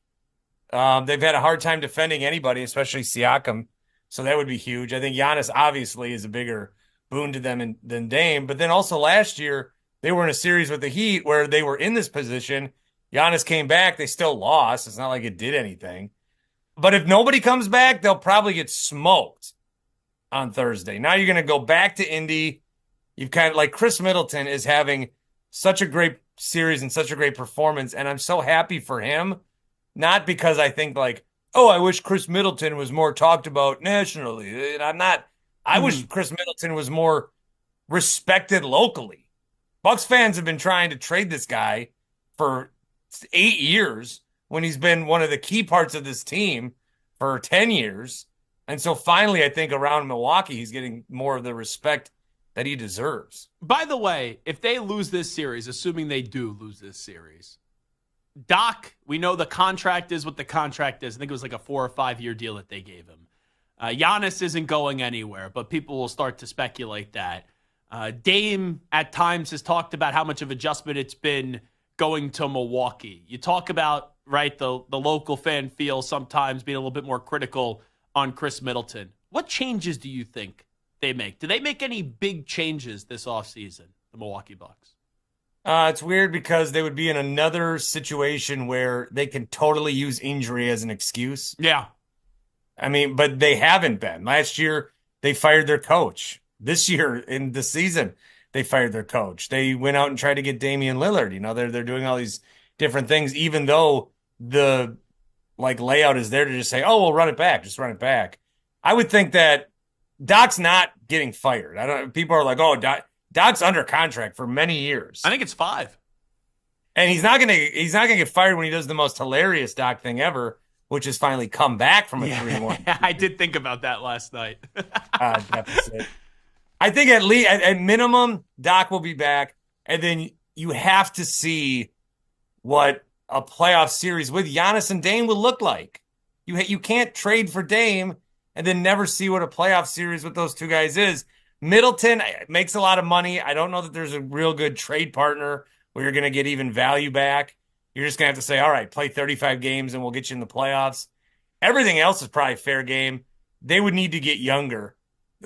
They've had a hard time defending anybody, especially Siakam. So that would be huge. I think Giannis obviously is a bigger boon to them than Dame. But then also last year they were in a series with the Heat where they were in this position. Giannis came back. They still lost. It's not like it did anything. But if nobody comes back, they'll probably get smoked on Thursday. Now you're going to go back to Indy. You've kind of like Chris Middleton is having such a great series and such a great performance. And I'm so happy for him. Not because I think like, oh, I wish Chris Middleton was more talked about nationally. I'm not. I wish Chris Middleton was more respected locally. Bucks fans have been trying to trade this guy for 8 years when he's been one of the key parts of this team for 10 years. And so finally, I think around Milwaukee, he's getting more of the respect that he deserves. By the way, if they lose this series, assuming they do lose this series, Doc, we know the contract is what the contract is. I think it was like a 4 or 5 year deal that they gave him. Giannis isn't going anywhere, but people will start to speculate that. Dame at times has talked about how much of adjustment it's been going to Milwaukee. You talk about, right, the local fan feel sometimes being a little bit more critical on Chris Middleton. What changes do you think they make? Do they make any big changes this offseason, the Milwaukee Bucks? It's weird because they would be in another situation where they can totally use injury as an excuse. Yeah. I mean, but they haven't been. Last year, they fired their coach. This year, in the season, they fired their coach. They went out and tried to get Damian Lillard. You know, they're doing all these different things, even though the layout is there to just say, oh, we'll run it back. Just run it back. I would think that Doc's not getting fired. People are like, oh, Doc's under contract for many years. I think it's 5. And he's not gonna get fired when he does the most hilarious Doc thing ever, which is finally come back from a 3-1. I did think about that last night. Deficit. I think at minimum, Doc will be back, and then you have to see what a playoff series with Giannis and Dame will look like. You can't trade for Dame and then never see what a playoff series with those two guys is. Middleton makes a lot of money. I don't know that there's a real good trade partner where you're going to get even value back. You're just going to have to say, all right, play 35 games and we'll get you in the playoffs. Everything else is probably fair game. They would need to get younger.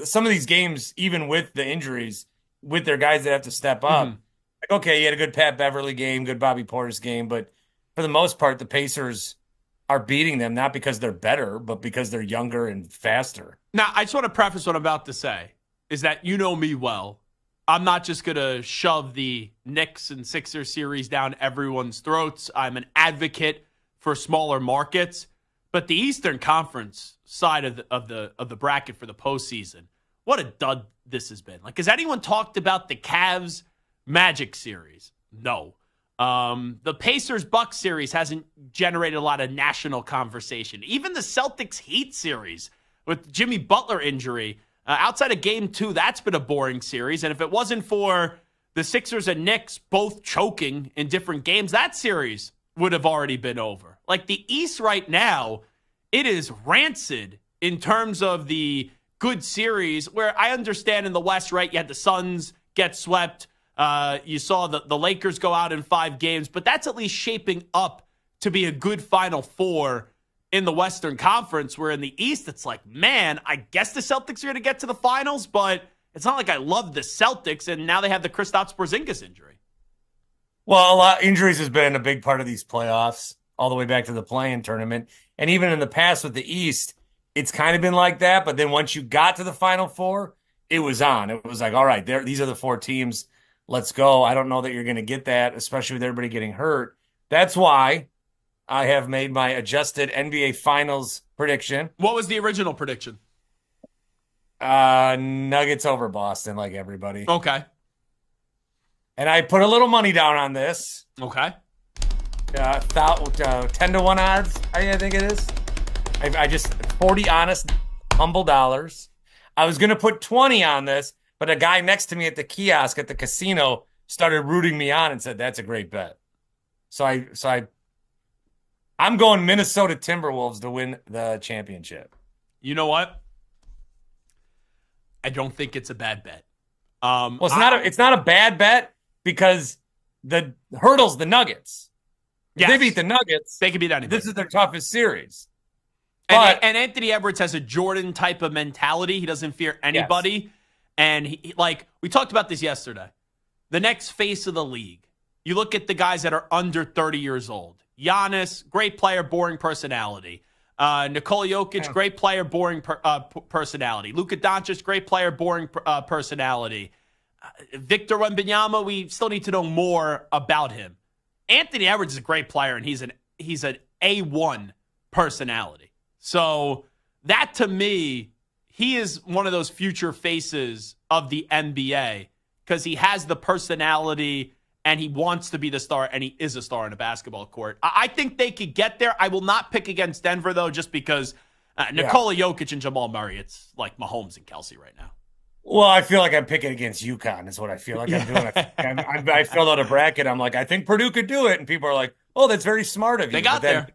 Some of these games, even with the injuries, with their guys that have to step up, like, okay, you had a good Pat Beverly game, good Bobby Portis game, but for the most part, the Pacers are beating them, not because they're better, but because they're younger and faster. Now, I just want to preface what I'm about to say, is that you know me well. I'm not just going to shove the Knicks and Sixers series down everyone's throats. I'm an advocate for smaller markets. But the Eastern Conference side of the bracket for the postseason, what a dud this has been. Like, has anyone talked about the Cavs Magic series? No. The Pacers Bucks series hasn't generated a lot of national conversation. Even the Celtics Heat series with Jimmy Butler injury, outside of game 2, that's been a boring series. And if it wasn't for the Sixers and Knicks both choking in different games, that series would have already been over. Like, the East right now, it is rancid in terms of the good series, where I understand in the West, right, you had the Suns get swept. You saw the Lakers go out in 5 games, but that's at least shaping up to be a good Final Four in the Western Conference, where in the East, it's like, man, I guess the Celtics are going to get to the finals, but it's not like I love the Celtics, and now they have the Kristaps Porzingis injury. Well, a lot injuries has been a big part of these playoffs, all the way back to the play-in tournament. And even in the past with the East, it's kind of been like that. But then once you got to the Final Four, it was on. It was like, all right, these are the 4 teams. Let's go. I don't know that you're going to get that, especially with everybody getting hurt. That's why I have made my adjusted NBA Finals prediction. What was the original prediction? Nuggets over Boston, like everybody. Okay. And I put a little money down on this. Okay. 10-1 odds, I think it is. I just 40 honest, humble dollars. I was going to put 20 on this, but a guy next to me at the kiosk at the casino started rooting me on and said, that's a great bet. So I'm going Minnesota Timberwolves to win the championship. You know what? I don't think it's a bad bet. Well, it's not a bad bet because the hurdle's the Nuggets. If they beat the Nuggets, they can beat anybody. This is their toughest series. And Anthony Edwards has a Jordan type of mentality. He doesn't fear anybody. Yes. And we talked about this yesterday. The next face of the league. You look at the guys that are under 30 years old. Giannis, great player, boring personality. Nikola Jokic, great player, boring personality. Luka Doncic, great player, boring personality. Victor Wembanyama, we still need to know more about him. Anthony Edwards is a great player, and he's an A1 personality. So that, to me, he is one of those future faces of the NBA because he has the personality and he wants to be the star, and he is a star in a basketball court. I think they could get there. I will not pick against Denver, though, just because Nikola Jokic and Jamal Murray, it's like Mahomes and Kelsey right now. Well, I feel like I'm picking against UConn is what I feel like I'm doing. I filled out a bracket. I'm like, I think Purdue could do it. And people are like, oh, that's very smart of you. They got there.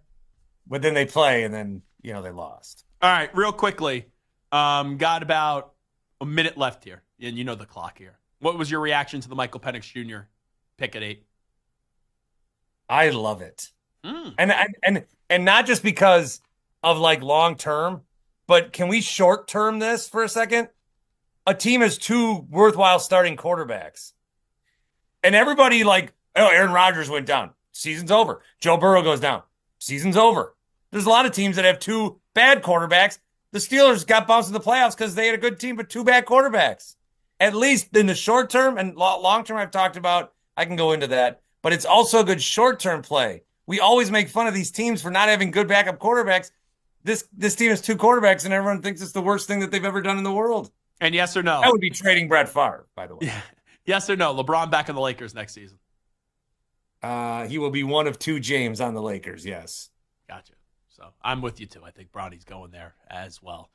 But then they play, and then, they lost. All right, real quickly. Got about a minute left here, and you know the clock here. What was your reaction to the Michael Penix Jr. pick at 8? I love it. And not just because of, like, long-term, but can we short-term this for a second? A team has 2 worthwhile starting quarterbacks. And everybody Aaron Rodgers went down. Season's over. Joe Burrow goes down. Season's over. There's a lot of teams that have 2 bad quarterbacks. The Steelers got bounced in the playoffs because they had a good team but 2 bad quarterbacks. At least in the short term and long term I've talked about, I can go into that. But it's also a good short-term play. We always make fun of these teams for not having good backup quarterbacks. This team has 2 quarterbacks, and everyone thinks it's the worst thing that they've ever done in the world. And yes or no? That would be trading Brett Favre, by the way. Yeah. Yes or no? LeBron back in the Lakers next season? He will be one of 2 James on the Lakers, yes. Gotcha. So I'm with you, too. I think Bronny's going there as well.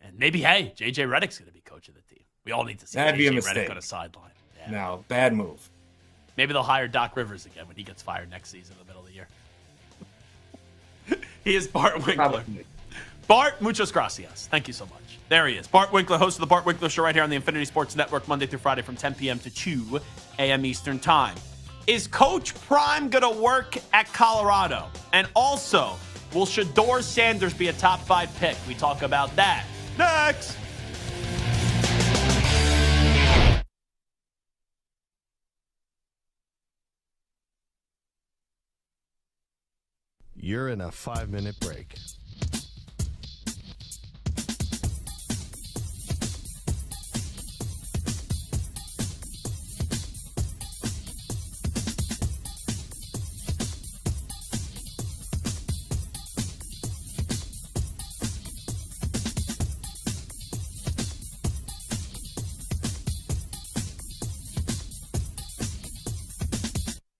And maybe, hey, JJ Redick's going to be coach of the team. We all need to see That'd be a JJ mistake. Redick on a sideline. Yeah. No, bad move. Maybe they'll hire Doc Rivers again when he gets fired next season in the middle of the year. He is Bart Winkler. Probably. Bart, muchas gracias. Thank you so much. There he is. Bart Winkler, host of the Bart Winkler Show right here on the Infinity Sports Network, Monday through Friday from 10 p.m. to 2 a.m. Eastern Time. Is Coach Prime going to work at Colorado? And also, will Shedeur Sanders be a top 5 pick? We talk about that next. You're in a 5-minute break.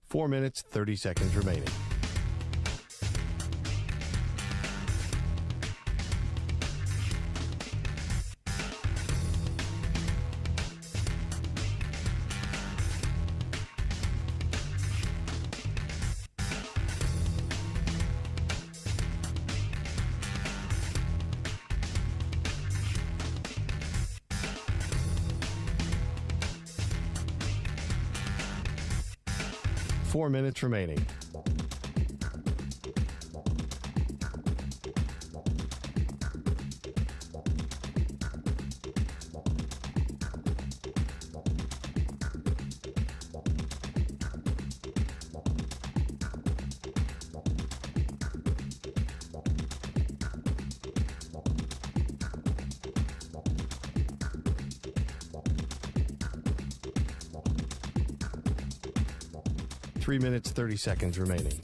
Four minutes, 30 seconds remaining. Four minutes remaining. Three minutes, 30 seconds remaining.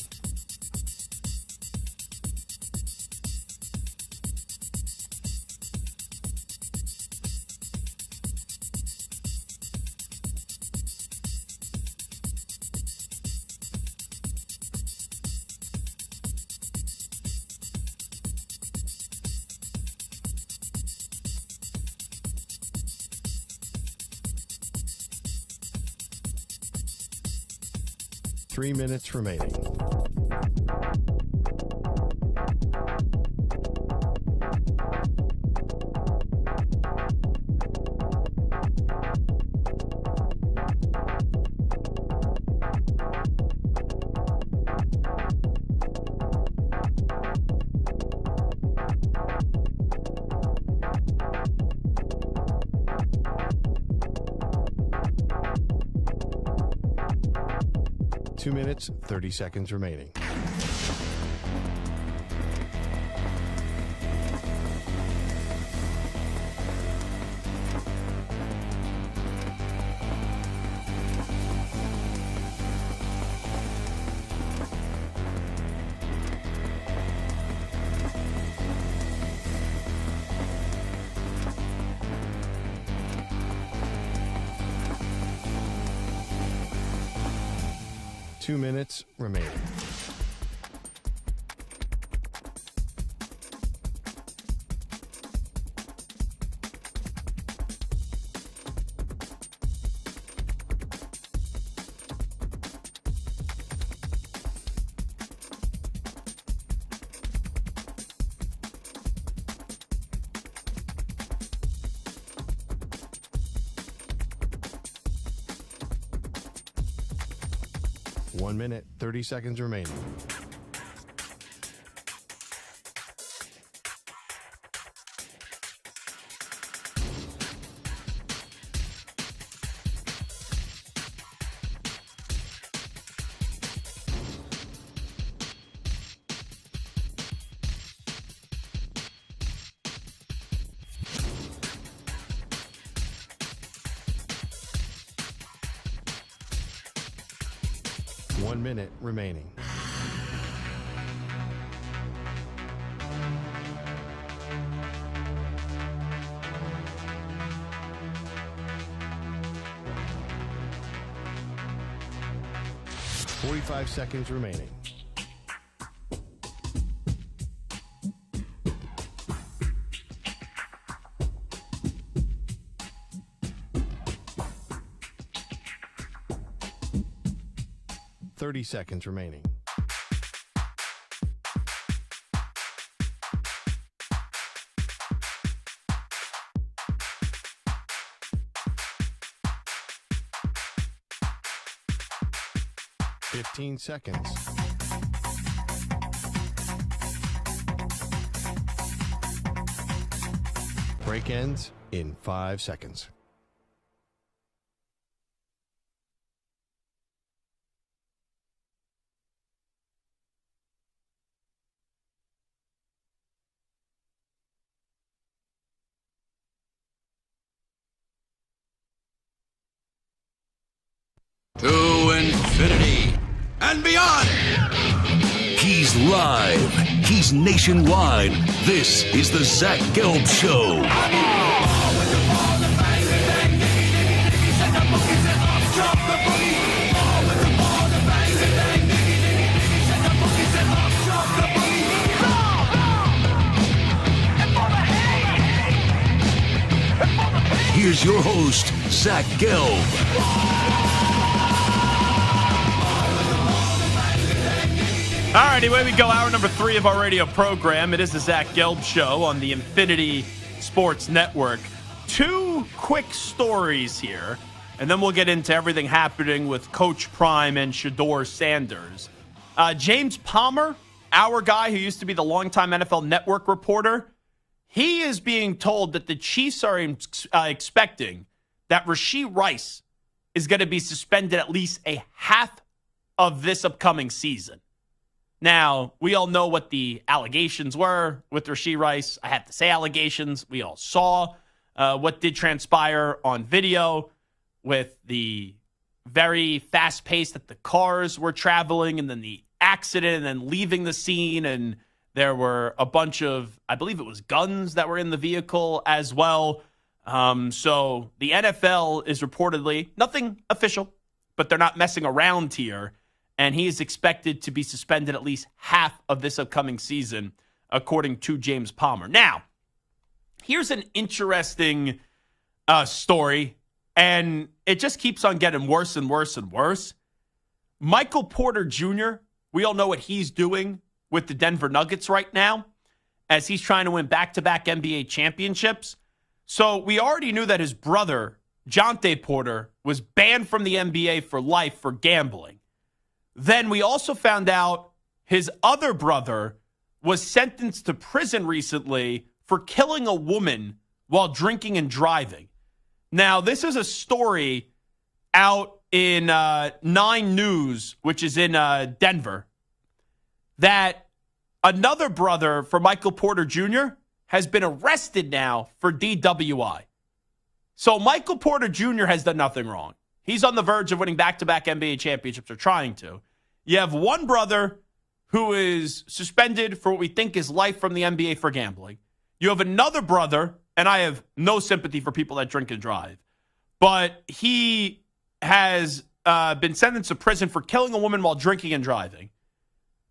Three minutes remaining. Two minutes, 30 seconds remaining. 2 minutes remaining. One minute, 30 seconds remaining. One minute remaining. Forty-five seconds remaining. Thirty seconds remaining. Fifteen seconds. Break ends in 5 seconds. To infinity and beyond. He's live. He's nationwide. This is the Zach Gelb Show. Here's your host, Zach Gelb. All right, away we go. Hour number 3 of our radio program. It is the Zach Gelb Show on the Infinity Sports Network. 2 quick stories here, and then we'll get into everything happening with Coach Prime and Shedeur Sanders. James Palmer, our guy who used to be the longtime NFL Network reporter, he is being told that the Chiefs are expecting that Rashee Rice is going to be suspended at least a half of this upcoming season. Now, we all know what the allegations were with Rashee Rice. I have to say allegations. We all saw what did transpire on video with the very fast pace that the cars were traveling and then the accident and then leaving the scene. And there were a bunch of, I believe it was guns that were in the vehicle as well. So the NFL is reportedly, nothing official, but they're not messing around here. And he is expected to be suspended at least half of this upcoming season, according to James Palmer. Now, here's an interesting story, and it just keeps on getting worse and worse and worse. Michael Porter Jr., we all know what he's doing with the Denver Nuggets right now, as he's trying to win back-to-back NBA championships. So we already knew that his brother, Jonte Porter, was banned from the NBA for life for gambling. Then we also found out his other brother was sentenced to prison recently for killing a woman while drinking and driving. Now, this is a story out in 9 News, which is in Denver, that another brother for Michael Porter Jr. has been arrested now for DWI. So Michael Porter Jr. has done nothing wrong. He's on the verge of winning back-to-back NBA championships, or trying to. You have one brother who is suspended for what we think is life from the NBA for gambling. You have another brother, and I have no sympathy for people that drink and drive, but he has been sentenced to prison for killing a woman while drinking and driving.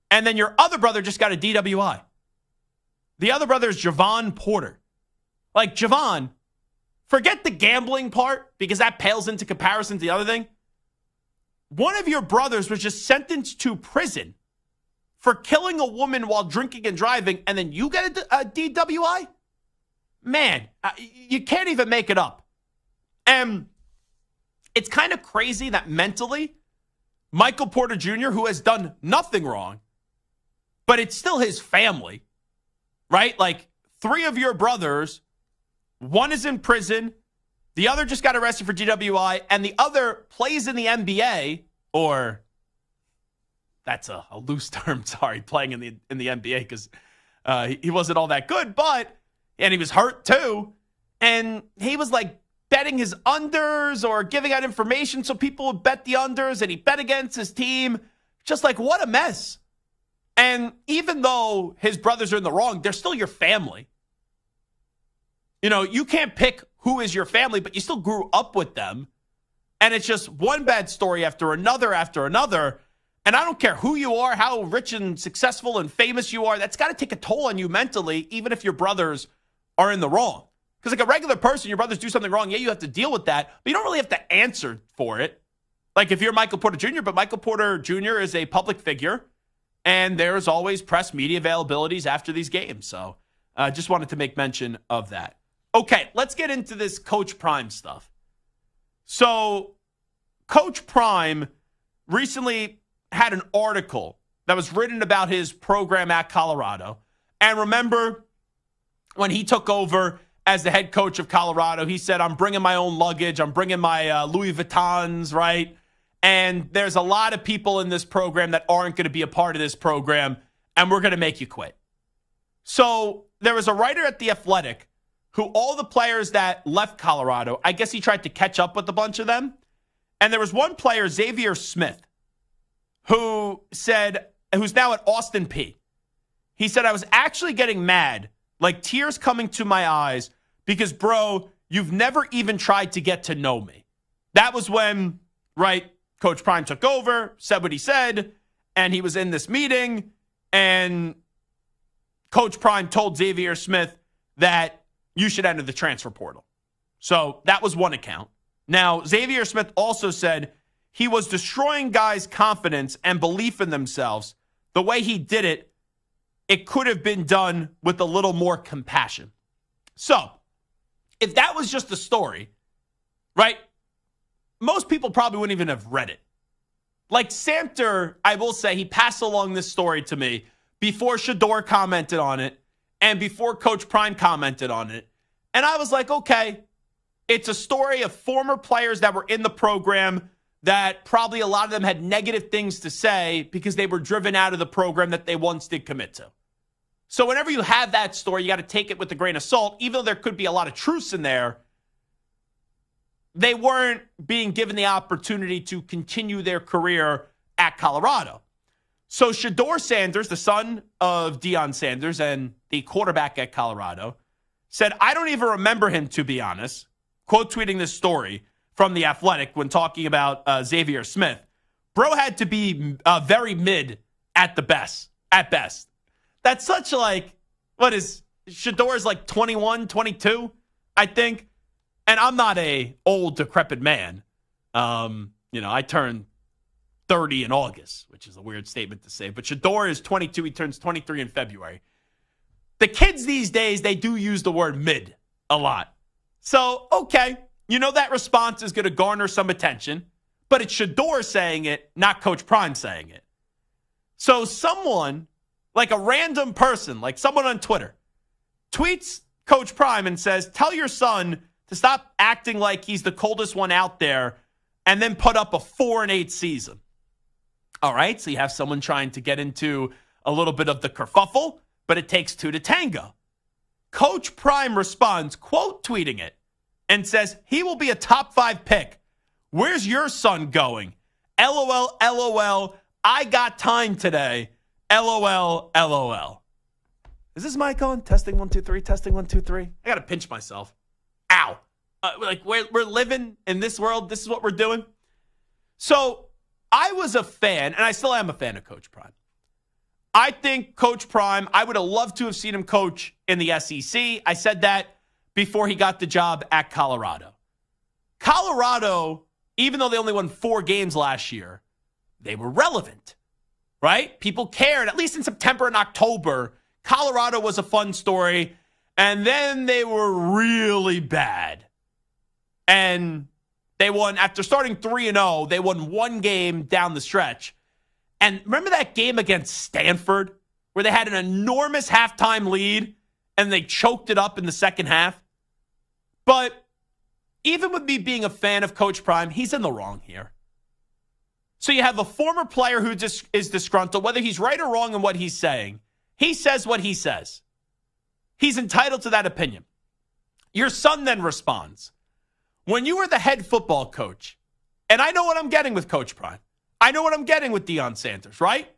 And then your other brother just got a DWI. The other brother is Javon Porter. Like, Javon, forget the gambling part because that pales into comparison to the other thing. One of your brothers was just sentenced to prison for killing a woman while drinking and driving, and then you get a DWI? Man, you can't even make it up. And it's kind of crazy that mentally, Michael Porter Jr., who has done nothing wrong, but it's still his family, right? Like, 3 of your brothers, one is in prison, the other just got arrested for DWI, and the other plays in the NBA, or that's a loose term, sorry, playing in the NBA because he wasn't all that good, and he was hurt too, and he was like betting his unders or giving out information so people would bet the unders, and he bet against his team. Just like, what a mess. And even though his brothers are in the wrong, they're still your family. You know, you can't pick who is your family, but you still grew up with them. And it's just one bad story after another after another. And I don't care who you are, how rich and successful and famous you are, that's got to take a toll on you mentally, even if your brothers are in the wrong. Because like a regular person, your brothers do something wrong, yeah, you have to deal with that, but you don't really have to answer for it. Like if you're Michael Porter Jr., but Michael Porter Jr. is a public figure, and there's always press media availabilities after these games. So I just wanted to make mention of that. Okay, let's get into this Coach Prime stuff. So Coach Prime recently had an article that was written about his program at Colorado. And remember, when he took over as the head coach of Colorado, he said, I'm bringing my own luggage. I'm bringing my Louis Vuittons, right? And there's a lot of people in this program that aren't going to be a part of this program, and we're going to make you quit. So there was a writer at The Athletic who all the players that left Colorado, I guess he tried to catch up with a bunch of them. And there was one player, Xavier Smith, who said, who's now at Austin Peay. He said, I was actually getting mad, like tears coming to my eyes, because, bro, you've never even tried to get to know me. That was when, right, Coach Prime took over, said what he said, and he was in this meeting, and Coach Prime told Xavier Smith that you should enter the transfer portal. So that was one account. Now, Xavier Smith also said he was destroying guys' confidence and belief in themselves. The way he did it, it could have been done with a little more compassion. So, if that was just a story, right, most people probably wouldn't even have read it. Like Samter, I will say, he passed along this story to me before Shedeur commented on it and before Coach Prime commented on it. And I was like, okay, it's a story of former players that were in the program that probably a lot of them had negative things to say because they were driven out of the program that they once did commit to. So whenever you have that story, you got to take it with a grain of salt. Even though there could be a lot of truths in there, they weren't being given the opportunity to continue their career at Colorado. So Shedeur Sanders, the son of Deion Sanders and the quarterback at Colorado, said, I don't even remember him, to be honest. Quote tweeting this story from The Athletic when talking about Xavier Smith. Bro had to be very mid at best. That's such like, what is, Shedeur is like 21, 22, I think. And I'm not a old, decrepit man. I turned 30 in August, which is a weird statement to say. But Shedeur is 22. He turns 23 in February. The kids these days, they do use the word mid a lot. So, okay, that response is going to garner some attention. But it's Shedeur saying it, not Coach Prime saying it. So someone, like a random person, like someone on Twitter, tweets Coach Prime and says, tell your son to stop acting like he's the coldest one out there and then put up a 4-8 season. All right, so you have someone trying to get into a little bit of the kerfuffle, but it takes two to tango. Coach Prime responds, quote tweeting it, and says, he will be a top 5 pick. Where's your son going? LOL, LOL, I got time today. LOL, LOL. Is this mic on? Testing 1, 2, 3, testing 1, 2, 3. I got to pinch myself. Ow. We're living in this world. This is what we're doing. So I was a fan, and I still am a fan of Coach Prime. I think Coach Prime, I would have loved to have seen him coach in the SEC. I said that before he got the job at Colorado. Colorado, even though they only won 4 games last year, they were relevant, right? People cared. At least in September and October, Colorado was a fun story. And then they were really bad. And they won, after starting 3-0, they won 1 game down the stretch. And remember that game against Stanford where they had an enormous halftime lead and they choked it up in the second half? But even with me being a fan of Coach Prime, he's in the wrong here. So you have a former player who just is disgruntled, whether he's right or wrong in what he's saying. He says what he says. He's entitled to that opinion. Your son then responds, when you were the head football coach, and I know what I'm getting with Coach Prime. I know what I'm getting with Deion Sanders, right?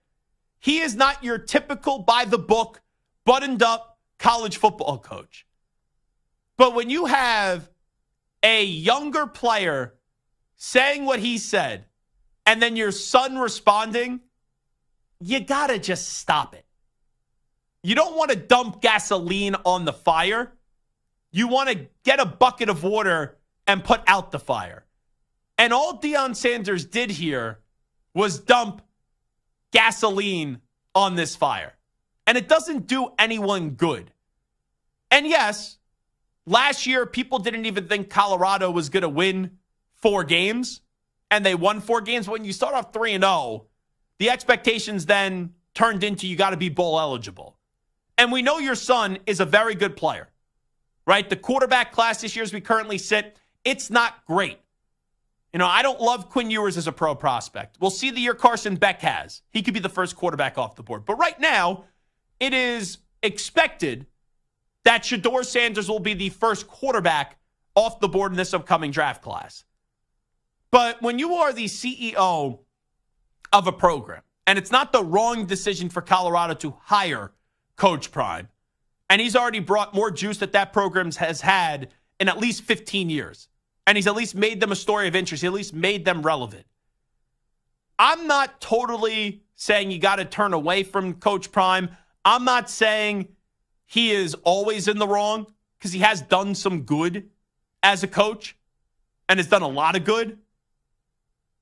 He is not your typical by-the-book, buttoned-up college football coach. But when you have a younger player saying what he said, and then your son responding, you got to just stop it. You don't want to dump gasoline on the fire. You want to get a bucket of water and put out the fire. And all Deion Sanders did here was dump gasoline on this fire. And it doesn't do anyone good. And yes, last year, people didn't even think Colorado was going to win 4 games. And they won 4 games. When you start off 3-0, the expectations then turned into you got to be bowl eligible. And we know your son is a very good player, right? The quarterback class this year as we currently sit, it's not great. You know, I don't love Quinn Ewers as a pro prospect. We'll see the year Carson Beck has. He could be the first quarterback off the board. But right now, it is expected that Shedeur Sanders will be the first quarterback off the board in this upcoming draft class. But when you are the CEO of a program, and it's not the wrong decision for Colorado to hire Coach Prime, and he's already brought more juice that program has had in at least 15 years. And he's at least made them a story of interest. He at least made them relevant. I'm not totally saying you got to turn away from Coach Prime. I'm not saying he is always in the wrong, because he has done some good as a coach and has done a lot of good.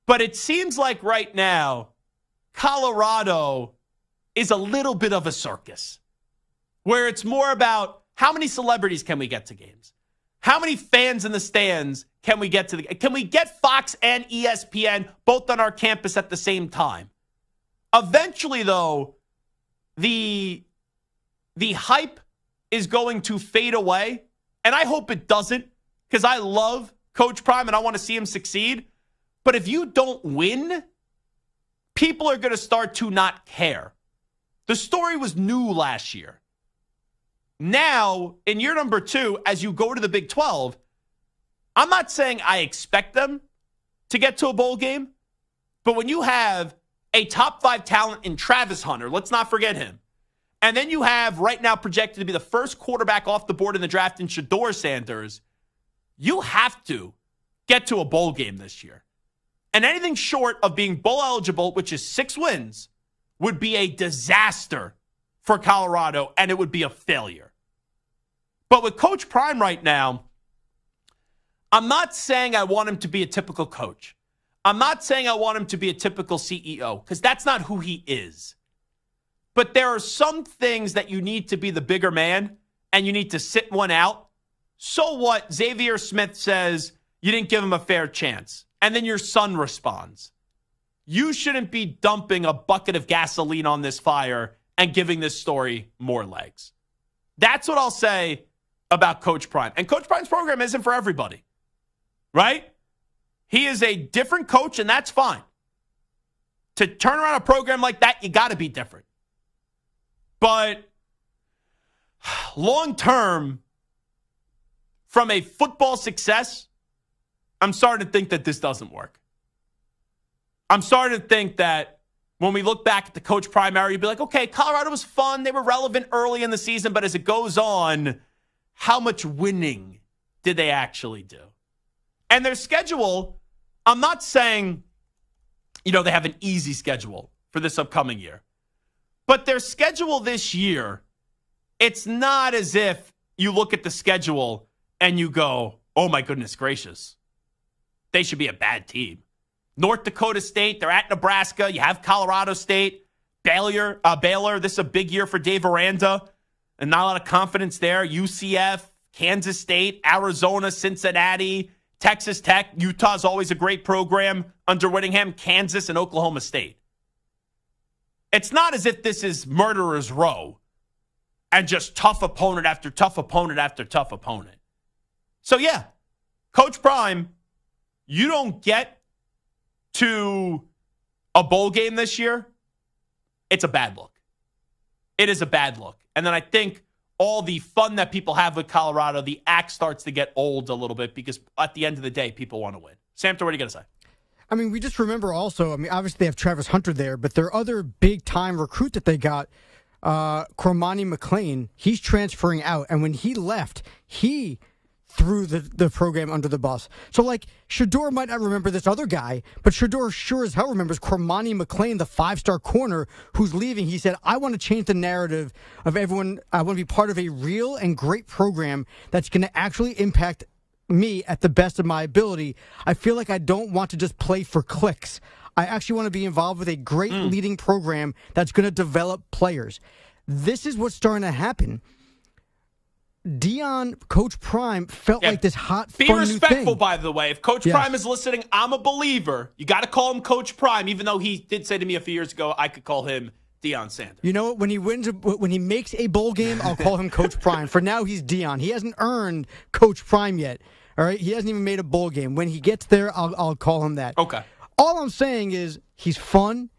But it seems like right now, Colorado is a little bit of a circus, where it's more about how many celebrities can we get to games? How many fans in the stands can we get to? Can we get Fox and ESPN both on our campus at the same time? Eventually, though, the hype is going to fade away, and I hope it doesn't, because I love Coach Prime and I want to see him succeed. But if you don't win, people are going to start to not care. The story was new last year. Now, in year number 2, as you go to the Big 12, I'm not saying I expect them to get to a bowl game, but when you have a top 5 talent in Travis Hunter, let's not forget him, and then you have right now projected to be the first quarterback off the board in the draft in Shedeur Sanders, you have to get to a bowl game this year. And anything short of being bowl eligible, which is 6 wins, would be a disaster for Colorado, and it would be a failure. But with Coach Prime right now, I'm not saying I want him to be a typical coach. I'm not saying I want him to be a typical CEO, because that's not who he is. But there are some things that you need to be the bigger man, and you need to sit one out. So what? Xavier Smith says you didn't give him a fair chance. And then your son responds. You shouldn't be dumping a bucket of gasoline on this fire and giving this story more legs. That's what I'll say about Coach Prime. And Coach Prime's program isn't for everybody, right? He is a different coach, and that's fine. To turn around a program like that, you got to be different. But long term, from a football success, I'm starting to think that this doesn't work. I'm starting to think that when we look back at the Coach Prime era, you'd be like, okay, Colorado was fun. They were relevant early in the season, but as it goes on, how much winning did they actually do? And their schedule, I'm not saying they have an easy schedule for this upcoming year. But their schedule this year, it's not as if you look at the schedule and you go, oh my goodness gracious, they should be a bad team. North Dakota State, they're at Nebraska. You have Colorado State, Baylor. This is a big year for Dave Aranda, and not a lot of confidence there. UCF, Kansas State, Arizona, Cincinnati, Texas Tech. Utah's always a great program under Whittingham, Kansas, and Oklahoma State. It's not as if this is murderer's row and just tough opponent after tough opponent after tough opponent. So, yeah, Coach Prime, you don't get to a bowl game this year, it's a bad look. It is a bad look. And then I think all the fun that people have with Colorado, the act starts to get old a little bit because at the end of the day, people want to win. Samter, what are you going to say? I mean, we just remember also, obviously they have Travis Hunter there, but their other big-time recruit that they got, Cormani McClain, he's transferring out. And when he left, he threw the program under the bus. So, Shedeur might not remember this other guy, but Shedeur sure as hell remembers Cormani McClain, the 5-star corner who's leaving. He said, I want to change the narrative of everyone. I want to be part of a real and great program that's going to actually impact me at the best of my ability. I feel like I don't want to just play for clicks. I actually want to be involved with a great leading program that's going to develop players. This is what's starting to happen. Coach Prime felt like this hot, fun new thing. Be respectful, by the way. If Coach Prime is listening, I'm a believer. You got to call him Coach Prime, even though he did say to me a few years ago I could call him Deion Sanders. You know what? When he makes a bowl game, I'll call him Coach Prime. For now, he's Deion. He hasn't earned Coach Prime yet. All right, he hasn't even made a bowl game. When he gets there, I'll call him that. Okay. All I'm saying is he's fun.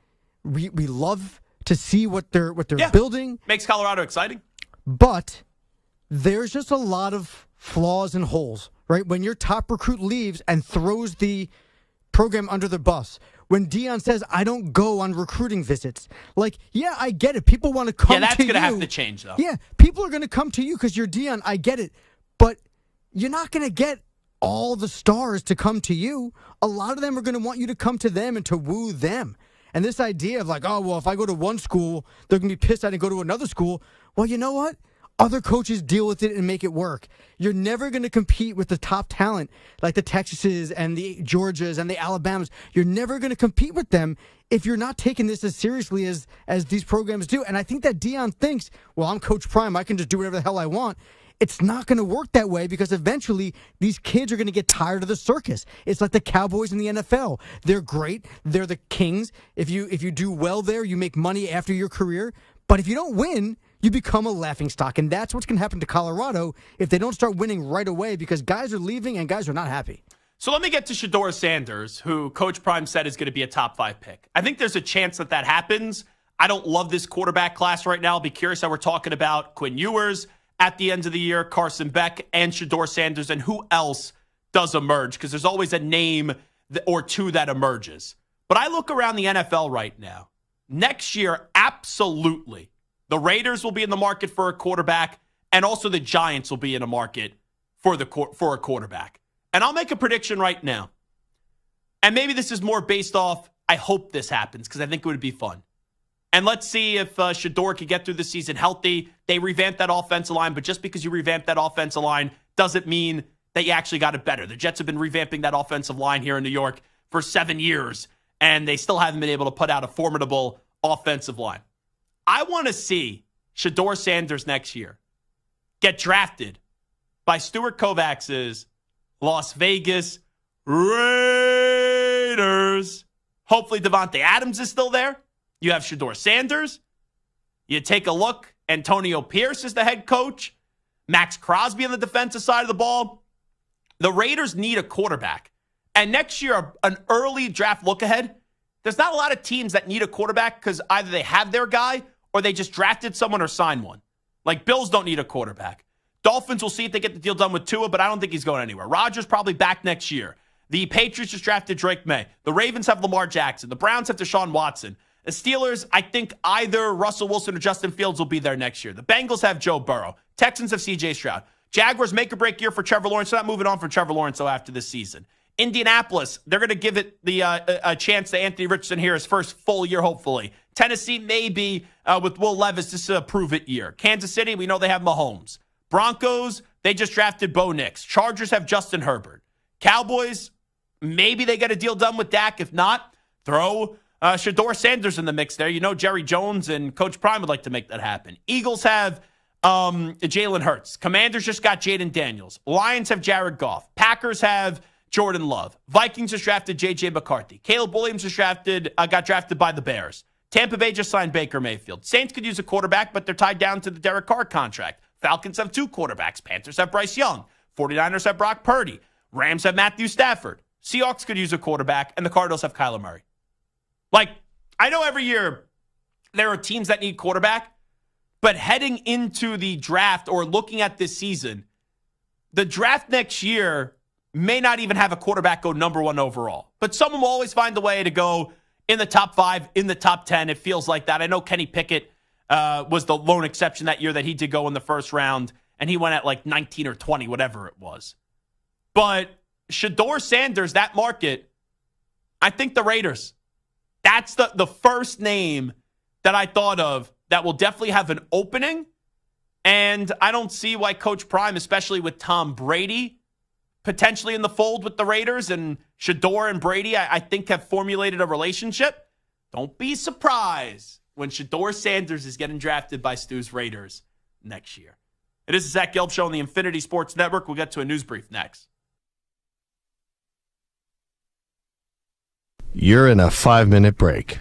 We love to see what they're building. Makes Colorado exciting. But there's just a lot of flaws and holes, right? When your top recruit leaves and throws the program under the bus, when Deion says, I don't go on recruiting visits. I get it. People want to come to you. Yeah, that's going to have to change, though. Yeah, people are going to come to you because you're Deion. I get it. But you're not going to get all the stars to come to you. A lot of them are going to want you to come to them and to woo them. And this idea of if I go to one school, they're going to be pissed I didn't go to another school. Well, you know what? Other coaches deal with it and make it work. You're never going to compete with the top talent like the Texases and the Georgias and the Alabamas. You're never going to compete with them if you're not taking this as seriously as these programs do. And I think that Deion thinks, well, I'm Coach Prime. I can just do whatever the hell I want. It's not going to work that way because eventually these kids are going to get tired of the circus. It's like the Cowboys in the NFL. They're great. They're the kings. If you do well there, you make money after your career. But if you don't win, you become a laughingstock. And that's what's going to happen to Colorado if they don't start winning right away because guys are leaving and guys are not happy. So let me get to Shedeur Sanders, who Coach Prime said is going to be a top 5 pick. I think there's a chance that happens. I don't love this quarterback class right now. I'll be curious how we're talking about Quinn Ewers at the end of the year, Carson Beck, and Shedeur Sanders, and who else does emerge, because there's always a name or two that emerges. But I look around the NFL right now. Next year, absolutely, the Raiders will be in the market for a quarterback, and also the Giants will be in a market for a quarterback. And I'll make a prediction right now. And maybe this is more based off, I hope this happens, because I think it would be fun. And let's see if Shedeur could get through the season healthy. They revamped that offensive line, but just because you revamped that offensive line doesn't mean that you actually got it better. The Jets have been revamping that offensive line here in New York for 7 years, and they still haven't been able to put out a formidable offensive line. I want to see Shedeur Sanders next year get drafted by Stuart Kovacs's Las Vegas Raiders. Hopefully Devontae Adams is still there. You have Shedeur Sanders. You take a look. Antonio Pierce is the head coach. Max Crosby on the defensive side of the ball. The Raiders need a quarterback. And next year, an early draft look ahead, there's not a lot of teams that need a quarterback because either they have their guy or they just drafted someone or signed one. Like Bills don't need a quarterback. Dolphins will see if they get the deal done with Tua, but I don't think he's going anywhere. Rodgers probably back next year. The Patriots just drafted Drake May. The Ravens have Lamar Jackson. The Browns have Deshaun Watson. The Steelers, I think either Russell Wilson or Justin Fields will be there next year. The Bengals have Joe Burrow. Texans have C.J. Stroud. Jaguars make or break year for Trevor Lawrence. So not moving on from Trevor Lawrence, though, after this season. Indianapolis, they're going to give it a chance to Anthony Richardson here, his first full year, hopefully. Tennessee, maybe with Will Levis, this is a prove-it year. Kansas City, we know they have Mahomes. Broncos, they just drafted Bo Nix. Chargers have Justin Herbert. Cowboys, maybe they get a deal done with Dak. If not, throw Shedeur Sanders in the mix there. You know Jerry Jones and Coach Prime would like to make that happen. Eagles have Jalen Hurts. Commanders just got Jaden Daniels. Lions have Jared Goff. Packers have Jordan Love. Vikings just drafted JJ McCarthy. Caleb Williams just got drafted by the Bears. Tampa Bay just signed Baker Mayfield. Saints could use a quarterback, but they're tied down to the Derek Carr contract. Falcons have 2 quarterbacks. Panthers have Bryce Young. 49ers have Brock Purdy. Rams have Matthew Stafford. Seahawks could use a quarterback, and the Cardinals have Kyler Murray. Like, I know every year there are teams that need quarterback, but heading into the draft or looking at this season, the draft next year may not even have a quarterback go number 1 overall. But someone will always find a way to go in the top 5, in the top 10. It feels like that. I know Kenny Pickett was the lone exception that year that he did go in the first round, and he went at like 19 or 20, whatever it was. But Shedeur Sanders, that market, I think the Raiders. That's the first name that I thought of that will definitely have an opening. And I don't see why Coach Prime, especially with Tom Brady, potentially in the fold with the Raiders, and Shedeur and Brady, I think have formulated a relationship. Don't be surprised when Shedeur Sanders is getting drafted by Stu's Raiders next year. It is the Zach Gelb Show on the Infinity Sports Network. We'll get to a news brief next. You're in a 5-minute break.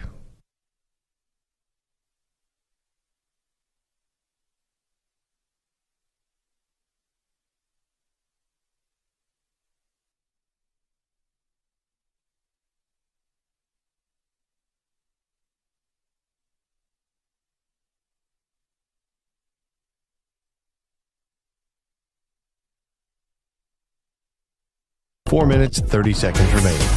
Four minutes, 30 seconds remaining.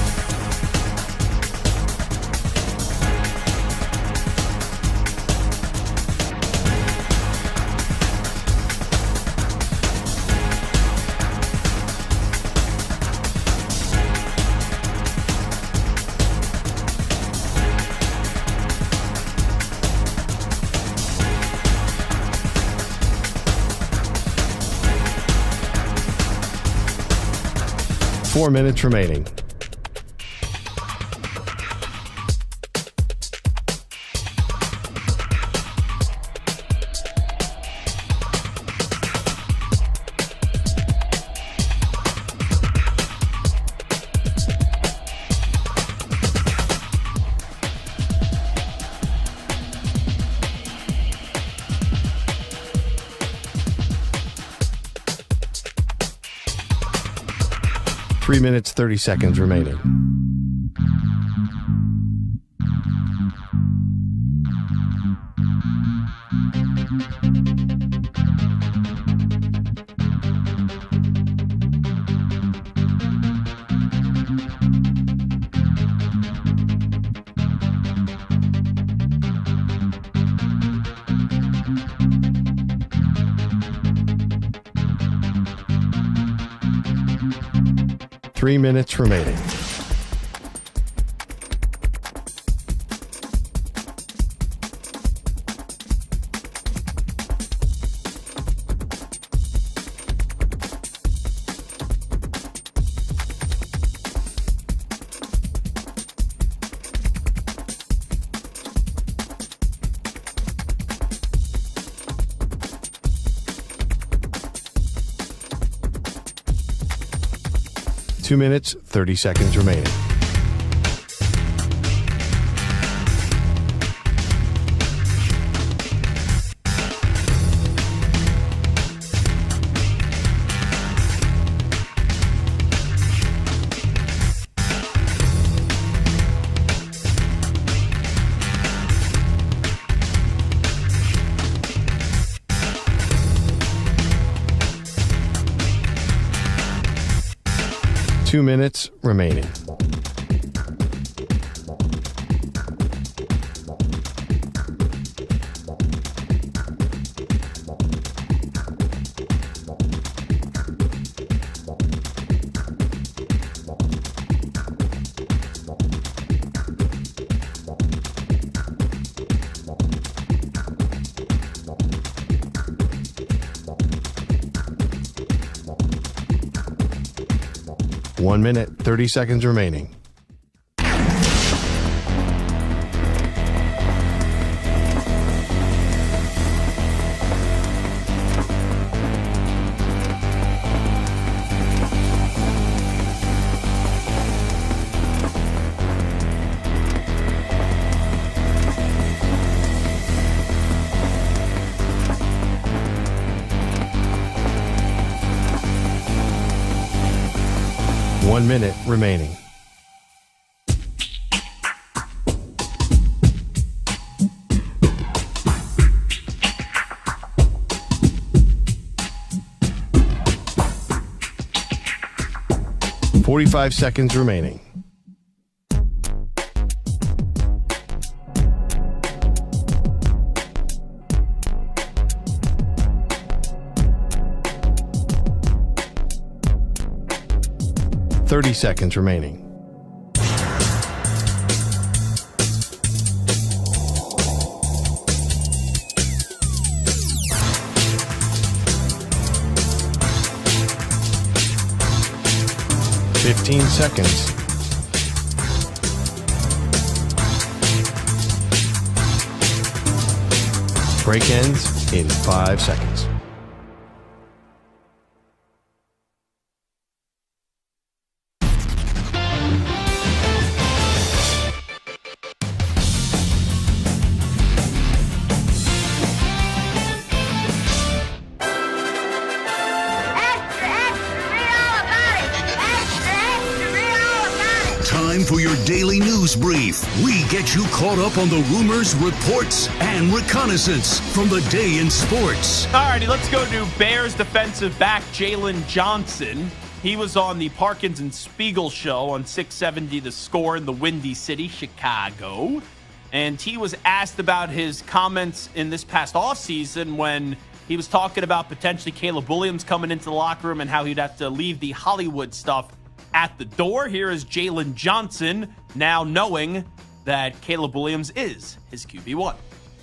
Four minutes remaining. Three minutes, 30 seconds remaining. Three minutes remaining. Two minutes, 30 seconds remaining. Two minutes remaining. 1 minute, 30 seconds remaining. One minute remaining. $45 seconds remaining. $30 seconds remaining. $15 seconds. Break ends in 5 seconds. Time for your daily news brief. We get you caught up on the rumors, reports, and reconnaissance from the day in sports. Alrighty, let's go to Bears defensive back Jalen Johnson. He was on the Parkins and Spiegel show on 670 The Score in the Windy City, Chicago. And he was asked about his comments in this past offseason when he was talking about potentially Caleb Williams coming into the locker room and how he'd have to leave the Hollywood stuff at the door. Here is Jalen Johnson now knowing that Caleb Williams is his QB1.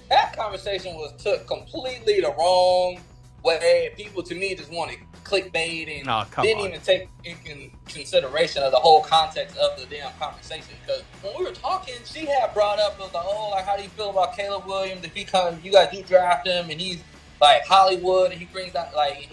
That conversation was took completely the wrong way. People, to me, just wanted clickbait and didn't even take in consideration of the whole context of the damn conversation. Because when we were talking, she had brought up the whole, like, how do you feel about Caleb Williams if he comes, you guys do draft him and he's like Hollywood and he brings that, like,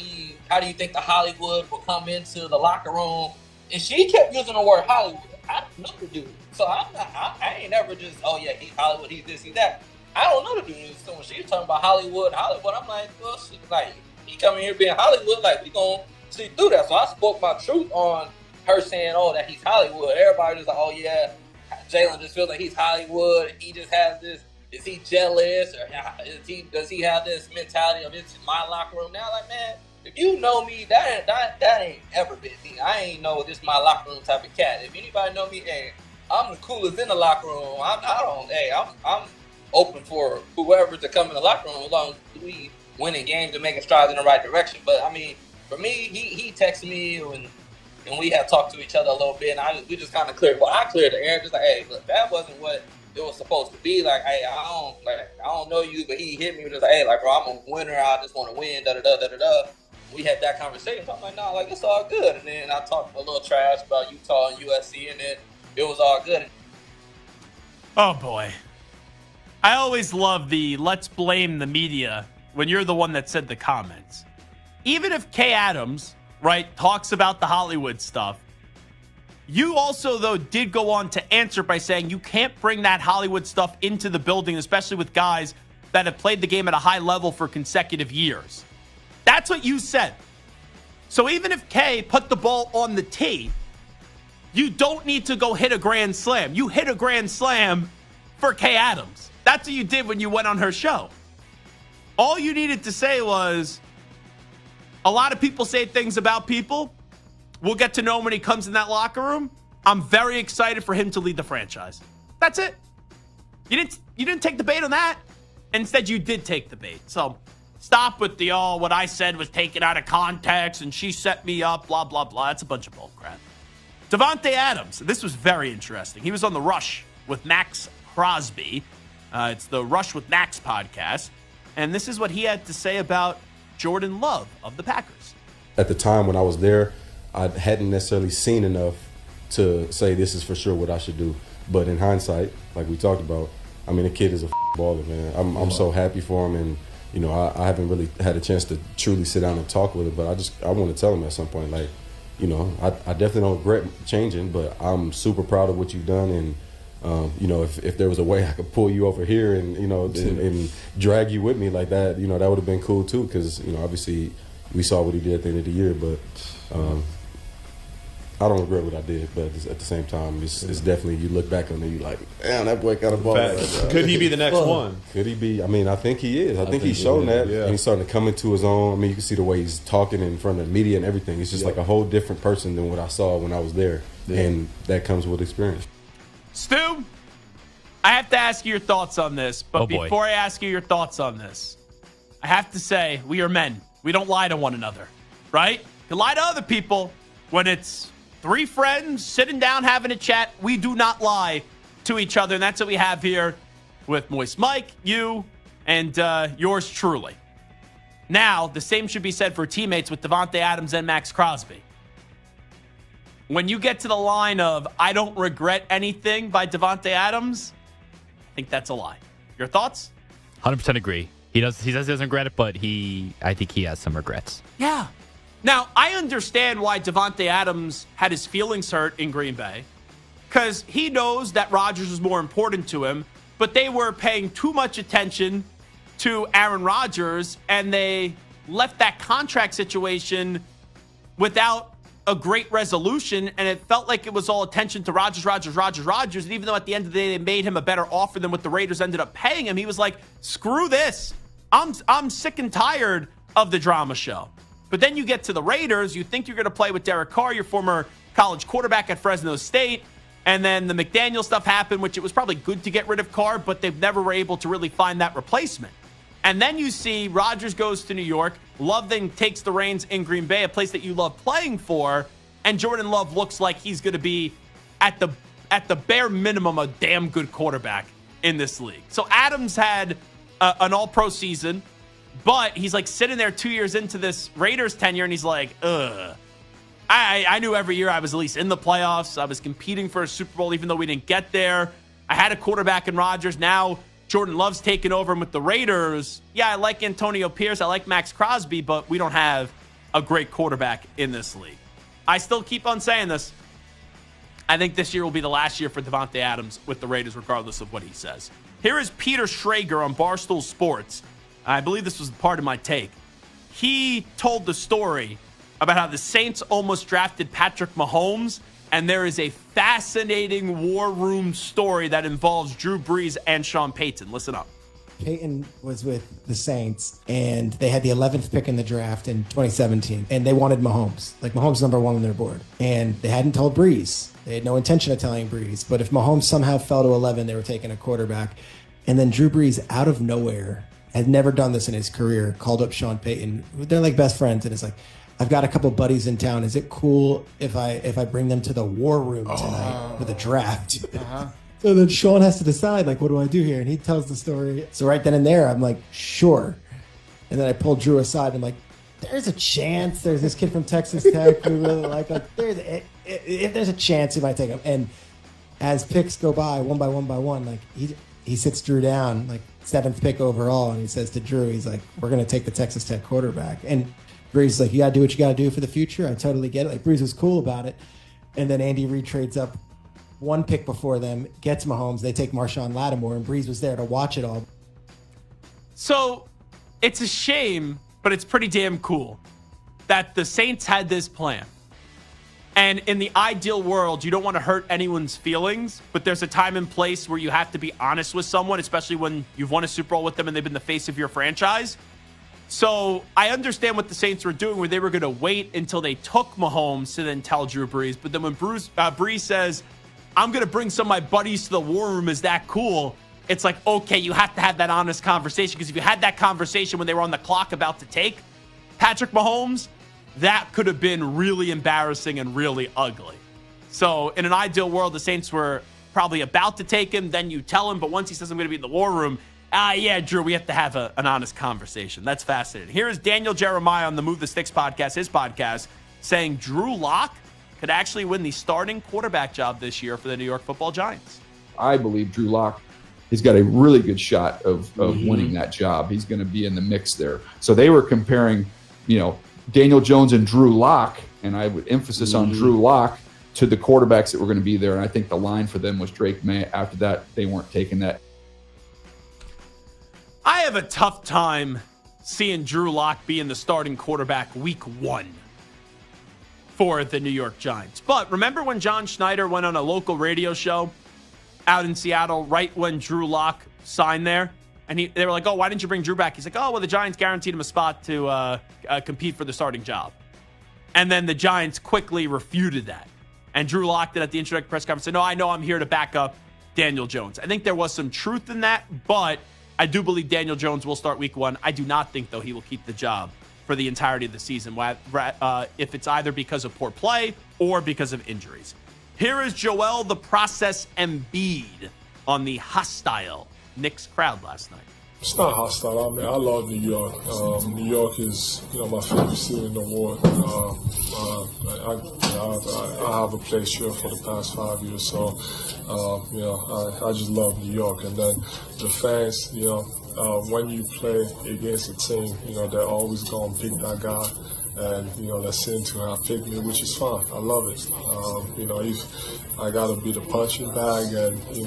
how do you think the Hollywood will come into the locker room? And she kept using the word Hollywood. I don't know the dude. So I ain't never just, oh yeah, he's Hollywood, he's this, he's that. I don't know the dude. So when she was talking about Hollywood, I'm like, well, she, like, he coming here being Hollywood, like, we gonna see through that. So I spoke my truth on her saying, oh, that he's Hollywood. Everybody was like, oh yeah, Jalen just feels like he's Hollywood. He just has this, is he jealous? Or does he have this mentality of it's my locker room now? Like, man, if you know me, that ain't ever been me. I ain't know this my locker room type of cat. If anybody know me, hey, I'm the coolest in the locker room. I'm open for whoever to come in the locker room as long as we winning games and making strides in the right direction. But I mean, for me, he texted me and we had talked to each other a little bit, and we just kind of cleared. Well, I cleared the air, just like, hey, look, that wasn't what it was supposed to be. Like, hey, I don't know you, but he hit me just like, hey, like, bro, I'm a winner. I just want to win. Da da da da da. We had that conversation. So I'm like, nah, like, it's all good. And then I talked a little trash about Utah and USC, and then it was all good. Oh boy, I always love the let's blame the media when you're the one that said the comments. Even if Kay Adams, right, talks about the Hollywood stuff, you also, though, did go on to answer by saying you can't bring that Hollywood stuff into the building, especially with guys that have played the game at a high level for consecutive years. That's what you said. So even if Kay put the ball on the tee, you don't need to go hit a grand slam. You hit a grand slam for Kay Adams. That's what you did when you went on her show. All you needed to say was, a lot of people say things about people. We'll get to know him when he comes in that locker room. I'm very excited for him to lead the franchise. That's it. You didn't take the bait on that. Instead, you did take the bait. So stop with the, oh, what I said was taken out of context and she set me up, blah, blah, blah. That's a bunch of bullcrap. Davante Adams. This was very interesting. He was on The Rush with Max Crosby. It's the Rush with Max podcast. And this is what he had to say about Jordan Love of the Packers. At the time when I was there, I hadn't necessarily seen enough to say this is for sure what I should do. But in hindsight, like we talked about, I mean, the kid is a baller, man. I'm so happy for him, and you know, I haven't really had a chance to truly sit down and talk with him. But I want to tell him at some point, like, you know, I definitely don't regret changing, but I'm super proud of what you've done, and you know, if there was a way I could pull you over here and you know and drag you with me like that, you know, that would have been cool too, because you know, obviously we saw what he did at the end of the year, but. I don't regret what I did, but at the same time, it's definitely, you look back on it, you're like, damn, that boy got a ball. Could he be the next one? Could he be? I mean, I think he is. I think he's shown that. Yeah. And he's starting to come into his own. I mean, you can see the way he's talking in front of the media and everything. It's just like a whole different person than what I saw when I was there. Yeah. And that comes with experience. Stu, I have to ask you your thoughts on this, but before I ask you your thoughts on this, I have to say, we are men. We don't lie to one another, right? You lie to other people when it's 3 friends sitting down having a chat. We do not lie to each other, and that's what we have here with Moist Mike, you, and yours truly. Now, the same should be said for teammates with Davante Adams and Max Crosby. When you get to the line of, I don't regret anything by Davante Adams, I think that's a lie. Your thoughts? 100% agree. He says he doesn't regret it, but I think he has some regrets. Yeah. Now, I understand why Davante Adams had his feelings hurt in Green Bay, because he knows that Rodgers was more important to him, but they were paying too much attention to Aaron Rodgers, and they left that contract situation without a great resolution, and it felt like it was all attention to Rodgers. And even though at the end of the day they made him a better offer than what the Raiders ended up paying him, he was like, screw this. I'm sick and tired of the drama show. But then you get to the Raiders, you think you're going to play with Derek Carr, your former college quarterback at Fresno State, and then the McDaniel stuff happened, which it was probably good to get rid of Carr, but they've never were able to really find that replacement. And then you see Rodgers goes to New York, Love then takes the reins in Green Bay, a place that you love playing for, and Jordan Love looks like he's going to be, at the bare minimum, a damn good quarterback in this league. So Adams had an all-pro season, but he's like sitting there 2 years into this Raiders tenure, and he's like, ugh. I knew every year I was at least in the playoffs. I was competing for a Super Bowl, even though we didn't get there. I had a quarterback in Rodgers. Now Jordan Love's taking over with the Raiders. Yeah, I like Antonio Pierce. I like Max Crosby, but we don't have a great quarterback in this league. I still keep on saying this. I think this year will be the last year for Davante Adams with the Raiders, regardless of what he says. Here is Peter Schrager on Barstool Sports. I believe this was part of my take. He told the story about how the Saints almost drafted Patrick Mahomes, and there is a fascinating war room story that involves Drew Brees and Sean Payton. Listen up. Peyton was with the Saints, and they had the 11th pick in the draft in 2017, and they wanted Mahomes. Like, Mahomes number 1 on their board. And they hadn't told Brees. They had no intention of telling Brees. But if Mahomes somehow fell to 11, they were taking a quarterback. And then Drew Brees, out of nowhere, had never done this in his career, called up Sean Payton. They're like best friends, and it's like, I've got a couple buddies in town. Is it cool if I bring them to the war room tonight for the draft? So then Sean has to decide, like, what do I do here? And he tells the story. So right then and there, I'm like, sure. And then I pulled Drew aside. And I'm like, there's a chance. There's this kid from Texas Tech we really like. If there's a chance, he might take him. And as picks go by, one by one, like he sits Drew down, like 7th pick overall, and he says to Drew, he's like, we're going to take the Texas Tech quarterback. And Brees like, you got to do what you got to do for the future. I totally get it. Like, Brees was cool about it. And then Andy Reid trades up 1 pick before them, gets Mahomes. They take Marshawn Lattimore, and Brees was there to watch it all. So it's a shame, but it's pretty damn cool that the Saints had this plan. And in the ideal world, you don't want to hurt anyone's feelings, but there's a time and place where you have to be honest with someone, especially when you've won a Super Bowl with them and they've been the face of your franchise. So I understand what the Saints were doing, where they were going to wait until they took Mahomes to then tell Drew Brees. But then when Brees says, I'm going to bring some of my buddies to the war room, is that cool? It's like, okay, you have to have that honest conversation, because if you had that conversation when they were on the clock about to take Patrick Mahomes, that could have been really embarrassing and really ugly. So in an ideal world, the Saints were probably about to take him. Then you tell him, but once he says, I'm going to be in the war room, yeah, Drew, we have to have an honest conversation. That's fascinating. Here is Daniel Jeremiah on the Move the Sticks podcast, his podcast, saying Drew Lock could actually win the starting quarterback job this year for the New York Football Giants. I believe Drew Lock has got a really good shot of winning that job. He's going to be in the mix there. So they were comparing, Daniel Jones and Drew Lock, and I would emphasis on Drew Lock, to the quarterbacks that were going to be there. And I think the line for them was Drake May. After that, they weren't taking that. I have a tough time seeing Drew Lock being the starting quarterback week 1 for the New York Giants. But remember when John Schneider went on a local radio show out in Seattle right when Drew Lock signed there? And they were like, oh, why didn't you bring Drew back? He's like, oh, well, the Giants guaranteed him a spot to compete for the starting job. And then the Giants quickly refuted that. And Drew Lock did at the introductory press conference said, no, I know I'm here to back up Daniel Jones. I think there was some truth in that, but I do believe Daniel Jones will start week 1. I do not think, though, he will keep the job for the entirety of the season, if it's either because of poor play or because of injuries. Here is Joel the Process Embiid on the hostile Knicks crowd last night. It's not hostile. I mean, I love New York. New York is, my favorite city in the world. I have a place here for the past 5 years, so I just love New York. And then the fans, when you play against a team, they're always gonna pick that guy. And, they seem to have picked me, which is fine. I love it. If I got to be the punching bag and, and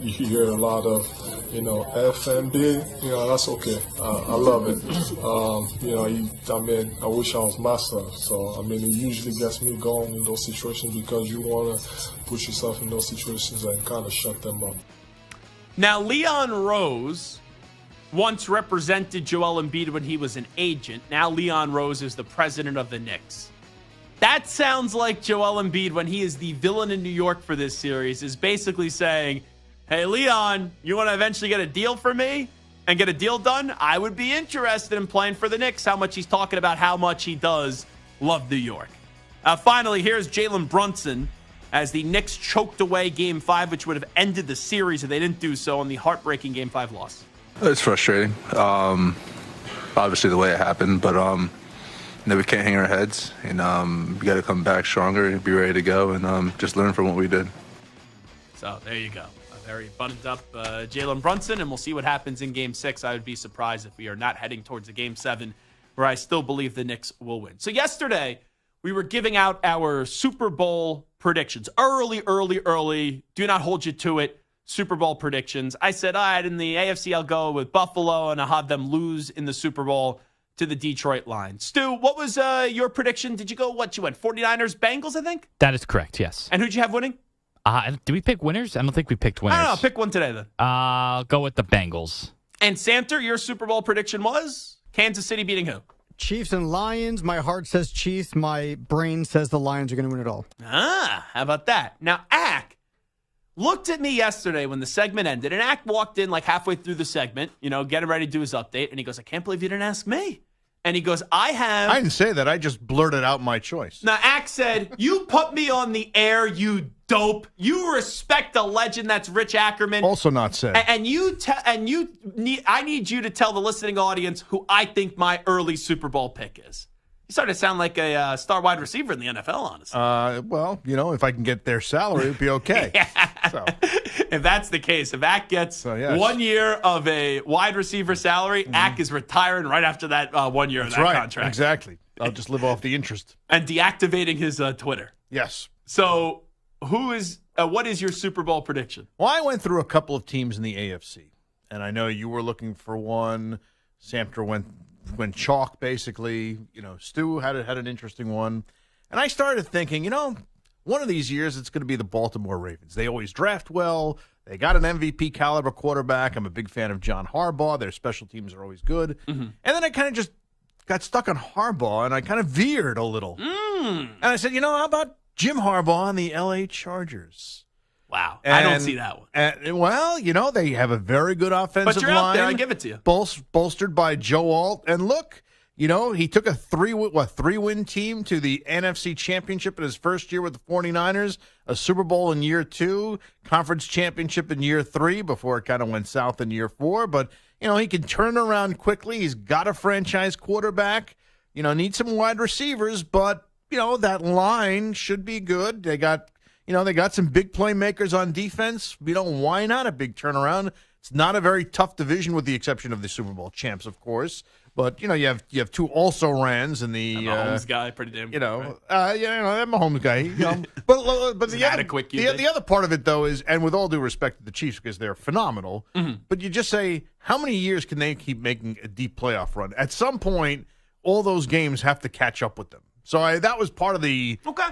you hear a lot of, F and B, that's okay. I love it. I wish I was myself. So, it usually gets me going in those situations because you want to put yourself in those situations and kind of shut them up. Now, Leon Rose once represented Joel Embiid when he was an agent. Now Leon Rose is the president of the Knicks. That sounds like Joel Embiid when he is the villain in New York for this series is basically saying, hey, Leon, you want to eventually get a deal for me and get a deal done? I would be interested in playing for the Knicks. How much he's talking about how much he does love New York. Finally, here's Jalen Brunson as the Knicks choked away Game 5, which would have ended the series if they didn't do so on the heartbreaking Game 5 loss. It's frustrating. Obviously the way it happened, but we can't hang our heads, and we got to come back stronger, be ready to go, and just learn from what we did. So there you go. A very buttoned up Jalen Brunson, and we'll see what happens in Game 6. I would be surprised if we are not heading towards a Game 7, where I still believe the Knicks will win. So yesterday, we were giving out our Super Bowl predictions. Early. Do not hold you to it. Super Bowl predictions. I said, all right, in the AFC, I'll go with Buffalo, and I'll have them lose in the Super Bowl to the Detroit Lions. Stu, what was your prediction? Did you go, you went 49ers, Bengals, I think? That is correct, yes. And who'd you have winning? Did we pick winners? I don't think we picked winners. I don't know. Pick one today, then. I'll go with the Bengals. And Santer, your Super Bowl prediction was Kansas City beating who? Chiefs and Lions. My heart says Chiefs. My brain says the Lions are going to win it all. How about that? Now, Ack looked at me yesterday when the segment ended, and Ack walked in like halfway through the segment, getting ready to do his update, and he goes, I can't believe you didn't ask me. And he goes, I didn't say that. I just blurted out my choice. Now, Ack said, you put me on the air, you dope. You respect a legend that's Rich Ackerman. Also not said. I need you to tell the listening audience who I think my early Super Bowl pick is. You started to sound like a star wide receiver in the NFL, honestly. Well, if I can get their salary, it'd be okay. So. If that's the case, if Ack gets 1 year of a wide receiver salary, Ack is retiring right after that 1 year of that contract. Exactly. I'll just live off the interest. And deactivating his Twitter. Yes. So what is your Super Bowl prediction? Well, I went through a couple of teams in the AFC, and I know you were looking for one. Samter went chalk, basically. Stu had an interesting one. And I started thinking, one of these years it's going to be the Baltimore Ravens. They always draft well. They got an MVP caliber quarterback. I'm a big fan of John Harbaugh. Their special teams are always good. Mm-hmm. And then I kind of just got stuck on Harbaugh, and I kind of veered a little. And I said, how about Jim Harbaugh and the L.A. Chargers? Wow. I don't see that one. Well, they have a very good offensive line. But you're out there. I give it to you. Bolstered by Joe Alt. And look, he took a three-win team to the NFC Championship in his first year with the 49ers, a Super Bowl in year 2, conference championship in year 3 before it kind of went south in year 4. But, he can turn around quickly. He's got a franchise quarterback. Needs some wide receivers, but that line should be good. They got some big playmakers on defense. Why not a big turnaround? It's not a very tough division with the exception of the Super Bowl champs, of course. But, you have two also-rans in the Mahomes guy, pretty damn good. That Mahomes guy. But the other part of it, though, is, and with all due respect to the Chiefs, because they're phenomenal, but you just say, how many years can they keep making a deep playoff run? At some point, all those games have to catch up with them. So that was part of the... Okay.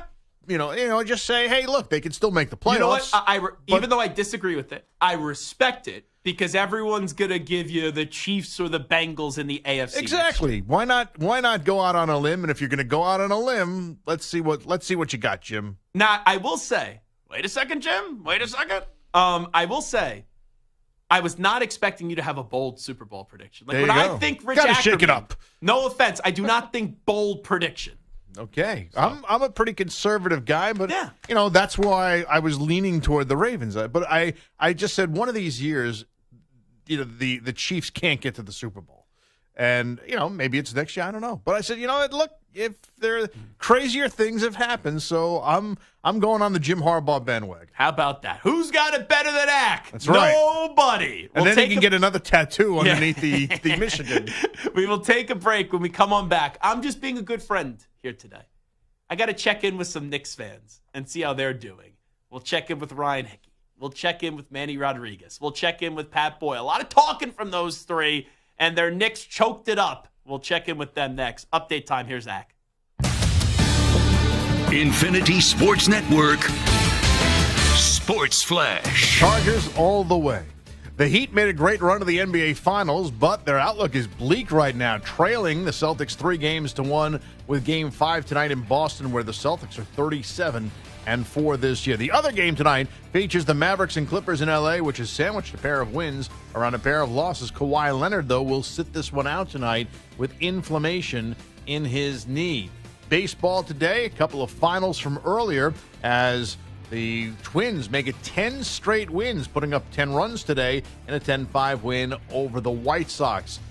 Just say, hey, look, they can still make the playoffs. You know what? Even though I disagree with it, I respect it because everyone's going to give you the Chiefs or the Bengals in the AFC. Exactly. Why not go out on a limb? And if you're going to go out on a limb, let's see what you got, Jim. Now, I will say, wait a second, Jim. Wait a second. I will say, I was not expecting you to have a bold Super Bowl prediction. There you go. I think Rich Gotta Ackerman, shake it up. No offense, I do not think bold prediction. Okay. So. I'm a pretty conservative guy, but that's why I was leaning toward the Ravens. But I just said one of these years, the Chiefs can't get to the Super Bowl. And, maybe it's next year, I don't know. But I said, look, if there crazier things have happened, so I'm going on the Jim Harbaugh bandwagon. How about that? Who's got it better than Ack? That's right. Nobody. And then he can get another tattoo underneath the Michigan. We will take a break when we come on back. I'm just being a good friend here today. I got to check in with some Knicks fans and see how they're doing. We'll check in with Ryan Hickey. We'll check in with Manny Rodriguez. We'll check in with Pat Boyle. A lot of talking from those three, and their Knicks choked it up. We'll check in with them next. Update time. Here's Zach. Infinity Sports Network. Sports Flash. Chargers all the way. The Heat made a great run to the NBA Finals, but their outlook is bleak right now, trailing the Celtics 3-1 with Game 5 tonight in Boston, where the Celtics are 37-4 this year. The other game tonight features the Mavericks and Clippers in L.A., which has sandwiched a pair of wins around a pair of losses. Kawhi Leonard, though, will sit this one out tonight with inflammation in his knee. Baseball today, a couple of finals from earlier as the Twins make it 10 straight wins, putting up 10 runs today in a 10-5 win over the White Sox.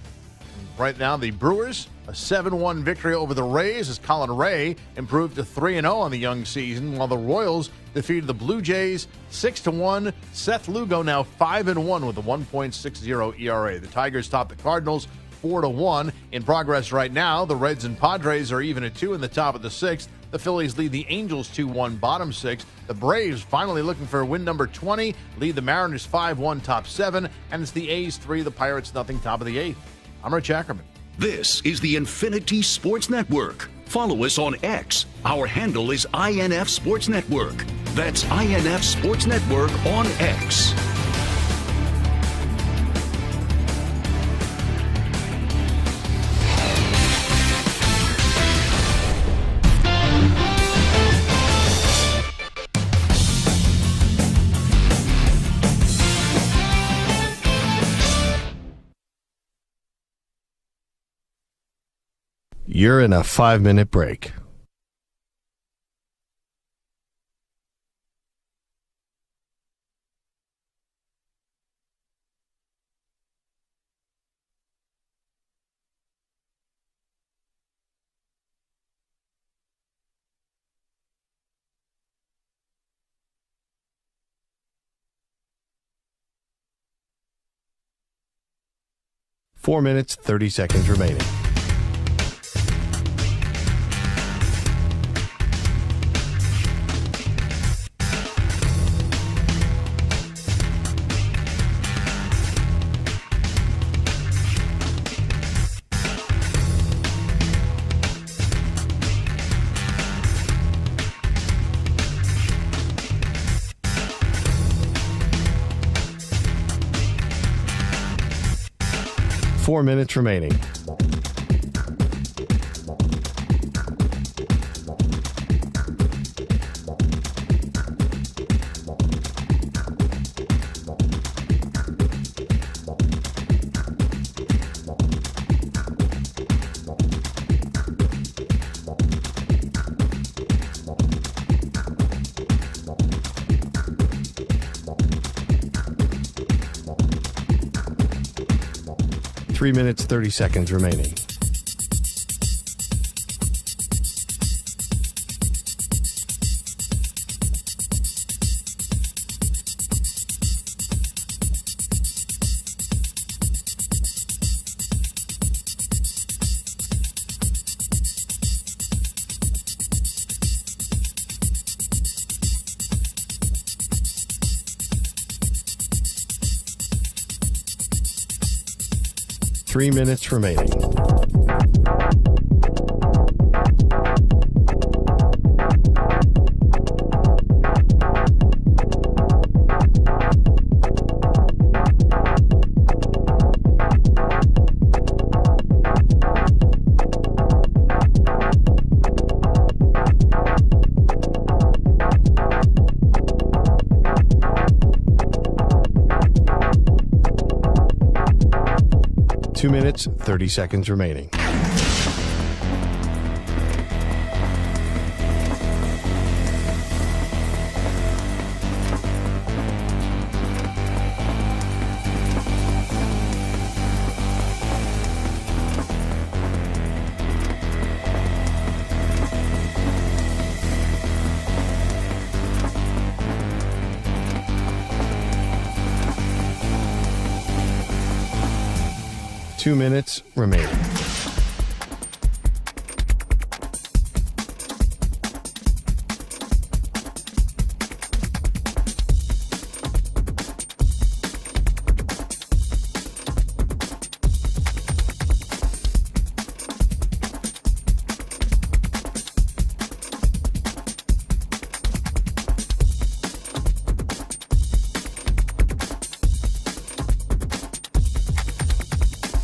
Right now, the Brewers, a 7-1 victory over the Rays as Colin Ray improved to 3-0 on the young season, while the Royals defeated the Blue Jays 6-1. Seth Lugo now 5-1 with a 1.60 ERA. The Tigers top the Cardinals 4-1. In progress right now, the Reds and Padres are even at 2 in the top of the 6th. The Phillies lead the Angels 2-1, bottom 6. The Braves finally looking for win number 20, lead the Mariners 5-1, top 7. And it's the A's 3, the Pirates nothing, top of the 8th. I'm Rich Ackerman. This is the Infinity Sports Network. Follow us on X. Our handle is INF Sports Network. That's INF Sports Network on X. You're in a 5-minute break. Four minutes, 30 seconds remaining. Four minutes remaining. Three minutes, 30 seconds remaining. 3 minutes remaining. Two minutes, 30 seconds remaining. Two minutes remaining.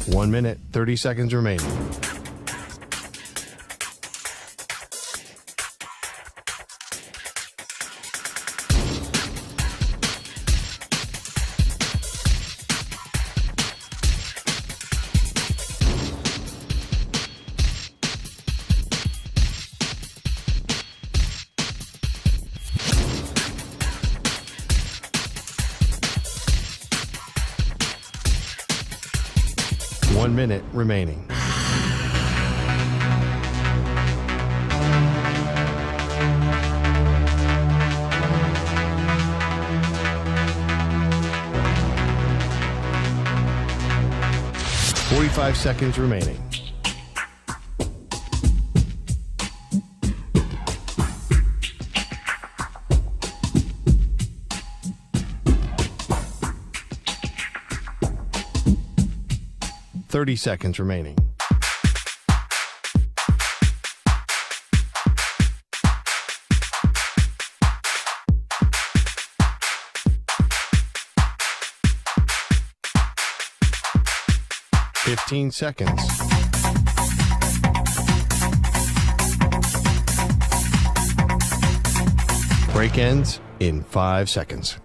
One minute, 30 seconds remaining. One minute remaining. Forty-five seconds remaining. Thirty seconds remaining. Fifteen seconds. Break ends in 5 seconds.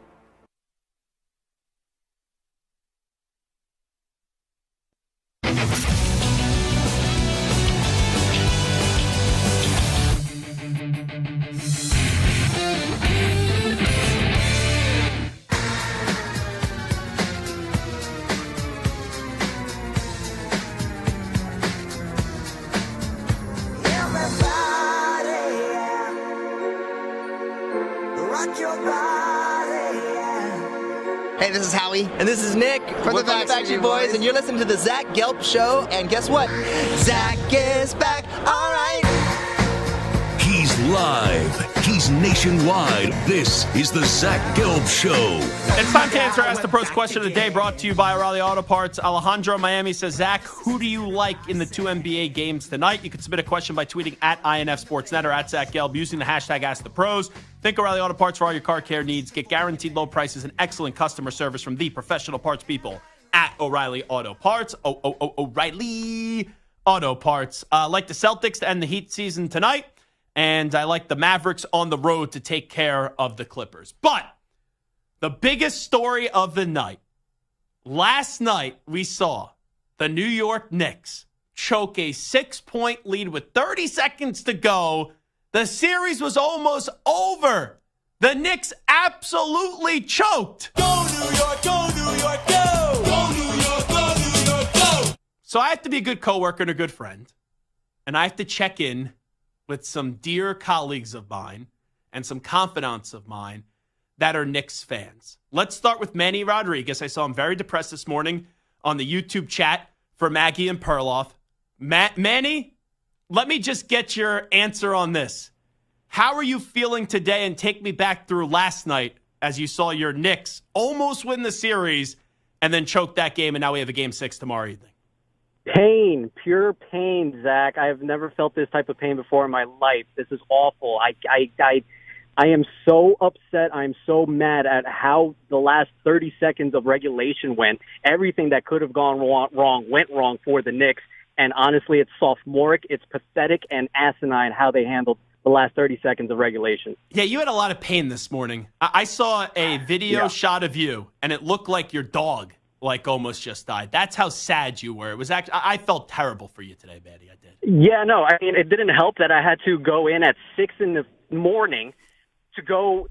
Hey, this is Howie. And this is Nick. From the Backstreet Boys. And you're listening to the Zach Gelb Show. And guess what? Zach is back. All right. He's live. He's nationwide. This is the Zach Gelb Show. It's time to answer Ask the Pros question of the day, brought to you by O'Reilly Auto Parts. Alejandro in Miami says, Zach, who do you like in the two NBA games tonight? You can submit a question by tweeting at INF Sportsnet or at Zach Gelb using the hashtag Ask the Pros. Think O'Reilly Auto Parts for all your car care needs. Get guaranteed low prices and excellent customer service from the professional parts people at O'Reilly Auto Parts. O'Reilly Auto Parts. Like the Celtics to end the Heat season tonight, and I like the Mavericks on the road to take care of the Clippers. But the biggest story of the night, last night we saw the New York Knicks choke a 6-point lead with 30 seconds to go. The series was almost over. The Knicks absolutely choked. Go New York, go New York, go! Go New York, go New York, go! So I have to be a good coworker and a good friend. And I have to check in with some dear colleagues of mine and some confidants of mine that are Knicks fans. Let's start with Manny Rodriguez. I saw him very depressed this morning on the YouTube chat for Maggie and Perloff. Manny, let me just get your answer on this. How are you feeling today? And take me back through last night as you saw your Knicks almost win the series and then choke that game, and now we have a Game 6 tomorrow evening. Pain, pure pain, Zach. I have never felt this type of pain before in my life. This is awful. I am so upset. I'm so mad at how the last 30 seconds of regulation went. Everything that could have gone wrong went wrong for the Knicks. And honestly, it's sophomoric. It's pathetic and asinine how they handled the last 30 seconds of regulation. Yeah, you had a lot of pain this morning. I saw a video shot of you, and it looked like your dog almost just died. That's how sad you were. It was actually, I felt terrible for you today, Maddie. I did. Yeah, no, I mean, it didn't help that I had to go in at 6 in the morning to go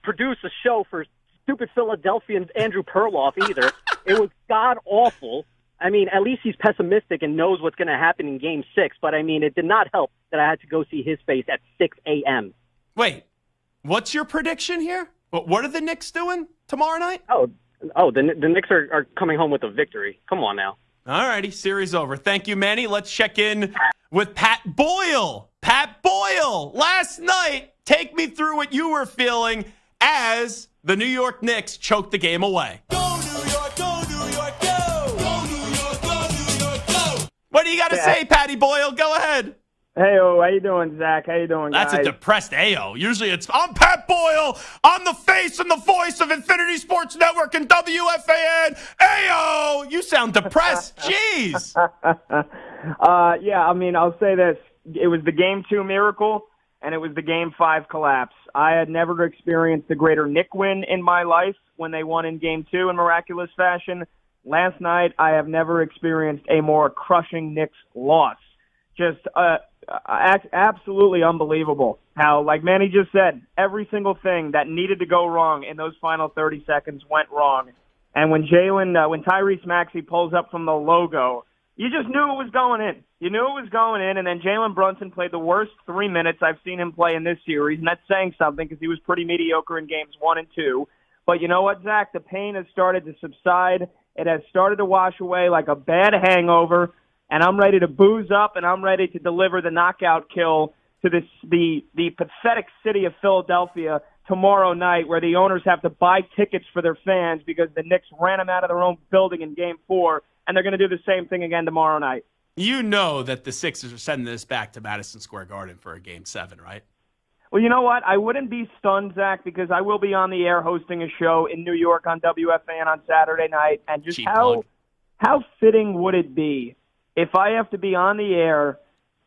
produce a show for stupid Philadelphian Andrew Perloff either. It was god-awful. I mean, at least he's pessimistic and knows what's going to happen in Game 6. But, I mean, it did not help that I had to go see his face at 6 a.m. Wait, what's your prediction here? What are the Knicks doing tomorrow night? The Knicks are coming home with a victory. Come on now. All righty, series over. Thank you, Manny. Let's check in with Pat Boyle. Pat Boyle, last night, take me through what you were feeling as the New York Knicks choked the game away. What do you got to say, Patty Boyle? Go ahead. Hey, how you doing, Zach? How you doing, guys? That's a depressed AO. Usually it's, I'm Pat Boyle. I'm the face and the voice of Infinity Sports Network and WFAN. AO, you sound depressed. Jeez. Yeah, I mean, I'll say this. It was the Game 2 miracle, and it was the Game 5 collapse. I had never experienced a greater Knick win in my life when they won in Game 2 in miraculous fashion. Last night, I have never experienced a more crushing Knicks loss. Just absolutely unbelievable how, like Manny just said, every single thing that needed to go wrong in those final 30 seconds went wrong. And when Tyrese Maxey pulls up from the logo, you just knew it was going in. You knew it was going in, and then Jalen Brunson played the worst 3 minutes I've seen him play in this series, and that's saying something because he was pretty mediocre in games 1 and 2. But you know what, Zach? The pain has started to subside. It has started to wash away like a bad hangover, and I'm ready to booze up, and I'm ready to deliver the knockout kill to the pathetic city of Philadelphia tomorrow night, where the owners have to buy tickets for their fans because the Knicks ran them out of their own building in Game 4, and they're going to do the same thing again tomorrow night. You know that the Sixers are sending this back to Madison Square Garden for a Game 7, right? Well, you know what? I wouldn't be stunned, Zach, because I will be on the air hosting a show in New York on WFAN on Saturday night, and just how fitting would it be if I have to be on the air,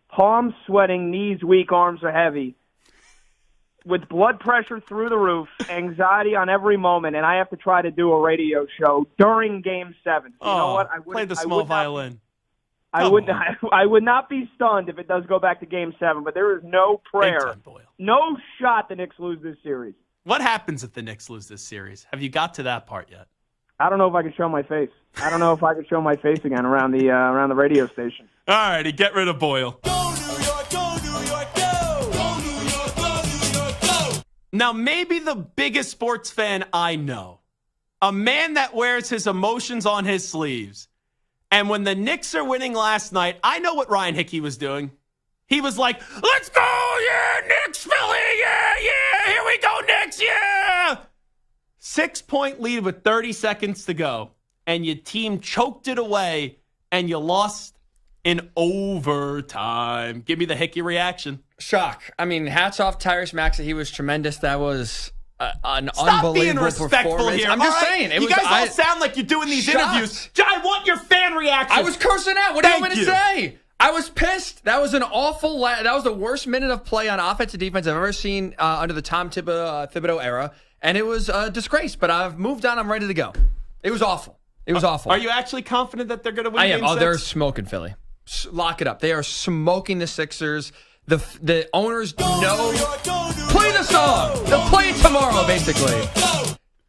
palms sweating, knees weak, arms are heavy, with blood pressure through the roof, anxiety on every moment, and I have to try to do a radio show during Game 7. You know what? Play the small violin. I would not be stunned if it does go back to Game 7, but there is no prayer, no shot the Knicks lose this series. What happens if the Knicks lose this series? Have you got to that part yet? I don't know if I can show my face. I don't know if I can show my face again around the radio station. All righty, get rid of Boyle. Go New York, go New York, go! Go New York, go New York, go! Now, maybe the biggest sports fan I know, a man that wears his emotions on his sleeves. And when the Knicks are winning last night, I know what Ryan Hickey was doing. He was like, let's go, yeah, Knicks, Philly, yeah, here we go, Knicks, yeah. 6-point lead with 30 seconds to go. And your team choked it away, and you lost in overtime. Give me the Hickey reaction. Shock. I mean, hats off Tyrese Maxey. He was tremendous. That was an Stop unbelievable being respectful performance. here. I'm just all right? saying. You guys all sound like you're doing these interviews. I want your fan reaction. I was cursing out. What do you want me to say? I was pissed. That was an awful. That was the worst minute of play on offensive defense I've ever seen under the Tom Thibodeau era, and it was a disgrace. But I've moved on. I'm ready to go. It was awful. It was awful. Are you actually confident that they're going to win? I am. Game 6? They're smoking Philly. Lock it up. They are smoking the Sixers. The owners know. Play the song. They'll play it tomorrow, basically.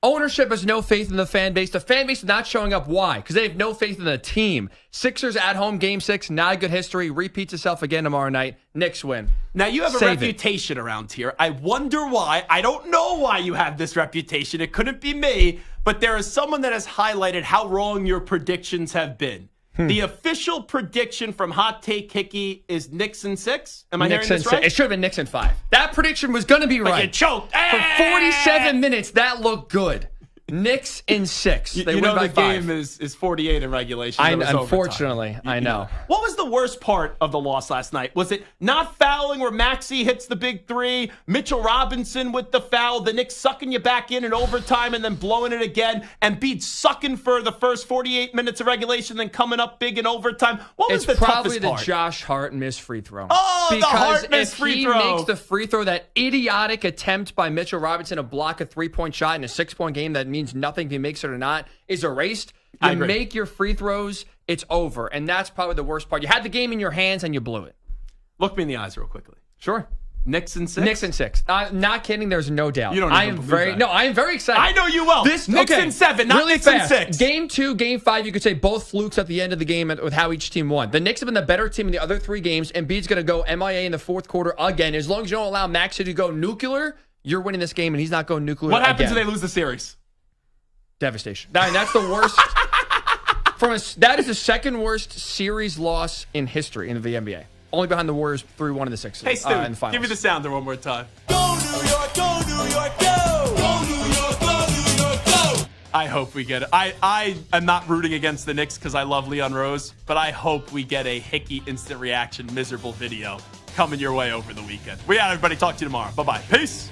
Ownership has no faith in the fan base. The fan base is not showing up. Why? Because they have no faith in the team. Sixers at home, Game 6, not a good history. Repeats itself again tomorrow night. Knicks win. Now, you have a reputation around here. I wonder why. I don't know why you have this reputation. It couldn't be me. But there is someone that has highlighted how wrong your predictions have been. The official prediction from Hot Take Hickey is Knicks in 6. Am I hearing this right? It should have been Knicks in 5. That prediction was going to be right. But you choked. For 47 minutes, that looked good. Knicks in 6. They you win know by the 5. game is 48 in regulation. Unfortunately, I know. What was the worst part of the loss last night? Was it not fouling where Maxey hits the big three, Mitchell Robinson with the foul, the Knicks sucking you back in overtime and then blowing it again, and Embiid sucking for the first 48 minutes of regulation, then coming up big in overtime? What was the probably toughest the part? Josh Hart missed free throw. Oh, because the Hart missed if free he throw. makes the free throw, that idiotic attempt by Mitchell Robinson to block a 3-point shot in a 6-point game that means nothing if he makes it or not is erased. I You agree. make your free throws, it's over. And that's probably the worst part. You had the game in your hands and you blew it. Look me in the eyes real quickly. Sure. Knicks in 6? Knicks in 6. Not kidding. There's no doubt. You don't I even am believe very that. No, I am very excited. I know you will. Knicks in 7, not really Knicks in fast. 6. Game 2, Game 5, you could say both flukes at the end of the game with how each team won. The Knicks have been the better team in the other 3 games. Embiid's going to go MIA in the fourth quarter again. As long as you don't allow Maxey to go nuclear, you're winning this game, and he's not going nuclear. What happens again. if they lose the series? Devastation. That's the worst. That is the second worst series loss in history in the NBA. Only behind the Warriors 3-1 in the Sixers. Hey, Stu, in the finals. give me the sounder one more time. Go New York, go New York, go! Go New York, go New York, go! I hope we get it. I am not rooting against the Knicks because I love Leon Rose, but I hope we get a Hickey instant reaction miserable video coming your way over the weekend. We out, everybody. Talk to you tomorrow. Bye-bye. Peace.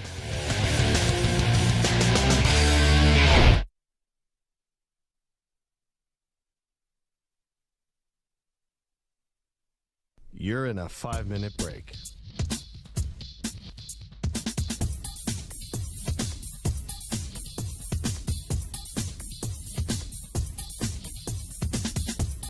You're in a 5-minute break.